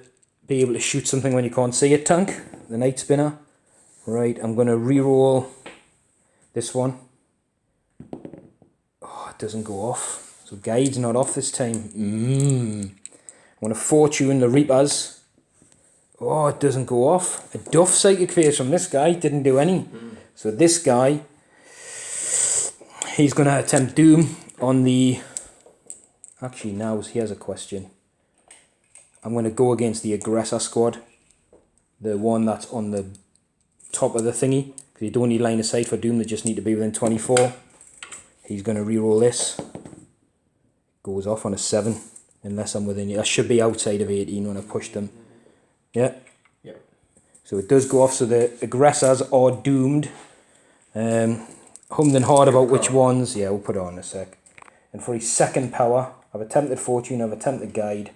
be able to shoot something when you can't see it tank, the Night Spinner. Right, I'm going to re-roll this one. Oh, it doesn't go off. So guide's not off this time. I'm going to fortune the Reapers. Oh, it doesn't go off. A Duff Psychic Phase from this guy. Didn't do any. So this guy, he's going to attempt Doom on the... Actually, now here's a question. I'm going to go against the Aggressor Squad. The one that's on the top of the thingy. Because you don't need line of sight for Doom. They just need to be within 24. He's going to re-roll this. Goes off on a 7, unless I'm within. I should be outside of 18 when I pushed them. Yeah. Yep. So it does go off. So the aggressors are doomed. Hummed and hard about which ones. Yeah, we'll put it on in a sec. And for his second power, I've attempted fortune. I've attempted guide.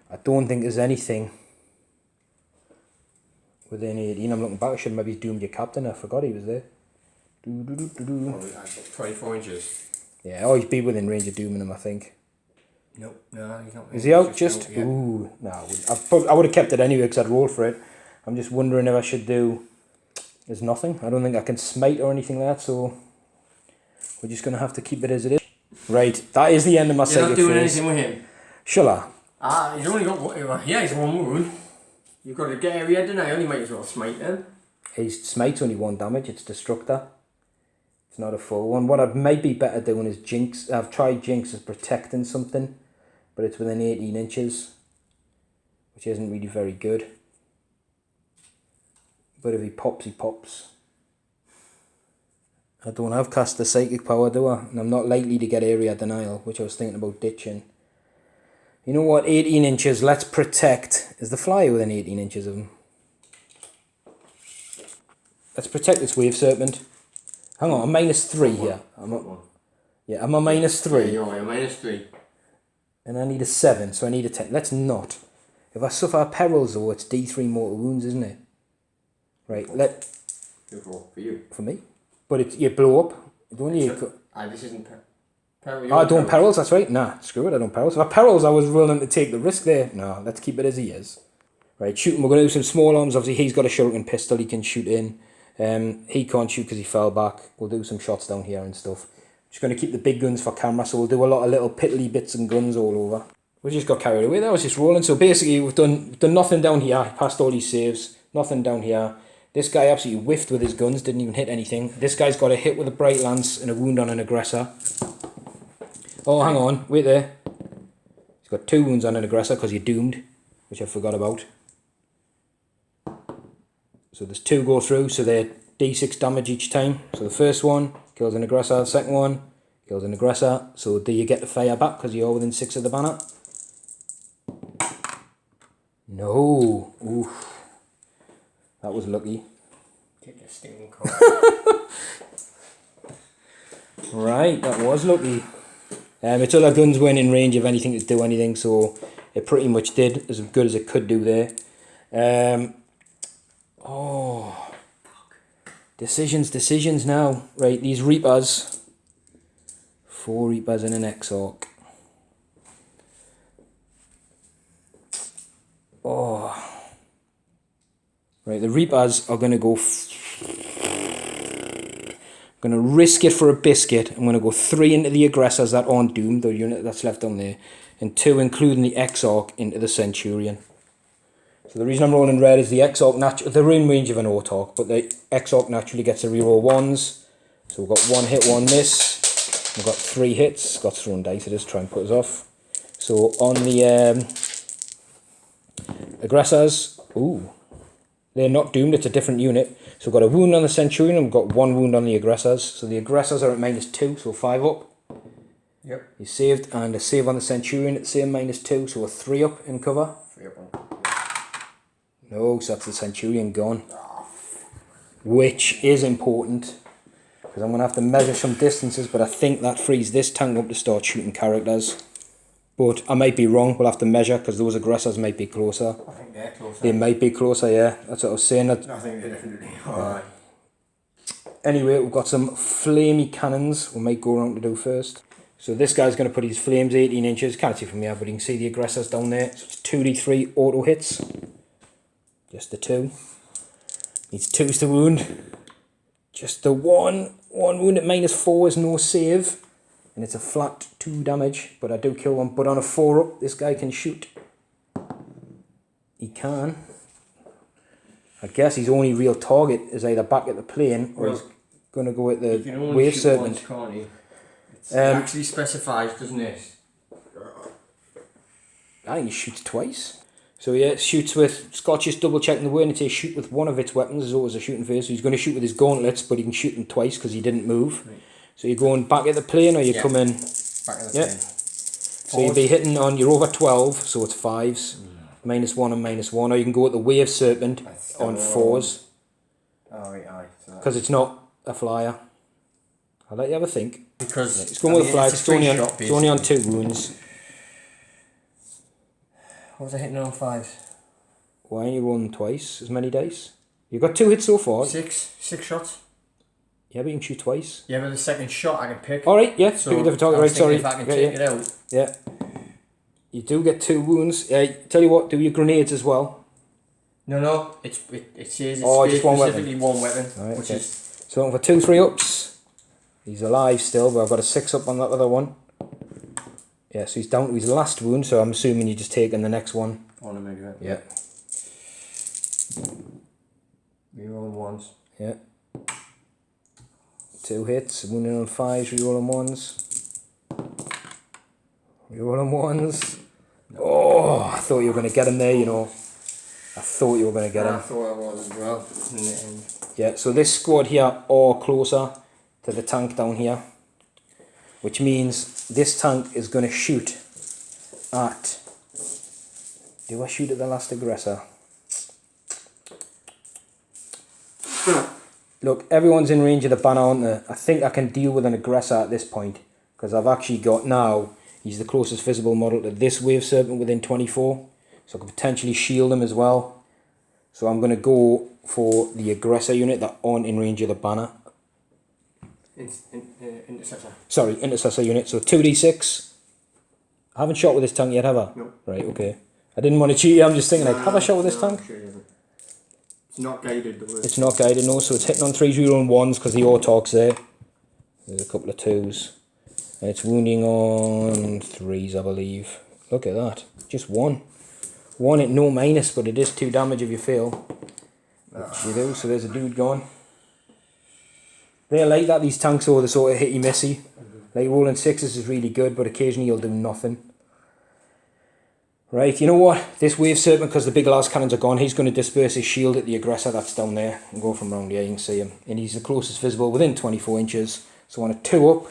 I don't think there's anything within 18. I'm looking back. I should maybe doomed your captain. I forgot he was there. 24 inches. Yeah, oh, he's be within range of dooming him, I think. Nope, no, he's not. Is he out? Just out, yeah. Ooh, no. I would have kept it anyway because I'd rolled for it. I'm just wondering if I should do. There's nothing. I don't think I can smite or anything like that, so we're just gonna have to keep it as it is. Right, that is the end of my psychic phase. You're not doing anything with him. Shall I? He's only got one. Well, yeah, he's one wound. You've got to get area denial. You might as well smite them. His smite's only 1 damage. It's Destructor. It's not a full one. What I might be better doing is Jinx. I've tried Jinx as protecting something, but it's within 18 inches, which isn't really very good. But if he pops, he pops. I don't have caster psychic power, do I? And I'm not likely to get area denial, which I was thinking about ditching. You know what? 18 inches. Let's protect. Is the flyer within 18 inches of him? Let's protect this wave serpent. Hang on, I'm -3 here. I'm a -3. Yeah, you're -3. And I need a 7, so I need a 10. Let's not. If I suffer perils though, it's D3 mortal wounds, isn't it? Right, For you. For me? But you blow up. Don't you? This isn't peril. I don't perils, that's right. Nah, screw it, I don't perils. If I perils, I was willing to take the risk there. No, let's keep it as he is. Right, shooting, we're going to do some small arms. Obviously, he's got a shuriken pistol he can shoot in. He can't shoot because he fell back. We'll do some shots down here and stuff. Just going to keep the big guns for camera, so we'll do a lot of little piddly bits and guns all over. We just got carried away, that was just rolling. So basically, we've done nothing down here. Passed all these saves, nothing down here. This guy absolutely whiffed with his guns, didn't even hit anything. This guy's got a hit with a bright lance and a wound on an aggressor. Oh, hang on, wait there. He's got 2 wounds on an aggressor because you're doomed, which I forgot about. So there's 2 go through, so they're D6 damage each time. So the first one kills an aggressor, the second one kills an aggressor. So do you get the fire back because you're within 6 of the banner? No. Oof. That was lucky. Take your stinging card. Right, that was lucky. Its other guns weren't in range of anything to do anything, so it pretty much did as good as it could do there. Decisions now. Right, these Reapers. 4 Reapers and an Exarch. Right, the Reapers are going to go... I'm going to risk it for a biscuit. I'm going to go 3 into the aggressors that aren't doomed, the unit that's left down there, and 2, including the Exarch, into the Centurion. So the reason I'm rolling red is the Exarch, they're in range of an Autarch, but the Exarch naturally gets to reroll 1s. So we've got 1 hit, 1 miss. We've got 3 hits. Got thrown dice, I just try and put us off. So on the aggressors, they're not doomed, it's a different unit. So we've got a wound on the Centurion and we've got 1 wound on the aggressors. So the aggressors are at -2, so 5 up. Yep. You saved, and a save on the Centurion at the same -2, so a 3 up in cover. 3 up. No, so that's the Centurion gone. Which is important, because I'm going to have to measure some distances, but I think that frees this tank up to start shooting characters. But I might be wrong, we'll have to measure, because those aggressors might be closer. I think they're closer. They might be closer, yeah. That's what I was saying. I think they're definitely. Alright. Anyway, we've got some flamey cannons we might go around to do first. So this guy's going to put his flames 18 inches. Can't see from here, but you can see the aggressors down there. So it's 2d3 auto hits. Just the 2. Needs 2s to wound. Just the 1. 1 wound at -4 is no save. And it's a flat 2 damage. But I do kill 1. But on a 4 up, this guy can shoot. He can. I guess his only real target is either back at the plane or he's going to go at the wave serpent. It actually specifies, doesn't it? I think he shoots twice. So yeah, it shoots with... Scott's just double checking the word and it says shoot with one of its weapons as always a shooting phase. So he's going to shoot with his gauntlets, but he can shoot them twice because he didn't move. Right. So you're going back at the plane or you're coming... Back at the plane. So you'll be hitting on... You're over 12, so it's 5s. -1 and -1. Or you can go at the wave serpent on 4s. Oh, right, aye. Because it's not a flyer. I'll let you have a think. Because it's going with a flyer. It's only on 2 wounds. What was I hitting on 5s? Why aren't you rolling twice as many dice? You've got 2 hits so far. 6 shots. Yeah, but you can shoot twice. Yeah, but the second shot I can pick. Alright, yeah, so pick a different target. Right, sorry. If I can take it out. Yeah. You do get 2 wounds. Tell you what, do your grenades as well. No, it says it's just specifically one weapon. Right, which is... So for 2 3 ups. He's alive still, but I've got a 6 up on that other one. Yeah, so he's down to his last wound, so I'm assuming you're just taking the next one. On him anyway. Yeah. Rerolling ones. Yeah. 2 hits, wounding on 5s, rerolling 1s. Rerolling 1s. Oh, I thought you were going to get him there, you know. I thought you were going to get him. I thought I was as well. Yeah, so this squad here are closer to the tank down here, which means this tank is going to shoot at... Do I shoot at the last aggressor? Look, everyone's in range of the banner, aren't they? I think I can deal with an aggressor at this point, because I've actually got now, he's the closest visible model to this wave serpent within 24, so I could potentially shield him as well. So I'm going to go for the aggressor unit that aren't in range of the banner. Intercessor. Sorry, intercessor unit, so 2d6. I haven't shot with this tank yet, have I? No. Right, okay. I didn't want to cheat you, I'm just thinking, like, have I shot with this tank? Sure it's not guided though. It's not guided, no, so it's hitting on 3s, rerolling 1s because the Autoc's there. There's a couple of 2s. And it's wounding on 3s, I believe. Look at that. Just 1. 1 at no minus, but it is 2 damage if you fail. Which you do, so there's a dude gone. They're like that, these tanks are the sort of hitty-missy. Like rolling 6s is really good, but occasionally you'll do nothing. Right, you know what? This wave serpent, because the big las cannons are gone, he's going to disperse his shield at the aggressor that's down there. And go from round here, you can see him. And he's the closest visible within 24 inches. So on a 2 up.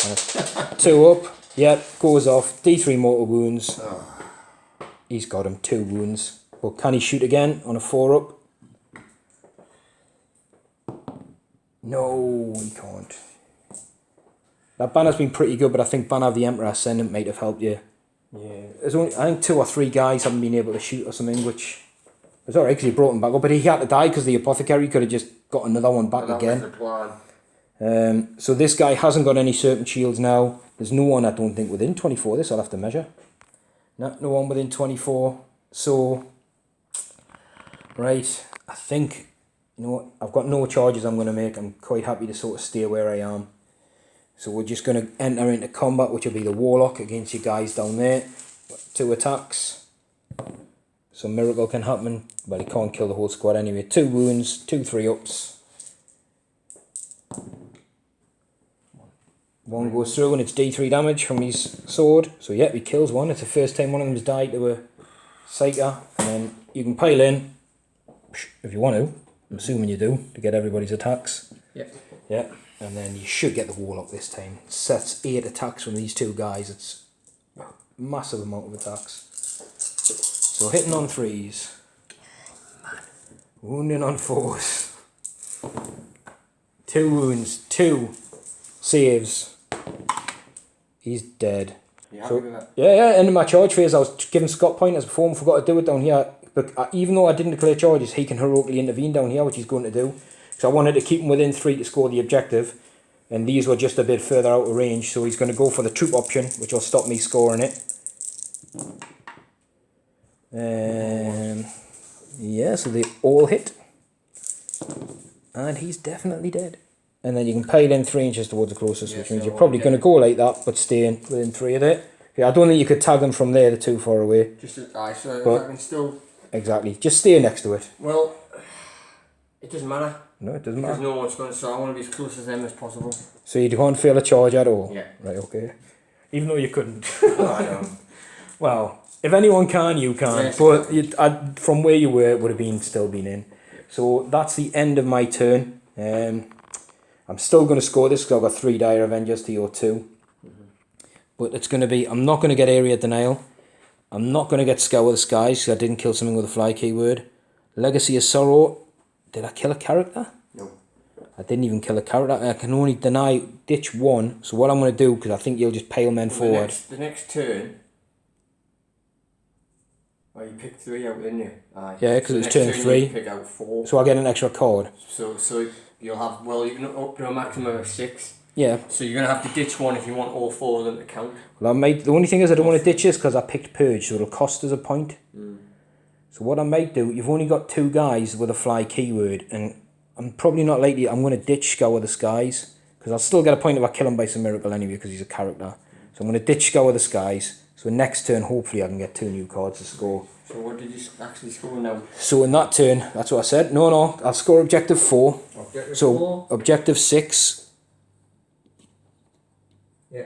On a 2 up. Yep, goes off. D3 mortal wounds. He's got him, 2 wounds. But can he shoot again on a 4 up? No, he can't. That banner's been pretty good, but I think Banner of the Emperor Ascendant might have helped you. Yeah. There's only, I think 2 or 3 guys haven't been able to shoot or something, which was alright because he brought him back up, but he had to die because the apothecary could have just got another one back again. That was the plan. So this guy hasn't got any serpent shields now. There's no one, I don't think, within 24. This I'll have to measure. No one within 24. So, right, I think, you know what, I've got no charges I'm going to make. I'm quite happy to sort of stay where I am. So we're just going to enter into combat, which will be the Warlock against you guys down there. 2 attacks. Some miracle can happen, but he can't kill the whole squad anyway. 2 wounds, 2 3-ups. 1 goes through and it's D3 damage from his sword. So yeah, he kills one. It's the first time one of them's died to a Psyker. And then you can pile in, if you want to. I'm assuming you do, to get everybody's attacks. Yep. Yeah. And then you should get the Warlock this time. It sets 8 attacks from these 2 guys. It's a massive amount of attacks. So hitting on 3s. Wounding on 4s. 2 wounds. 2 saves. He's dead. You happy So, with that? yeah, end of my charge phase. I was giving Scott pointers before and forgot to do it down here. But even though I didn't declare charges, he can heroically intervene down here, which he's going to do. So I wanted to keep him within 3 to score the objective. And these were just a bit further out of range. So he's going to go for the troop option, which will stop me scoring it. Yeah, so they all hit. And he's definitely dead. And then you can pile in 3 inches towards the closest, which means you're probably going to go like that, but staying within 3 of it. Yeah, I don't think you could tag them from there, they're too far away. Just aye, so But- if I can still. Exactly. Just stay next to it. Well, it doesn't matter. No, it doesn't Because matter. no one's going to, so I want to be as close as them as possible. So you can't fail a charge at all? Yeah. Right, okay. Even though you couldn't. Oh, I know. Well, if anyone can, you can. Yes. But from where you were, it would have still been in. So that's the end of my turn. I'm still going to score this because I've got 3 Dire Avengers to your 2. But it's going to be, I'm not going to get Area Denial. I'm not going to get Scour the Skies because I didn't kill something with a fly keyword. Legacy of Sorrow. Did I kill a character? No. I didn't even kill a character. I can only deny ditch 1. So what I'm going to do, because I think you'll just pile men forward. The next turn. Oh, you picked 3 out, didn't you? Aye. Yeah, 'cause So it's next turn turn 3. You pick out 4. So I get an extra card. So you'll have, well, you can up to a maximum of 6. Yeah. So you're going to have to ditch 1 if you want all 4 of them to count. Well, the only thing is I don't want to ditch this because I picked Purge, so it'll cost us a point. So what I might do, you've only got 2 guys with a fly keyword, and I'm probably not likely, I'm going to ditch Scour the Skies, because I'll still get a point if I kill him by some miracle anyway, because he's a character. So I'm going to ditch Scour the Skies. So next turn, hopefully I can get 2 new cards to score. So what did you actually score now? So in that turn, that's what I said. No, I'll score objective 4. Objective so 4. Objective 6. Yeah.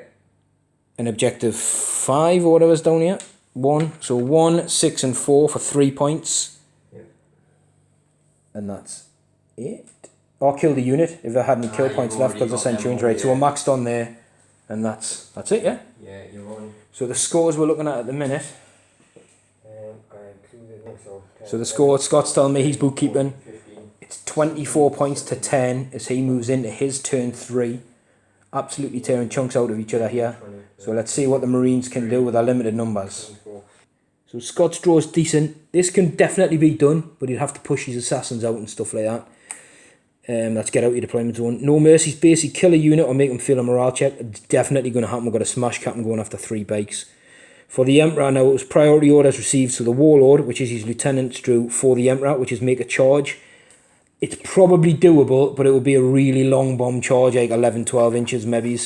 And objective 5 or whatever's down here. 1. So 1, 6 and 4 for 3 points. Yeah. And that's it. Or kill the unit if I had any kill points left because the Centurions, right? So we're maxed on there. And that's it, yeah? Yeah, you're on. So the scores we're looking at the minute. I included also. So the score, Scott's telling me he's bookkeeping. 15. It's 24 points to 10 as he moves into his turn 3. Absolutely tearing chunks out of each other here. 20, So let's see what the Marines can do with their limited numbers. 24. So Scott's draw is decent. This can definitely be done, but he'd have to push his assassins out and stuff like that. Let's get out your deployment zone. No mercies, basically kill a unit or make them feel a morale check. It's definitely going to happen. We've got a smash captain going after 3 bikes. For the Emperor now, it was priority orders received. So the Warlord, which is his lieutenants, drew for the Emperor, which is make a charge. It's probably doable, but it would be a really long bomb charge, like 11-12 inches maybe.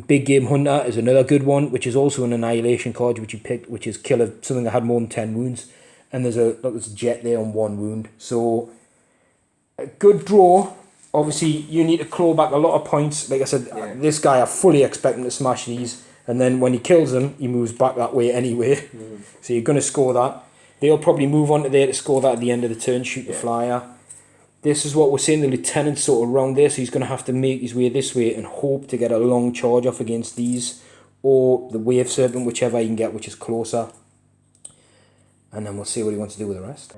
Big Game Hunter is another good one, which is also an annihilation card, which you picked, which is kill something that had more than 10 wounds. And there's a jet there on 1 wound. So a good draw. Obviously, you need to claw back a lot of points. Like I said, this guy, I fully expect him to smash these. And then when he kills them, he moves back that way anyway. So you're going to score that. They'll probably move on to there to score that at the end of the turn, shoot the flyer. This is what we're saying, the lieutenant's sort of around there, so he's going to have to make his way this way and hope to get a long charge off against these, or the Wave Serpent, whichever he can get, which is closer. And then we'll see what he wants to do with the rest.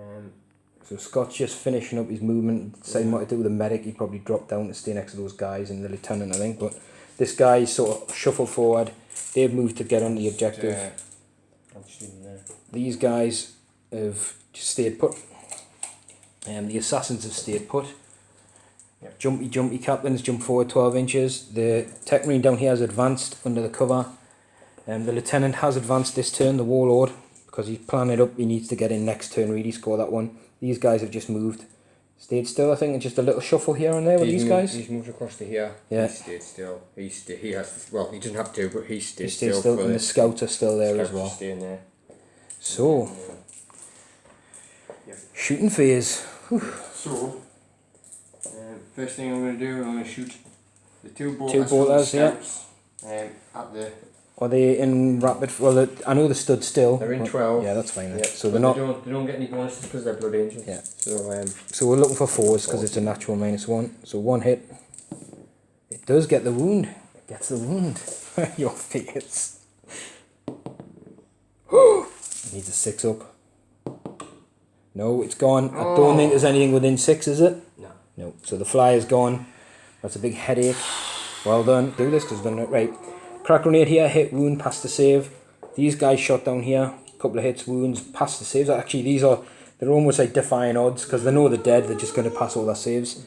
So Scott's just finishing up his movement, deciding what to do with the medic. He probably dropped down to stay next to those guys and the lieutenant, I think. But this guy's sort of shuffled forward. They've moved to get on the objective. These guys have just stayed put. The assassins have stayed put. Jumpy captains jump forward 12 inches. The tech marine down here has advanced under the cover. The lieutenant has advanced this turn, the warlord, because he's planning it up. He needs to get in next turn, really score that one. These guys have just moved. Stayed still, I think, and just a little shuffle here and there with these guys. He's moved across to here. Yeah. He stayed still. He has to, well, he doesn't have to, but he stayed still. still. And the scouts are still there as well. Staying there. So, shooting phase. Whew. So, first thing I'm going to do, I'm going to shoot the 2 bolters. 2 bolters, yeah. At the. Are they in rapid? Well, I know they stood still. They're in 12. Yeah, that's fine. Yeah. So they're not. They don't get any bonuses because they're blood angels. Yeah. So we're looking for 4s because it's a natural -1. So 1 hit. It does get the wound. It gets the wound. Your face. Needs a 6 up. No, it's gone. I don't think there's anything within 6, is it? No. No. So the flyer's gone. That's a big headache. Well done. Do this because we've done it right. Crack grenade here, hit, wound, pass the save. These guys shot down here. Couple of hits, wounds, pass the saves. Actually, they're almost like defying odds because they know they're dead. They're just going to pass all their saves.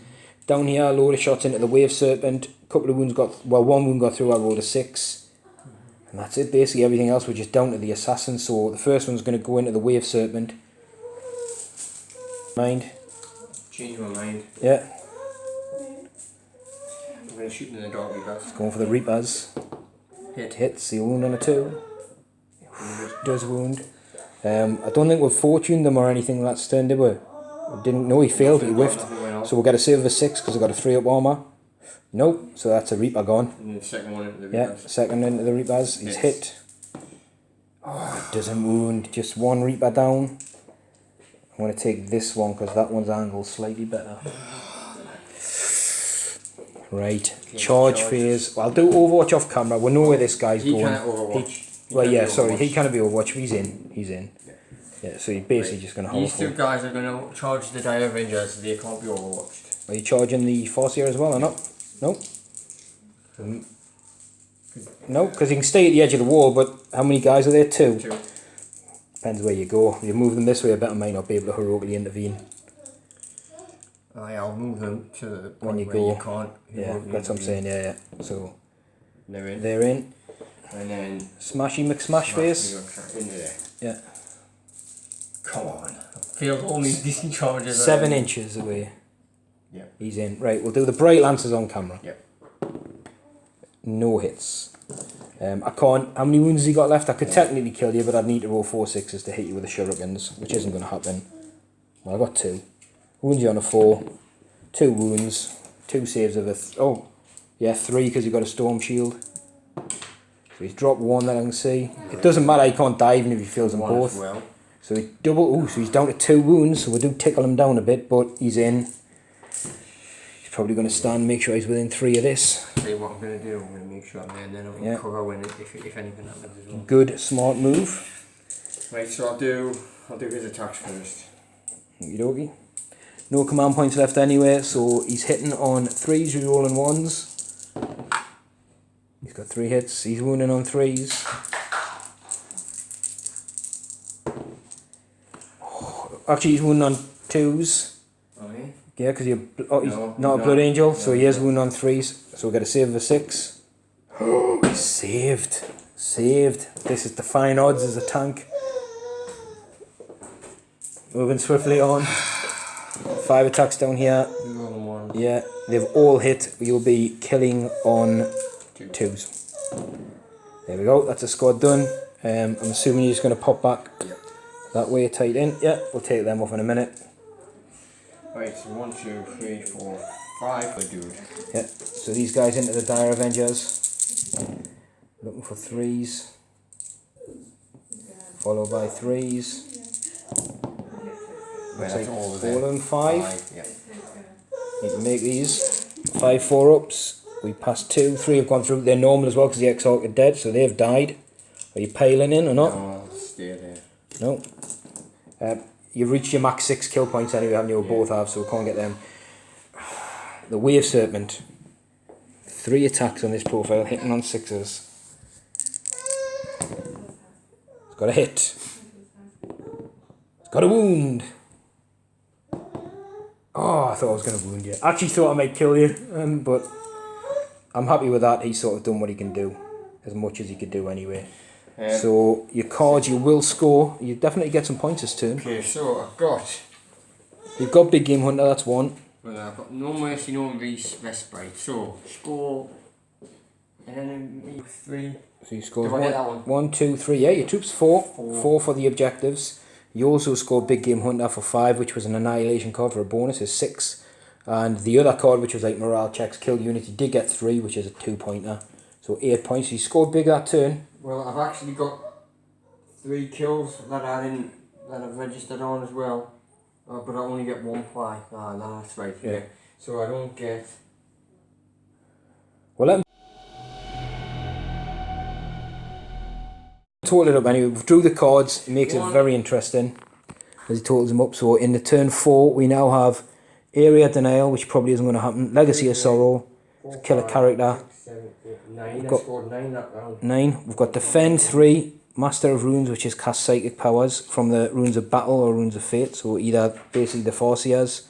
Down here, a load of shots into the Wave Serpent. Couple of wounds one wound got through. I rolled a 6. And that's it. Basically, everything else was just down to the assassin. So the first one's going to go into the Wave Serpent. Mind. Change my mind. Yeah. I'm going to shoot in the dark reapers. Going for the Reapers. Hits the wound on a 2. Does wound. I don't think we've fortuned them or anything that's turn, did we? Didn't know he failed, he whiffed. So we'll get a save of a 6 because I got a 3 up armour. Nope, so that's a Reaper gone. And the second one into the Reapers. Yeah, second into the Reapers. He's hit. Oh, it doesn't wound. Just 1 Reaper down. I'm going to take this one because that one's angled slightly better. Right, charge phase. Well, I'll do Overwatch off camera. We know where this guy's going. He can't Overwatch. Well, yeah, sorry, he can't be Overwatch. He's in. Yeah, so he's basically just going to hold. These 2 guys are going to charge the Dire Avengers, so they can't be Overwatched. Are you charging the Force here as well or not? Nope. No, because he can stay at the edge of the wall, but how many guys are there? 2. 2. Depends where you go. If you move them this way, I bet I might not be able to heroically intervene. I'll move them to the point when you where go. you can't. Yeah, that's what I'm saying. Yeah. So they're in. They're in. And then Smashy McSmash face. In there. Yeah. Come on. Failed only decent charges. 7 inches away. Yeah. He's in. Right, we'll do the Bright Lancers on camera. Yep. no hits. I can't, how many wounds has he got left? I could technically kill you, but I'd need to roll 4 6s to hit you with the shurikens, which isn't going to happen. Well, I got 2. Wounds you on a 4, 2 wounds, 2 saves of a, 3 because you got a storm shield. So he's dropped 1 that I can see. It doesn't matter, he can't die even if he fails them both. Well. So he so he's down to 2 wounds, so we do tickle him down a bit, but he's in. He's probably going to stand and make sure he's within 3 of this. See what I'm going to do, I'm going to make sure I'm there and then I'm going to cover when if anything happens as well. Good, smart move. Right, so I'll do his attacks first. Okie dokie. No command points left anyway, so he's hitting on 3s, he's rolling 1s. He's got 3 hits, he's wounding on 3s. Actually, he's wounding on 2s. Oh, yeah? Yeah, because he's not a Blood Angel, so he is wounding on 3s. So we get a save of a 6. Saved. Saved. This is defying odds as a tank. Moving swiftly on. 5 attacks down here. Yeah, they've all hit. You'll be killing on 2s. There we go, that's a squad done. I'm assuming you're just going to pop back that way, tight in. Yeah, we'll take them off in a minute. Right, so 1, 2, 3, 4, 5, dude. Yeah, so these guys into the Dire Avengers. Looking for 3s. Followed by 3s. Right, Looks that's like all of 4 them. and 5. Yeah. Need to make these 5 4-ups. We passed 2, 3 have gone through. They're normal as well because the Exarch are dead, so they've died. Are you piling in or not? No, I'll stay there. No. You've reached your max 6 kill points anyway, haven't you? Both have, so we can't get them. The Wave Serpent. 3 attacks on this profile, hitting on 6s. It's got a hit. It's got a wound. Oh, I thought I was going to wound you. I actually thought I might kill you, but I'm happy with that. He's sort of done what he can do, as much as he could do anyway. So your cards, you will score. You definitely get some points this turn. Okay, so I've got... You've got Big Game Hunter, that's 1. Well, I've got No Mercy, No Respite. So, score... And then 3. So you scored Do I get that one? 1, 2, 3. Yeah, your troops 4. 4 for the objectives. You also scored Big Game Hunter for 5, which was an Annihilation card for a bonus, is 6. And the other card, which was like morale checks, kill unit, you did get 3, which is a 2-pointer. So 8 points. You scored big that turn. Well, I've actually got 3 kills that I've registered on as well. But I only get 1 ply. Ah, no, that's right. Yeah. So I don't get... Well, let me total it up anyway. We drew the cards. It makes it very interesting as he totals them up. So in the turn 4, we now have Area Denial, which probably isn't going to happen. Legacy of Sorrow, kill a character. 6, 7, 8, 9. We've got I scored 9 that round. 9. We've got Defend 3, Master of Runes, which is cast psychic powers from the Runes of Battle or Runes of Fate. So either basically the Farseers.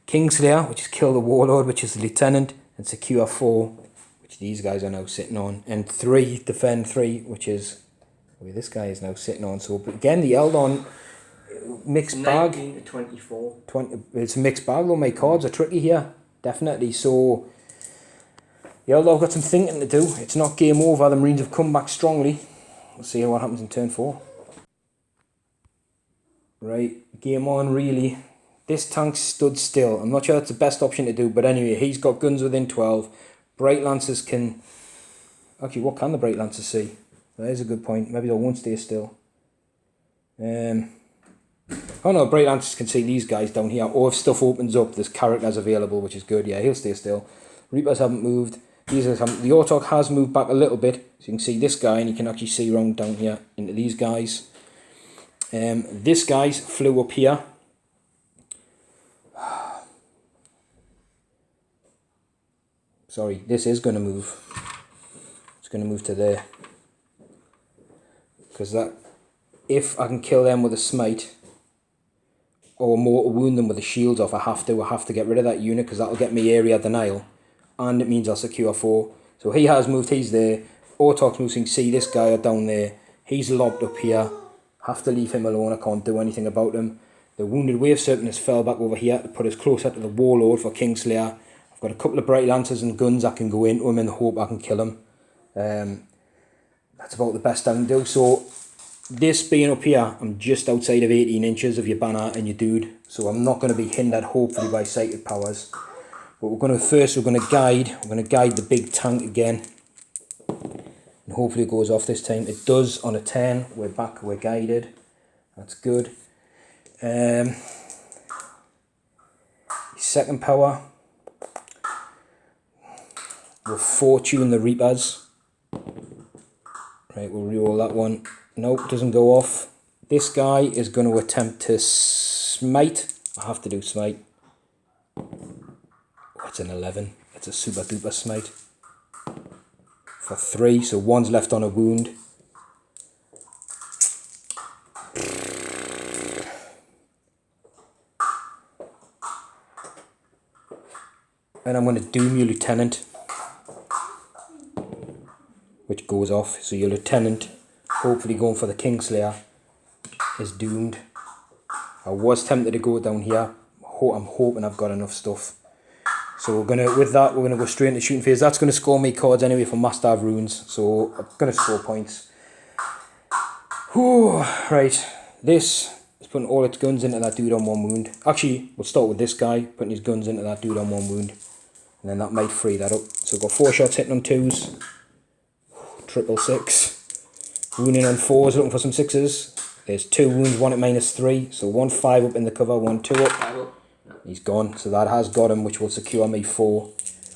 Kingslayer, which is kill the Warlord, which is the Lieutenant, and Secure 4, which these guys are now sitting on, and 3, Defend 3, which is where this guy is now sitting on. So but again, the Eldon mixed bag. 19 to 24. 20, it's a mixed bag though. My cards are tricky here, definitely. So the Eldon have got some thinking to do. It's not game over. The Marines have come back strongly. We'll see what happens in turn 4. Right, game on really. This tank stood still. I'm not sure that's the best option to do, but anyway, he's got guns within 12. Bright Lancers can... Actually, what can the Bright Lancers see? That is a good point. Maybe they won't stay still. Oh no, Bright Lancers can see these guys down here. Or if stuff opens up, there's characters available, which is good. Yeah, he'll stay still. Reapers haven't moved. These guys haven't. The Autoc has moved back a little bit. So you can see this guy, and you can actually see around down here into these guys. This guy's flew up here. Sorry, this is going to move. It's going to move to there. Because that, if I can kill them with a smite, or mortal wound them with the shields off, I have to get rid of that unit, because that'll get me area denial. And it means I'll secure 4. So he has moved, he's there. Autoc's moving, see this guy down there. He's lobbed up here. Have to leave him alone, I can't do anything about him. The Wounded Wave Serpent has fell back over here to put us closer to the Warlord for Kingslayer. Got a couple of Bright Lancers and guns I can go into him in the hope I can kill him. That's about the best I can do. So this being up here, I'm just outside of 18 inches of your banner and your dude, so I'm not going to be hindered hopefully by psychic powers. But we're going to guide the big tank again, and hopefully it goes off this time. It does on a 10. We're back, we're guided. That's good. Second power, we'll fortune the Reapers. Right, we'll reroll that one. Nope, doesn't go off. This guy is going to attempt to smite. I have to do smite. Oh, it's an 11. It's a super duper smite. For 3, so 1's left on a wound. And I'm going to doom your lieutenant, which goes off. So your lieutenant, hopefully going for the Kingslayer, is doomed. I was tempted to go down here. I'm hoping I've got enough stuff. So we're gonna go straight into shooting phase. That's gonna score me cards anyway for Master of Runes. So I'm gonna score points. Whew, right. This is putting all its guns into that dude on 1 wound. Actually, we'll start with this guy putting his guns into that dude on 1 wound. And then that might free that up. So we've got 4 shots hitting on 2s. Triple 6. Wounding on 4s, looking for some 6s. There's 2 wounds, 1 at -3. So 1 5 up in the cover, 1 2 up. He's gone. So that has got him, which will secure me 4.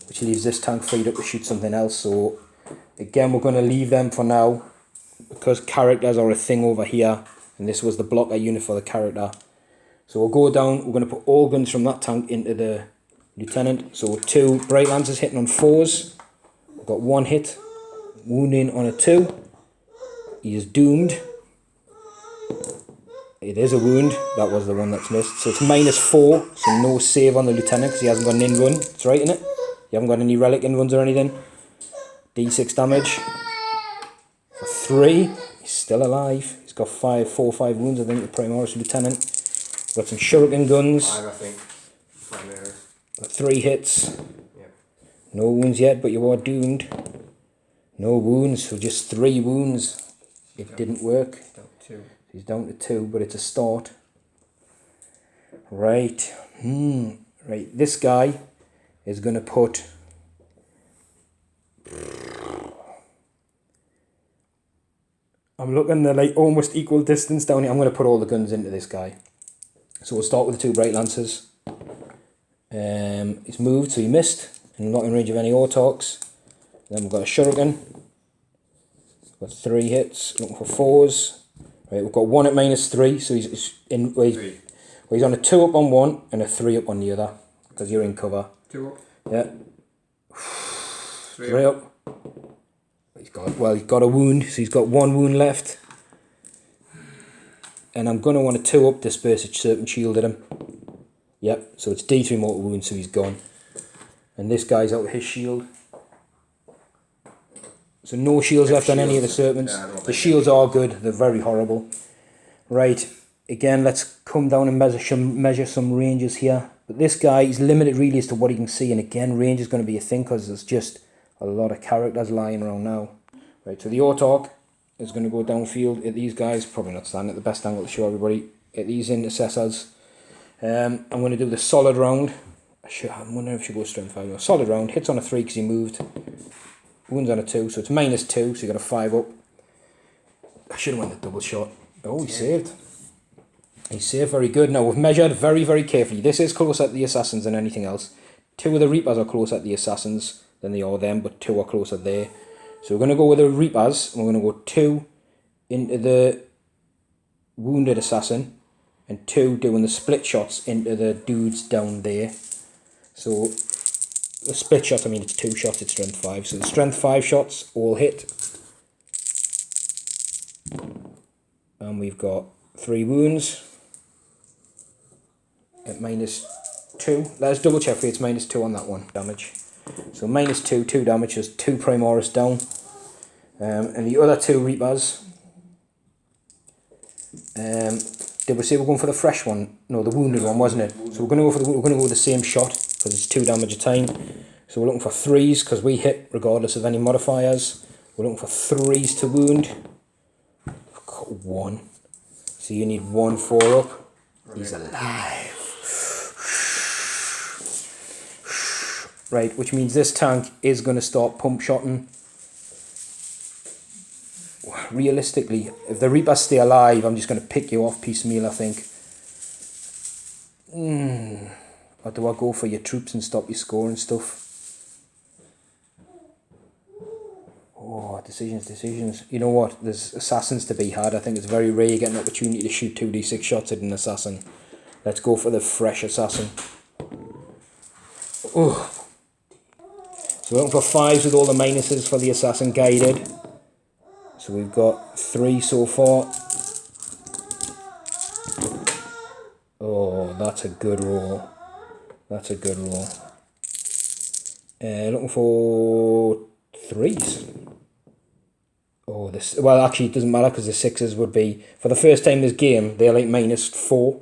Which leaves this tank freed up to shoot something else. So again, we're going to leave them for now, because characters are a thing over here. And this was the blocker unit for the character. So we'll go down. We're going to put all guns from that tank into the lieutenant. So 2 Bright Lancers hitting on 4s. We've got 1 hit. Wounding on a 2. He is doomed. It is a wound. That was the one that's missed. So it's -4. So no save on the lieutenant because he hasn't got an in run. That's right, isn't it? You haven't got any relic in runs or anything. D6 damage. For 3. He's still alive. He's got 4 or 5 wounds, I think, the Primaris lieutenant. Got some shuriken guns. 5, I think. Primaris. Got 3 hits. Yep. No wounds yet, but you are doomed. No wounds, so just 3 wounds. It didn't work. He's down to 2, but it's a start. Right. Right. This guy is going to put... I'm looking at like almost equal distance down here. I'm going to put all the guns into this guy. So we'll start with the 2 Bright Lancers. He's moved, so he missed. And not in range of any Autocs. Then we've got a shuriken. Got 3 hits, looking for 4s. Right, we've got 1 at -3, so he's in. Well, he's on a 2 up on 1 and a 3 up on the other, because you're in cover. 2 up. Yeah. 3 up. He's got a wound, so he's got 1 wound left. And I'm gonna want a 2 up disperse a serpent shield at him. Yep. So it's D3 mortal wound, so he's gone. And this guy's out of his shield. So no shields left on any of the serpents. The shields are good. They're very horrible. Right. Again, let's come down and measure some ranges here. But this guy is limited really as to what he can see. And again, range is going to be a thing because there's just a lot of characters lying around now. Right. So the Autoc is going to go downfield at these guys. Probably not standing at the best angle to show everybody. At these intercessors. I'm going to do the solid round. I'm wondering if I should go strength 5. Solid round. Hits on a 3 because he moved. Wounds on a 2, so it's -2, so you got a 5 up. I should have went the double shot. Oh, he saved. He saved very good. Now, we've measured very, very carefully. This is closer to the Assassins than anything else. 2 of the Reapers are closer to the Assassins than they are them, but 2 are closer there. So we're going to go with the Reapers, and we're going to go 2 into the Wounded Assassin, and 2 doing the split shots into the dudes down there. So... the split shot, I mean, it's 2 shots, it's strength 5. So the strength 5 shots all hit. And we've got 3 wounds at -2. Let's double check for you, it's -2 on that one damage. So -2, 2 damage, just 2 Primaris down. And the other 2 Reapers. Did we say we're going for the fresh one? No, the wounded one, wasn't it? So we're going to go with the same shot, because it's 2 damage a time. So we're looking for 3s because we hit regardless of any modifiers. We're looking for 3s to wound. I've got 1. So you need 1 4-up. He's alive. Right, which means this tank is going to start pump shotting. Realistically, if the Reapers stay alive, I'm just going to pick you off piecemeal, I think. Or do I go for your troops and stop your score and stuff? Oh, decisions. You know what? There's assassins to be had. I think it's very rare you get an opportunity to shoot 2d6 shots at an assassin. Let's go for the fresh assassin. Oh. So we're looking for 5s with all the minuses for the assassin guided. So we've got 3 so far. Oh, that's a good roll. That's a good roll. Looking for 3s. Oh, this. Well, actually, it doesn't matter because the 6s would be, for the first time this game, they're like -4.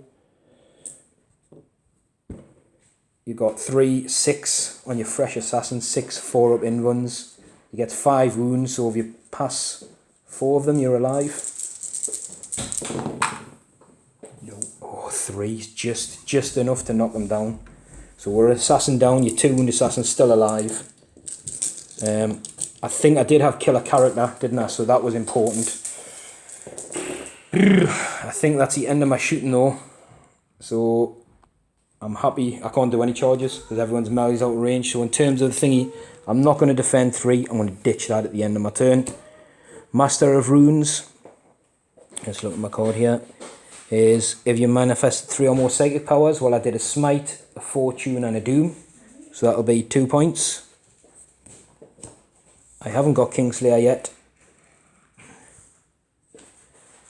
You got 3, 6 on your fresh assassin, 6 4-up in runs. You get 5 wounds, so if you pass 4 of them, you're alive. No. Oh, 3's just enough to knock them down. So we're assassin down, your 2 wound assassin's still alive. I think I did have killer character, didn't I? So that was important. I think that's the end of my shooting though. So I'm happy I can't do any charges because everyone's melee's out of range. So in terms of the thingy, I'm not going to defend 3. I'm going to ditch that at the end of my turn. Master of Runes. Let's look at my card here. Is if you manifest 3 or more psychic powers, well I did a smite, a fortune and a doom. So that'll be 2 points. I haven't got Kingslayer yet.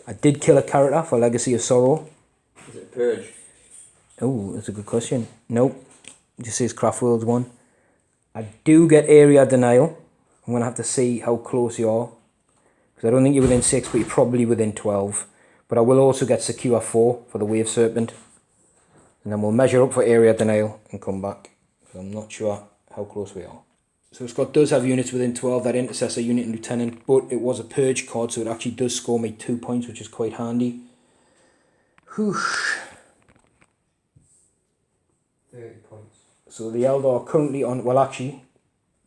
I did kill a character for Legacy of Sorrow. Is it Purge? Oh, that's a good question. Nope. It just says Craftworld 1. I do get area denial. I'm going to have to see how close you are. Because I don't think you're within 6, but you're probably within 12. But I will also get Secure 4 for the Wave Serpent. And then we'll measure up for area denial and come back. So I'm not sure how close we are. So Scott does have units within 12, that Intercessor unit and Lieutenant, but it was a Purge card, so it actually does score me 2 points, which is quite handy. Whoosh. 30 points. So the Eldar are currently on, well actually,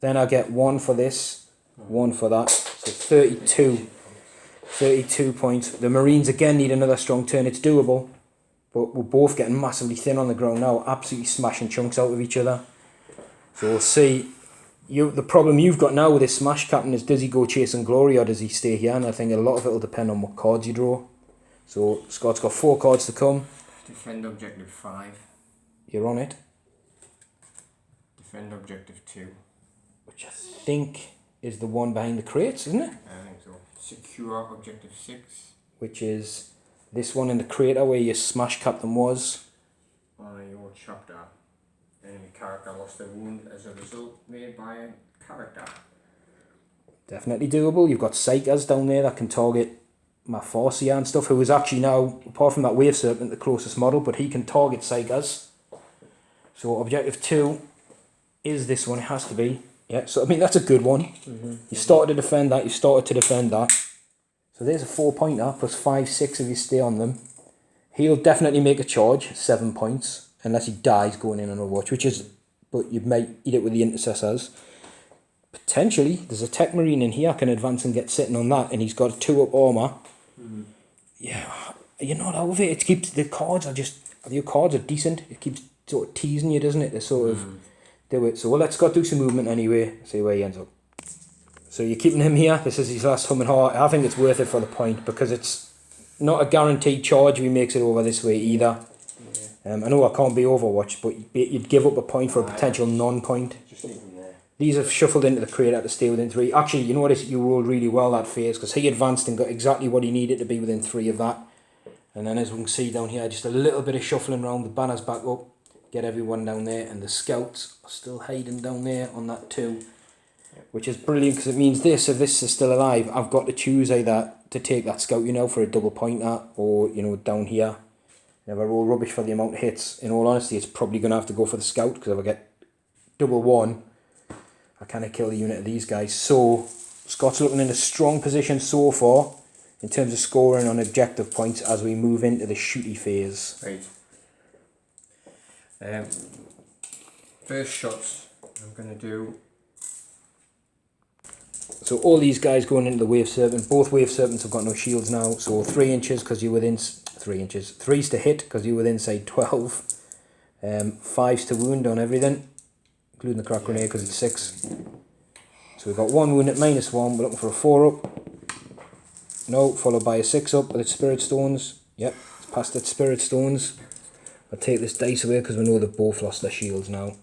then I get 1 for this, 1 for that, so 32 points. The Marines again need another strong turn, it's doable, but we're both getting massively thin on the ground now, absolutely smashing chunks out of each other. So we'll see. The problem you've got now with this Smash Captain is, does he go chasing glory or does he stay here? And I think a lot of it will depend on what cards you draw. So Scott's got 4 cards to come. Defend objective 5. You're on it. Defend objective 2. Which I think is the one behind the crates, isn't it? I think so. Secure objective 6. Which is this one in the crater where your Smash Captain was. On your chapter. Enemy character lost a wound as a result made by a character. Definitely doable. You've got Psychers down there that can target my Farseer and stuff, who is actually now, apart from that Wave Serpent, the closest model, but he can target Psychers. So objective 2 is this one, it has to be. Yeah, so I mean that's a good one. You started to defend that, you started to defend that. So there's a 4-pointer, plus 5, 6 if you stay on them. He'll definitely make a charge, 7 points. Unless he dies going in on Overwatch, which is, but you might eat it with the Intercessors. Potentially, there's a Tech Marine in here, can advance and get sitting on that, and he's got 2-up armor. Yeah, you're not out of it. It keeps, the cards are just, your cards are decent. It keeps sort of teasing you, doesn't it, to sort of do it. So well, let's go do some movement anyway, see where he ends up. So you're keeping him here. This is his last hum and heart. I think it's worth it for the point, because it's not a guaranteed charge if he makes it over this way either. I know I can't be Overwatch, but you'd give up a point for a potential non-point. Just leave him there. These are shuffled into the crater to stay within 3. Actually, you notice you rolled really well that phase, because he advanced and got exactly what he needed to be within 3 of that. And then as we can see down here, just a little bit of shuffling around, the banner's back up, get everyone down there, and the scouts are still hiding down there on that 2. Which is brilliant, because it means this, if this is still alive, I've got to choose either to take that scout, for a double pointer, or, down here. If I roll rubbish for the amount of hits, in all honesty, it's probably going to have to go for the scout, because if I get double 1, I kind of kill the unit of these guys. So Scott's looking in a strong position so far in terms of scoring on objective points as we move into the shooty phase. Right. First shots I'm going to do. So all these guys going into the Wave Serpent, both Wave Serpents have got no shields now, so 3 inches because you're within 3 inches. 3's to hit because you're within, say, 12. 5's to wound on everything, including the crack grenade because it's 6. So we've got 1 wound at -1, we're looking for a 4 up. No, followed by a 6 up with its Spirit Stones. Yep, it's past its Spirit Stones. I'll take this dice away because we know they've both lost their shields now.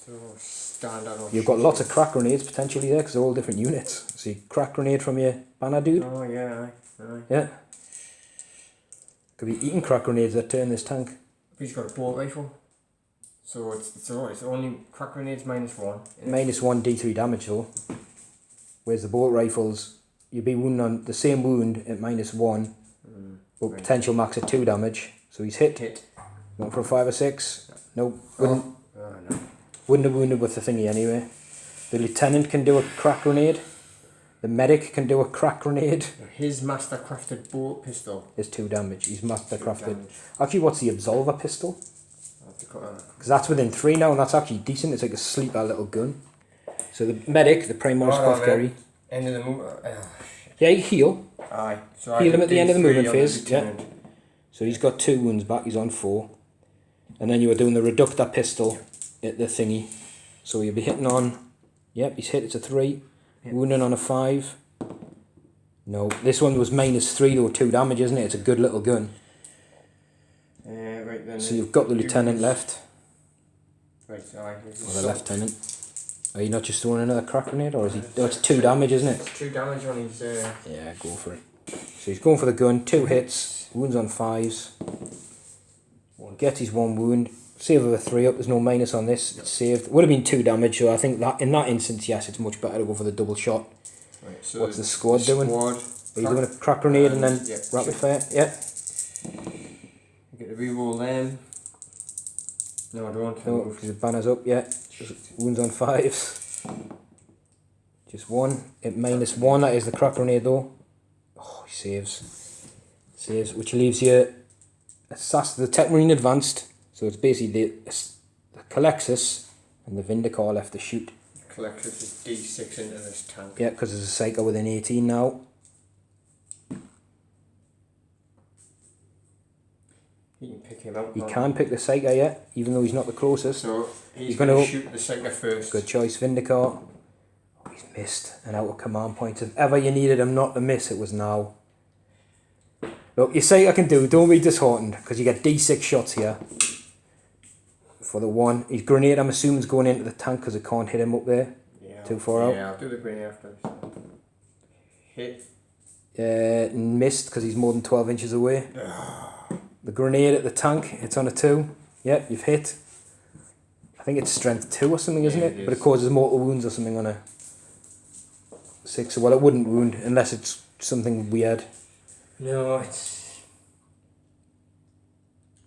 So stand on. You've got lots of crack grenades potentially there because they're all different units. So you crack grenade from your banner dude. Oh yeah, aye. Yeah. Could be eating crack grenades that turn this tank. He's got a bolt rifle. So it's alright, it's only crack grenades -1. -1 D3 damage though. Whereas the bolt rifles, you'd be wounding on the same wound at -1, but potential max at 2 damage. So he's hit. Going for a 5 or 6. Nope. No. Wouldn't have wounded with the thingy anyway. The lieutenant can do a crack grenade. The medic can do a crack grenade. His master crafted bolt pistol is 2 damage. He's master crafted. damage. Actually, what's the absolver pistol? Because that's within 3 now, and that's actually decent. It's like a sleeper little gun. So the medic, the Primus Apothecary. End of the move. Yeah, you heal. Aye. So Heal him at the end of the D3 movement on phase. the Yeah. lieutenant. So he's got 2 wounds back. He's on 4. And then you were doing the reductor pistol at the thingy. So you'll be hitting on. Yep, he's hit. It's a 3. Yep. Wounding on a 5. No, this one was -3 though, 2 damage, isn't it? It's a good little gun. Right then. So you've got the lieutenant left. Right, aye. Or the lieutenant. Are you not just throwing another crack grenade, or is he? Oh, it's 2 damage, isn't it? It's 2 damage on his. Yeah, go for it. So he's going for the gun. 2 hits. Wounds on 5s. Gets his 1 wound. Save of a 3 up. There's no minus on this. It's saved. Would have been 2 damage. So I think that in that instance, yes, it's much better to go for the double shot. Right, so what's the squad doing? Are you doing a crack grenade and then yep, rapid fire? Yeah. Get to reroll them. No, I don't. No, because the banner's up. Yeah. Wounds on 5s. Just 1. At -1. That is the crack grenade though. Oh, he saves. Saves, which leaves you the Tech Marine Advanced. So it's basically the Calexis and the Vindicar left to shoot. Calexis is D6 into this tank. Yeah, because there's a Psycho within 18 now. You can pick him out. He can pick the Psycho, yeah, even though he's not the closest. So he's going going to to shoot the Psycho first. Good choice, Vindicar. Oh, he's missed an out of command point. If ever you needed him not to miss, it was now. Look, you say I can do. Don't be disheartened because you get D6 shots here. For the 1, his grenade, I'm assuming, is going into the tank because it can't hit him up there. Yeah. Too far out. Yeah, I'll do the grenade after this. Hit. Missed because he's more than 12 inches away. The grenade at the tank, it's on a 2. Yep, you've hit. I think it's strength 2 or something, isn't it? But it causes mortal wounds or something on a 6. So, well, it wouldn't wound unless it's something weird. No, it's.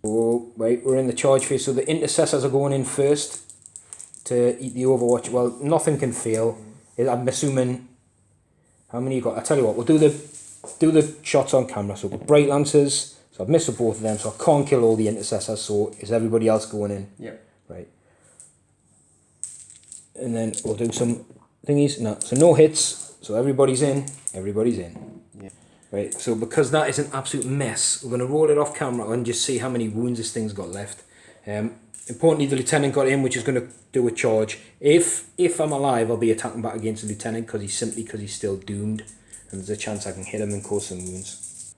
Oh, wait, we're in the charge phase. So the intercessors are going in first to eat the Overwatch. Well, nothing can fail. I'm assuming. How many you got? I tell you what, we'll do the shots on camera. So we've got Bright Lancers. So I've missed with both of them. So I can't kill all the intercessors. So is everybody else going in? Yep. Right. And then we'll do some thingies. No, so no hits. So everybody's in. Everybody's in. Right, so because that is an absolute mess, we're going to roll it off camera and just see how many wounds this thing's got left. Importantly, the lieutenant got in, which is going to do a charge. If I'm alive, I'll be attacking back against the lieutenant because he's still doomed, and there's a chance I can hit him and cause some wounds.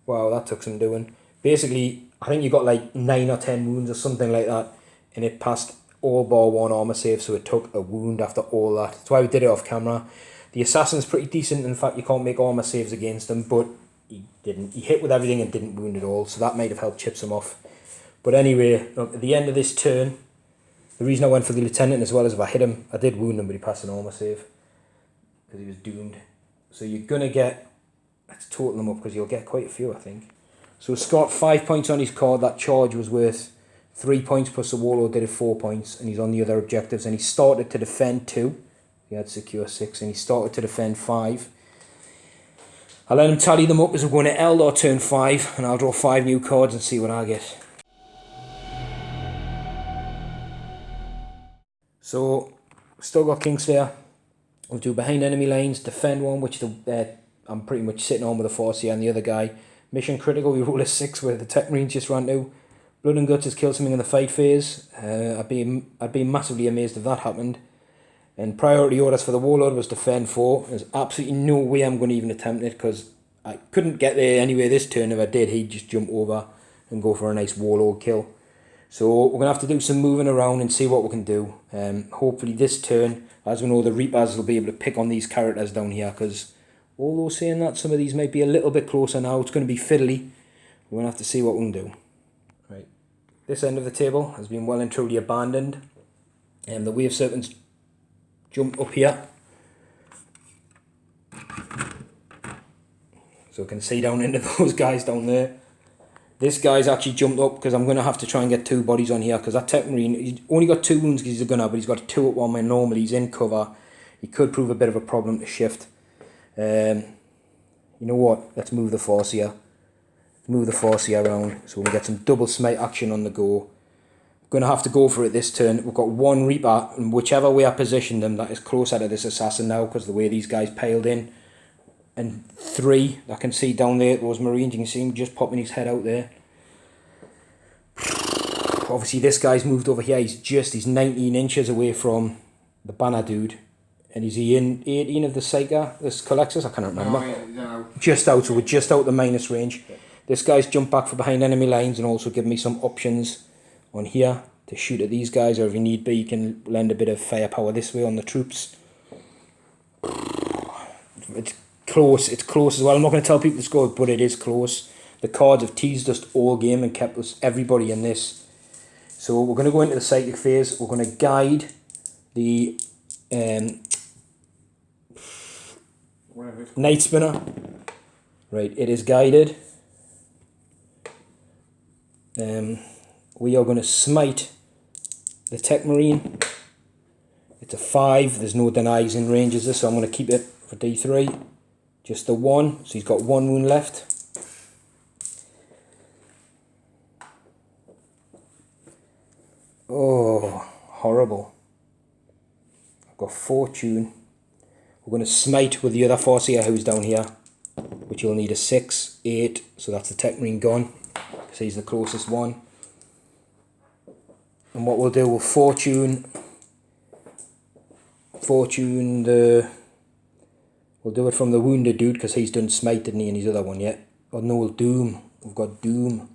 Wow, that took some doing. Basically, I think you got like 9 or 10 wounds or something like that, and it passed all bar 1 armor save, so it took a wound after all that. That's why we did it off camera. The assassin's pretty decent. In fact, you can't make armor saves against him, but he didn't. He hit with everything and didn't wound at all, so that might have helped chip some off. But anyway, look, at the end of this turn, the reason I went for the lieutenant as well is if I hit him, I did wound him, but he passed an armor save because he was doomed. So you're gonna get, let's total them up because you'll get quite a few, I think. So Scott, 5 points on his card. That charge was worth 3 points plus the warlord did it 4 points, and he's on the other objectives, and he started to defend 2. He had secure 6 and he started to defend 5. I'll let him tally them up as we're going to Eldar turn 5, and I'll draw 5 new cards and see what I get. So, still got Kingslayer. We'll do behind enemy lines, defend 1, which I'm pretty much sitting on with a 4 here, and the other guy. Mission critical, we roll a 6 where the Tech Marines just ran to. Blood and Guts has killed something in the fight phase. I'd be massively amazed if that happened. And priority orders for the Warlord was defend 4. There's absolutely no way I'm going to even attempt it, because I couldn't get there anyway this turn. If I did, he'd just jump over and go for a nice Warlord kill. So we're going to have to do some moving around and see what we can do. Hopefully this turn, as we know, the Reapers will be able to pick on these characters down here, because although saying that, some of these might be a little bit closer now. It's going to be fiddly. We're going to have to see what we can do. Right. This end of the table has been well and truly abandoned. The Wave Serpents jump up here. So we can see down into those guys down there. This guy's actually jumped up because I'm going to have to try and get 2 bodies on here, because that Tech Marine, he's only got 2 wounds because he's a gunner, but he's got a 2 up one when normally he's in cover. He could prove a bit of a problem to shift. You know what? Let's move the force here. Move the force here around so we can get some double smite action on the go. Going to have to go for it this turn. We've got 1 Reaper, and whichever way I position them, that is closer to this assassin now, because the way these guys piled in. And 3, I can see down there, those Marines, you can see him just popping his head out there. Obviously this guy's moved over here, he's 19 inches away from the banner dude. And is he in 18 of the Psyker, this Colexus? I can't remember. Oh, yeah, no. Just out, so we're just out the minus range. This guy's jumped back for behind enemy lines and also given me some options on here to shoot at these guys, or if you need be, you can lend a bit of firepower this way on the troops. It's close as well. I'm not going to tell people the score, but it is close. The cards have teased us all game and kept us, everybody in this. So we're going to go into the psychic phase. We're going to guide the Night Spinner. Right, it is guided. We are going to smite the Tech Marine. It's a 5. There's no denies in range as this, so I'm going to keep it for D3. Just the 1, so he's got 1 wound left. Oh, horrible. I've got Fortune. We're going to smite with the other force here who's down here, which you'll need a 6, 8, so that's the Tech Marine gone, because he's the closest one. And what we'll do, we'll Fortune we'll do it from the wounded dude, because he's done smite, didn't he, in his other one yet. Oh no, we'll doom. We've got doom.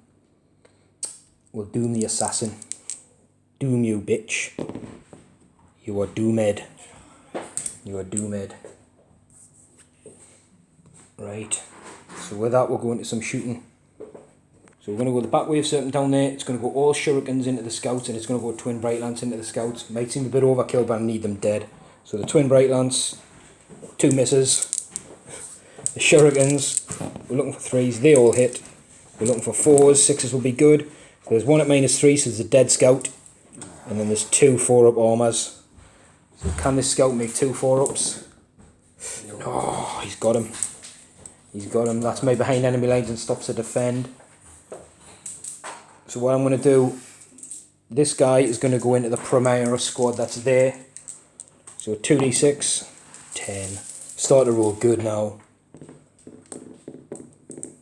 We'll doom the assassin. Doom you, bitch. You are doomed. You are doomed. Right. So with that, we'll go into some shooting. So we're going to go the back wave serpent down there. It's going to go all shurikens into the scouts, and it's going to go twin bright lance into the scouts. Might seem a bit overkill, but I need them dead. So the twin bright lance, 2 misses. The shurikens, we're looking for 3s, they all hit. We're looking for 4s, 6s will be good. So there's 1 at -3, so there's a dead scout. And then there's 2 4-up armors. So can this scout make 2 4-ups? Oh, he's got him. He's got him. That's me behind enemy lines and stops to defend. So what I'm going to do, this guy is going to go into the Primera squad that's there. So 2d6, 10. Start to roll good now.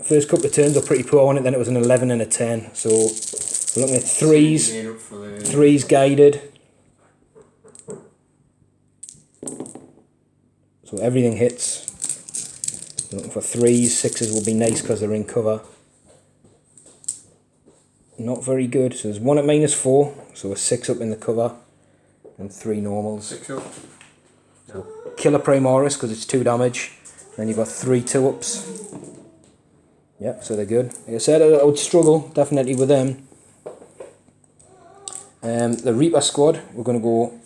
First couple of turns are pretty poor on it, then it was an 11 and a 10. So we're looking at 3s, 3s guided. So everything hits. We're looking for 3s, 6s will be nice because they're in cover. Not very good. So there's 1 at -4, so a 6 up in the cover, and 3 normals. 6 up. So kill a Primaris because it's 2 damage. Then you've got 3 2-ups. Yep, so they're good. Like I said, I would struggle definitely with them. The Reaper squad, we're going to go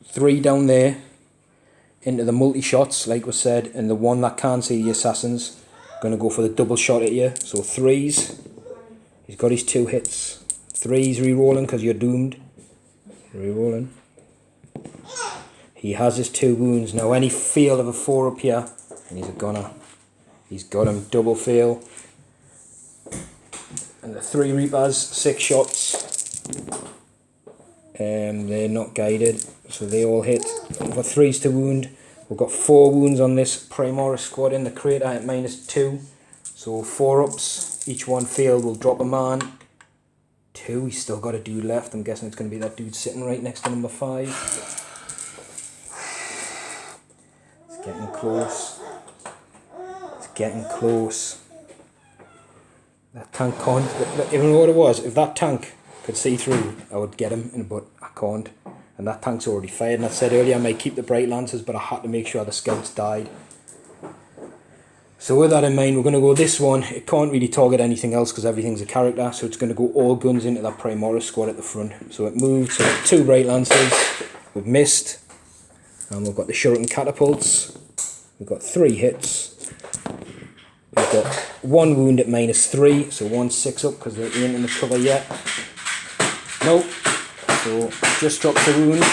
3 down there into the multi-shots, like we said, and the one that can't see the assassins, going to go for the double shot at you. So 3s. He's got his 2 hits. 3s re-rolling because you're doomed. Re-rolling. He has his 2 wounds. Now any fail of a 4 up here, and he's a gunner. He's got him, double fail. And the 3 Reapers, 6 shots. They're not guided, so they all hit. We've got 3s to wound. We've got 4 wounds on this Primaris squad in the crater at -2. So 4 ups, each one failed will drop a man. 2, he's still got a dude left. I'm guessing it's going to be that dude sitting right next to number 5. It's getting close. It's getting close. That tank can't, even know what it was, if that tank could see through, I would get him, but I can't. And that tank's already fired, and I said earlier I might keep the Bright Lancers, but I had to make sure the scouts died. So with that in mind, we're going to go this one. It can't really target anything else because everything's a character, so it's going to go all guns into that Primaris squad at the front. So it moved, so 2 Bright Lancers, we've missed, and we've got the Shuriken catapults. We've got 3 hits. We've got 1 wound at -3, so 1 6 up because they ain't in the cover yet. Nope. So just dropped the wound.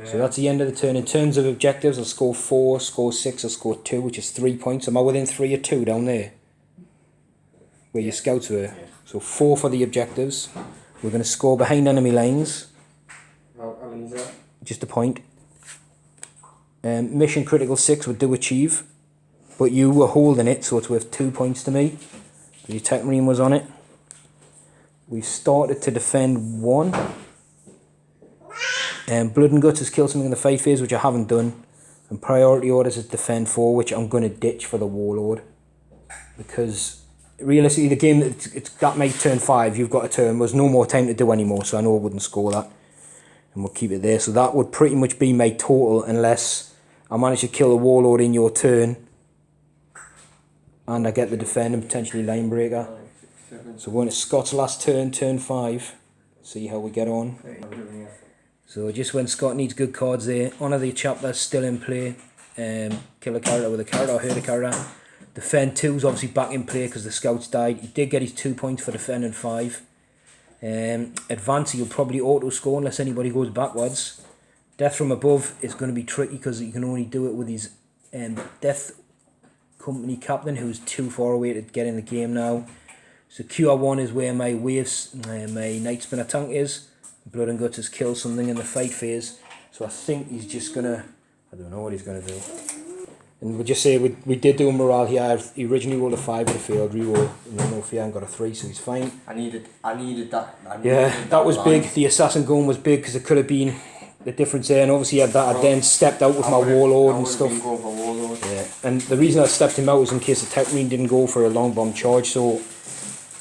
So that's the end of the turn. In terms of objectives, I'll score 4, score 6, I'll score 2, which is 3 points. Am I within 3 or 2 down there? Where your scouts were? Yeah. So 4 for the objectives. We're going to score behind enemy lines. How many is that? Just a point. Mission critical 6 we do achieve. But you were holding it, so it's worth 2 points to me. Your Tech Marine was on it. We've started to defend 1. Blood and Guts has killed something in the fight phase, which I haven't done. And priority orders is defend 4, which I'm going to ditch for the Warlord. Because realistically, the game, that made turn 5, you've got a turn. There's no more time to do anymore, so I know I wouldn't score that. And we'll keep it there. So that would pretty much be my total, unless I manage to kill a Warlord in your turn. And I get the defend and potentially line breaker. So we're going to Scott's last turn, turn 5. See how we get on. So just when Scott needs good cards there. Honour the chapter still in play. Kill a character with a character or hurt a character. Defend 2 is obviously back in play because the scouts died. He did get his 2 points for defending 5. Advance, he'll probably auto score unless anybody goes backwards. Death from above is going to be tricky because he can only do it with his Death Company captain, who's too far away to get in the game now. So QR1 is where my waves, my Night Spinner tank is. Blood and Guts has killed something in the fight phase. So I think he's just going to, I don't know what he's going to do. And we'll just say we did do a morale here. He originally rolled a 5 with a failed reroll. And no fear and got a 3, so he's fine. I needed that. That was big. The assassin gun was big because it could have been the difference there. And obviously I then stepped out with my Warlord and stuff. Yeah. And the reason I stepped him out was in case the Tech Marine didn't go for a long bomb charge. So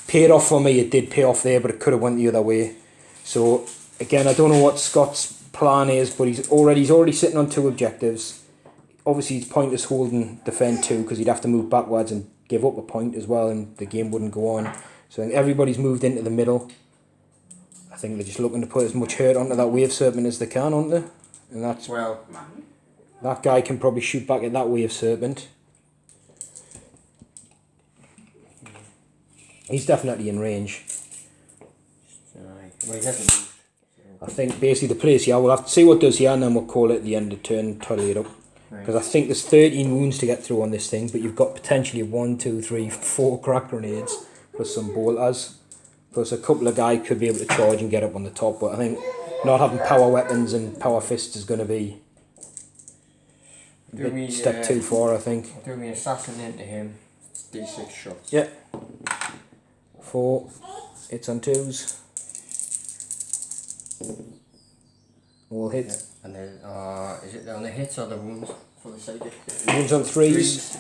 paid off for me. It did pay off there, but it could have went the other way. So again, I don't know what Scott's plan is, but he's already sitting on 2 objectives. Obviously, it's pointless holding defend 2 because he'd have to move backwards and give up a point as well, and the game wouldn't go on. So I think everybody's moved into the middle. I think they're just looking to put as much hurt onto that Wave Serpent as they can, aren't they? And that's that guy can probably shoot back at that Wave Serpent. He's definitely in range. I think basically the place here, we'll have to see what does here and then we'll call it the end of turn, tally it up. Because I think there's 13 wounds to get through on this thing, but you've got potentially 1, 2, 3, 4 crack grenades, plus some bolters, plus a couple of guys could be able to charge and get up on the top, but I think not having power weapons and power fists is going to be a step too far, I think. Do me assassin into him, it's D6 shots. Yeah. 4, hits on 2s. All hit. Yeah. And then, is it on the hits or the wounds for the sake? Wounds on 3s.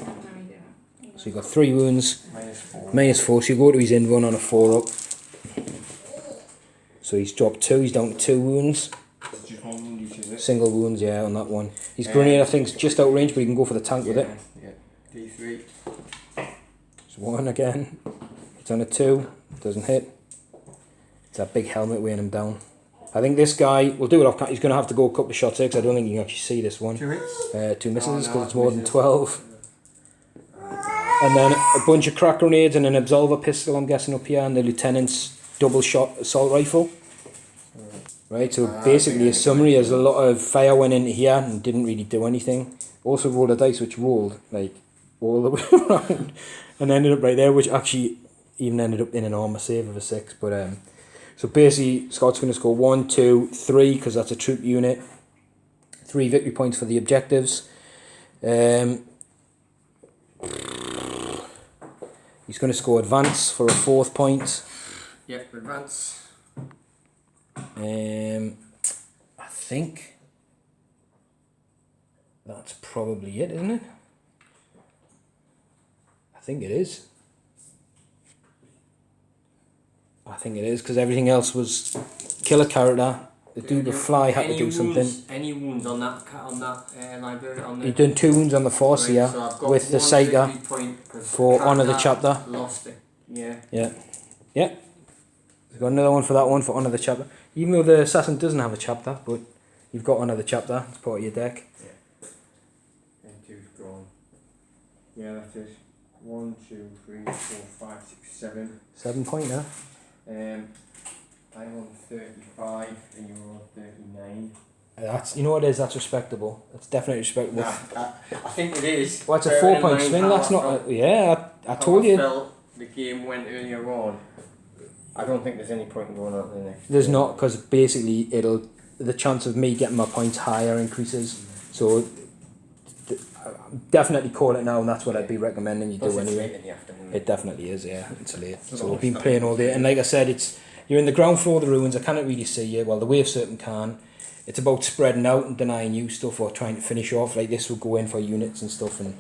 So you've got 3 wounds. -4. So you go to his end one on a 4 up. So he's dropped 2. He's down to 2 wounds. Just 1 wound each, is it? Single wounds, yeah, on that one. His grenade, I think, is just out range, but he can go for the tank with it. Yeah. D3. It's 1 again. It's on a 2. Doesn't hit. It's that big helmet weighing him down. I think this guy, we'll do it off. He's going to have to go a couple of shots here because I don't think you can actually see this one. 2 hits? 2 misses because it's more than 12. And then a bunch of crack grenades and an Absolver pistol, I'm guessing, up here, and the Lieutenant's double shot assault rifle. Right, so basically a summary is a lot of fire went into here and didn't really do anything. Also rolled a dice which rolled like all the way around and ended up right there, which actually even ended up in an armor save of a 6. But so basically Scott's going to score 1, 2, 3 because that's a troop unit. 3 victory points for the objectives. He's going to score advance for a 4th point. Yep, advance. I think that's probably it, isn't it? I think it is. I think it is because everything else was kill a character. The dude with fly had to do something. Any wounds on that library? On the You've done 2 wounds on the force here so with the Psyker for Honour the Chapter. Lost it. Yeah. Yeah. Yeah. We've got another one for that one for Honour the Chapter. Even though the Assassin doesn't have a chapter, but you've got Honour the Chapter. It's part of your deck. Yeah. And 2's gone. Yeah, that is 1, 2, 3, 4, 5, 6, 7. 7 point now. I'm on 35 and you're on 39. That's, you know what it is, that's respectable. That's definitely respectable. I think it is. Well, it's a 4 point swing, that's not... I told you. Felt the game went earlier on. I don't think there's any point in going on to the next. There's not, because basically the chance of me getting my points higher increases. So definitely call it now, and that's what I'd be recommending you do anyway. In the afternoon. It definitely is, yeah. It's late. So we've been playing all day, and like I said, you're in the ground floor of the ruins. I cannot really see you. Well, the wave certain can. It's about spreading out and denying you stuff or trying to finish off. Like this will go in for units and stuff. And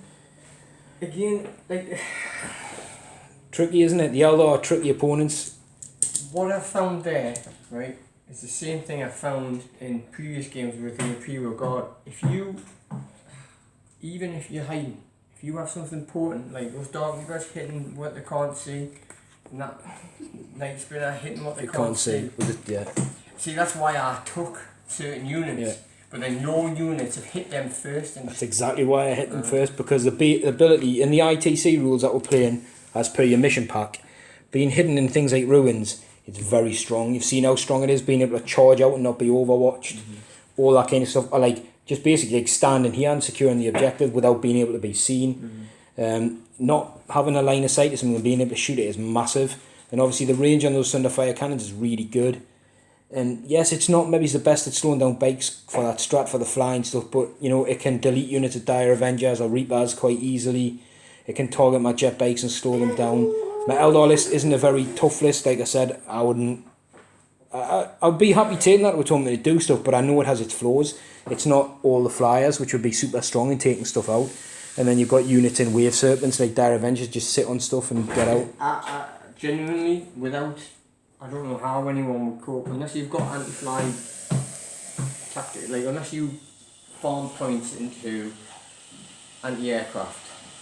again, like tricky, isn't it? The Eldar are tricky opponents. What I found there, right, is the same thing I found in previous games with the Imperial Guard. Even if you're hiding, if you have something important, like those Dark Reapers hitting what they can't see, and that Night Spinner hitting what they can't see. Yeah. See, that's why I took certain units. Yeah. But then your units have hit them first. And that's exactly why I hit them first, because the ability in the ITC rules that we're playing, as per your mission pack, being hidden in things like ruins, it's very strong. You've seen how strong it is, being able to charge out and not be overwatched. All that kind of stuff. Or like just basically like standing here and securing the objective without being able to be seen. Not having a line of sight to something and being able to shoot it is massive. And obviously the range on those Thunderfire cannons is really good. And yes, it's not maybe the best at slowing down bikes for that strat for the flying stuff, but you know, it can delete units of Dire Avengers or Reapers quite easily. It can target my jet bikes and slow them down. My Eldar list isn't a very tough list, like I said. I'd be happy taking that to a tournament to do stuff, but I know it has its flaws. It's not all the flyers, which would be super strong in taking stuff out. And then you've got units in Wave Serpents, like Dire Avengers, just sit on stuff and get out. Genuinely, without... I don't know how anyone would cope, unless you've got anti-fly tactic, like unless you farm points into anti-aircraft.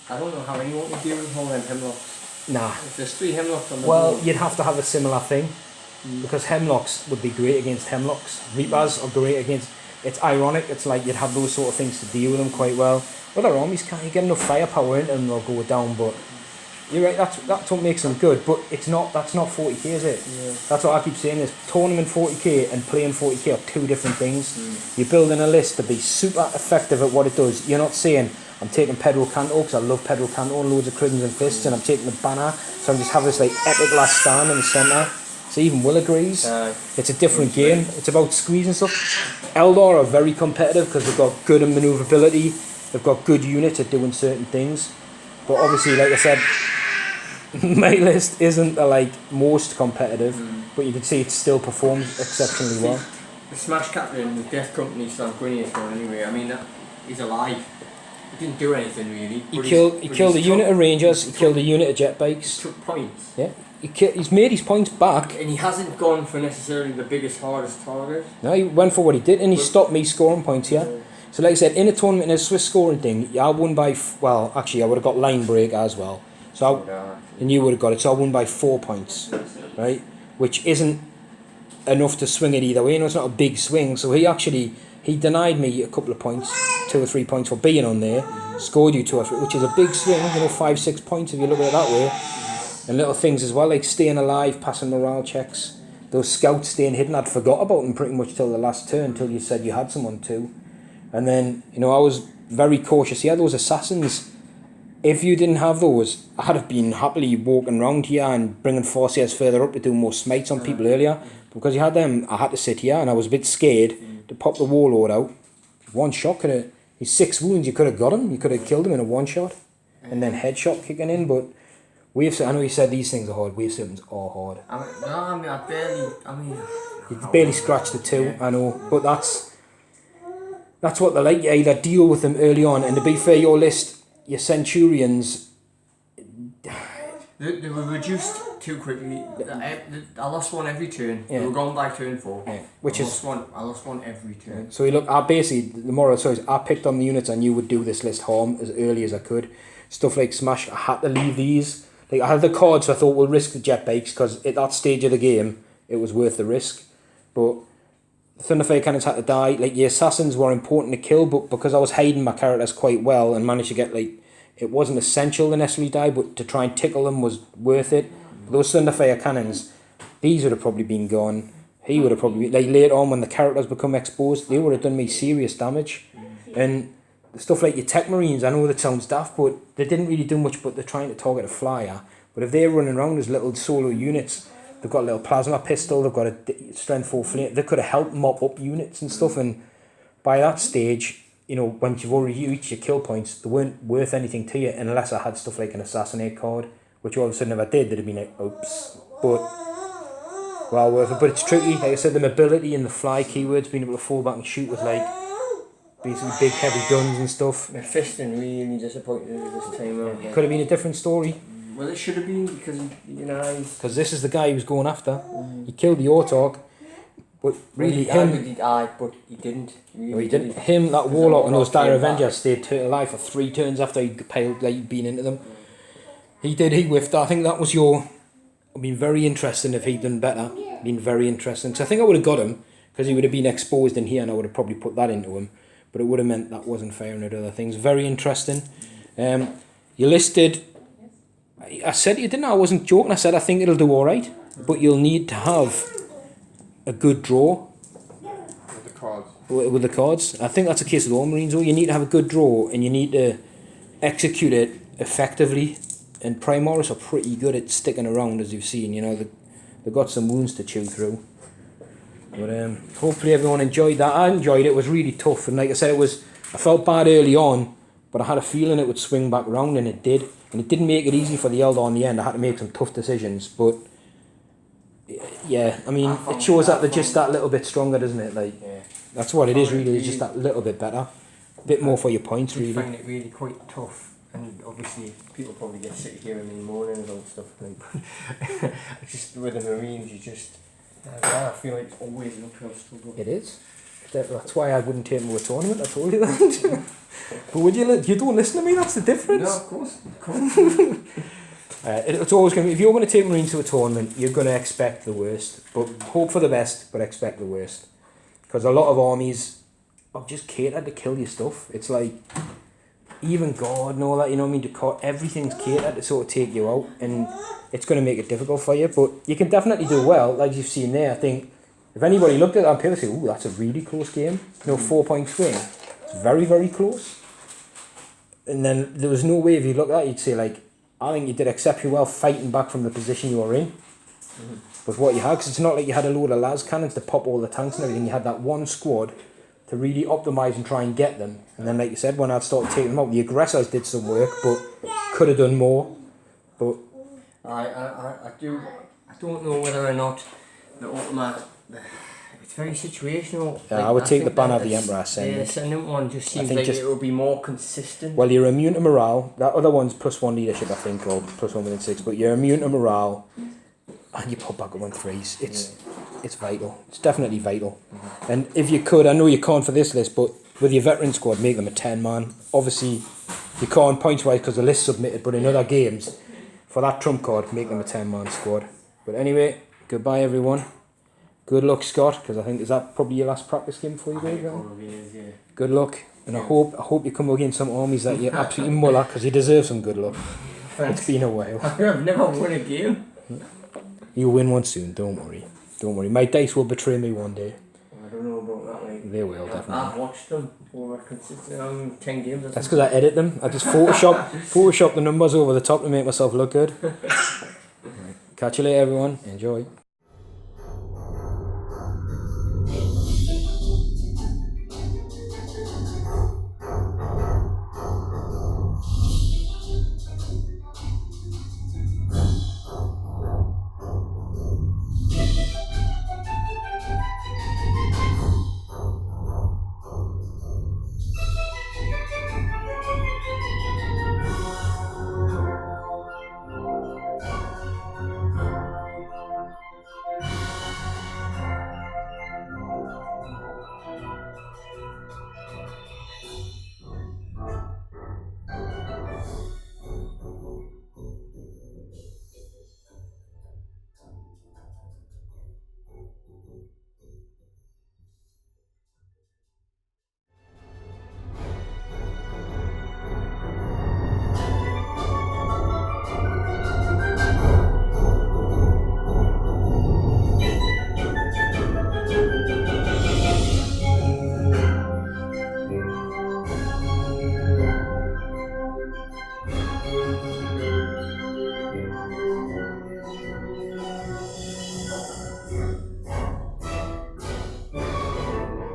I don't know how anyone would deal with all them hemlocks. Nah. If there's 3 hemlocks on the board, you'd have to have a similar thing, because hemlocks would be great against hemlocks. Reapers are great against... It's ironic, it's like you'd have those sort of things to deal with them quite well. Other armies can't, you get enough firepower into them, they'll go down, but... You're right, that's what makes them good, but that's not 40k, is it? Yeah. That's what I keep saying is tournament 40k and playing 40k are 2 different things. You're building a list to be super effective at what it does. You're not saying, I'm taking Pedro Canto because I love Pedro Canto and loads of Crimson Fists, and I'm taking the banner, so I'm just having this like epic last stand in the centre. So even Will agrees. It's a different game. It's about squeezing stuff. Eldar are very competitive because they've got good manoeuvrability, they've got good units at doing certain things. But obviously, like I said, my list isn't the most competitive, but you can see it still performs exceptionally well. The Smash Captain, the Death Company Sanguinius one anyway, I mean, he's alive. He didn't do anything really. He killed a unit of Rangers, he killed a unit of jet bikes. He took points. Yeah, he's made his points back. And he hasn't gone for necessarily the biggest, hardest target. No, he went for what he did, and he stopped me scoring points here. Yeah. So like I said, in a tournament, in a Swiss scoring thing, I won by, well, actually I would have got line break as well. And you would have got it, so I won by 4 points, right? Which isn't enough to swing it either way, it's not a big swing, so he denied me a couple of points, 2 or 3 points for being on there, scored you 2 or 3, which is a big swing, 5-6 points if you look at it that way. And little things as well, like staying alive, passing morale checks. those scouts staying hidden, I'd forgot about them pretty much till the last turn, till you said you had someone too. And then, you know, I was very cautious. Yeah, those assassins, if you didn't have those, I'd have been happily walking around here and bringing forces further up to do more smites on people earlier. Because you had them, I had to sit here and I was a bit scared to pop the warlord out. One shot could have, he's 6 wounds, you could have got him, you could have killed him in a one shot. And then headshot kicking in, but wave, I know you said these things are hard, wave systems are hard. You barely scratched the 2, I know, but that's what they like. You either deal with them early on, and to be fair, your list, your Centurions, they were reduced too quickly. I lost one every turn. We were going by turn 4. Yeah. I lost one every turn. So you look, I basically, the moral story is I picked on the units I knew would do this list harm as early as I could. Stuff like Smash, I had to leave these. Like I had the cards, so I thought we'll risk the jet bikes because at that stage of the game, it was worth the risk. But the Thunderfire cannons had to die. Like the assassins were important to kill, but because I was hiding my characters quite well and managed to get like, it wasn't essential to necessarily die, but to try and tickle them was worth it. Those Thunderfire cannons, these would have probably been gone. He would have probably, like later on when the characters become exposed, they would have done me serious damage. And the stuff like your Tech Marines, I know that sounds daft, but they didn't really do much, but they're trying to target a flyer. But if they're running around as little solo units, they've got a little plasma pistol, they've got a strength 4 flame, they could have helped mop up units and stuff. And by that stage, you know, once you've already reached your kill points, they weren't worth anything to you unless I had stuff like an assassinate card, which all of a sudden if I did, they'd have been like, oops. But, well worth it. But it's tricky. Like I said, the mobility and the fly keywords, being able to fall back and shoot with like, basically big heavy guns and stuff. My fisting really disappointed this time around. Could have been a different story. Well, it should have been because, you know... Because this is the guy he was going after. He killed the Autarch. But really he died, but he didn't. He didn't. Him, that Warlock and those Dire Avengers stayed alive for 3 turns after he'd been into them. He whiffed. I think that was been very interesting if he'd done better. Been very interesting. So I think I would have got him because he would have been exposed in here and I would have probably put that into him. But it would have meant that wasn't fair and other things. Very interesting. You listed... I said you didn't. I wasn't joking. I said I think it'll do all right, but you'll need to have a good draw with the cards. With the cards, I think that's the case with all Marines. Though you need to have a good draw, and you need to execute it effectively. And Primaris are pretty good at sticking around, as you've seen. You know, they've got some wounds to chew through. But hopefully everyone enjoyed that. I enjoyed it. It was really tough, and like I said, I felt bad early on, but I had a feeling it would swing back round, and it did. And it didn't make it easy for the Eldar in the end. I had to make some tough decisions, but yeah, I mean, it shows that they're just that little bit stronger, doesn't it? Like, that's what it is really. It's just that little bit better, a bit more for your points, really. I find it really quite tough, and obviously people probably get sick of hearing me moaning about stuff. Like, just with the Marines, I feel like it's always an uphill struggle. It is. That's why I wouldn't take them to a tournament. I told you that. But would you don't listen to me? That's the difference. No, of course. It's always going to be, if you're going to take Marines to a tournament, you're going to expect the worst. But hope for the best, but expect the worst. Because a lot of armies are just catered to kill your stuff. It's like, even God and all that, you know what I mean? Everything's catered to sort of take you out. And it's going to make it difficult for you. But you can definitely do well, like you've seen there. I think, if anybody looked at that on paper, they'd say, ooh, that's a really close game. 4-point swing. It's very, very close. And then there was no way if you looked at it, you'd say, like, I think you did exceptionally well fighting back from the position you were in. With what you had, because it's not like you had a load of las cannons to pop all the tanks and everything. You had that one squad to really optimise and try and get them. And then, like you said, when I'd started taking them out, the aggressors did some work, but could have done more. But I don't know whether or not the ultimate... It's very situational. Yeah, like, I would take the banner of the Emperor Ascendant. The Ascendant one just seems like it will be more consistent. Well, you're immune to morale. That other one's +1 leadership, I think, or +1 within 6. But you're immune to morale, and you put back up on 3s. It's vital. It's definitely vital. And if you could, I know you can't for this list, but with your veteran squad, make them a 10-man. Obviously, you can't points-wise because the list's submitted, but in other games, for that trump card, make them a 10-man squad. But anyway, goodbye, everyone. Good luck, Scott, because I think, is that probably your last practice game before you go? Probably is, yeah. Good luck, and I hope you come against some armies that you absolutely muller, because you deserve some good luck. It's been a while. I've never won a game. You'll win one soon, don't worry. Don't worry, my dice will betray me one day. I don't know about that, mate. They will, definitely. I've watched them over consistently 10 games. That's because I edit them. I just Photoshop the numbers over the top to make myself look good. Right. Catch you later, everyone. Enjoy.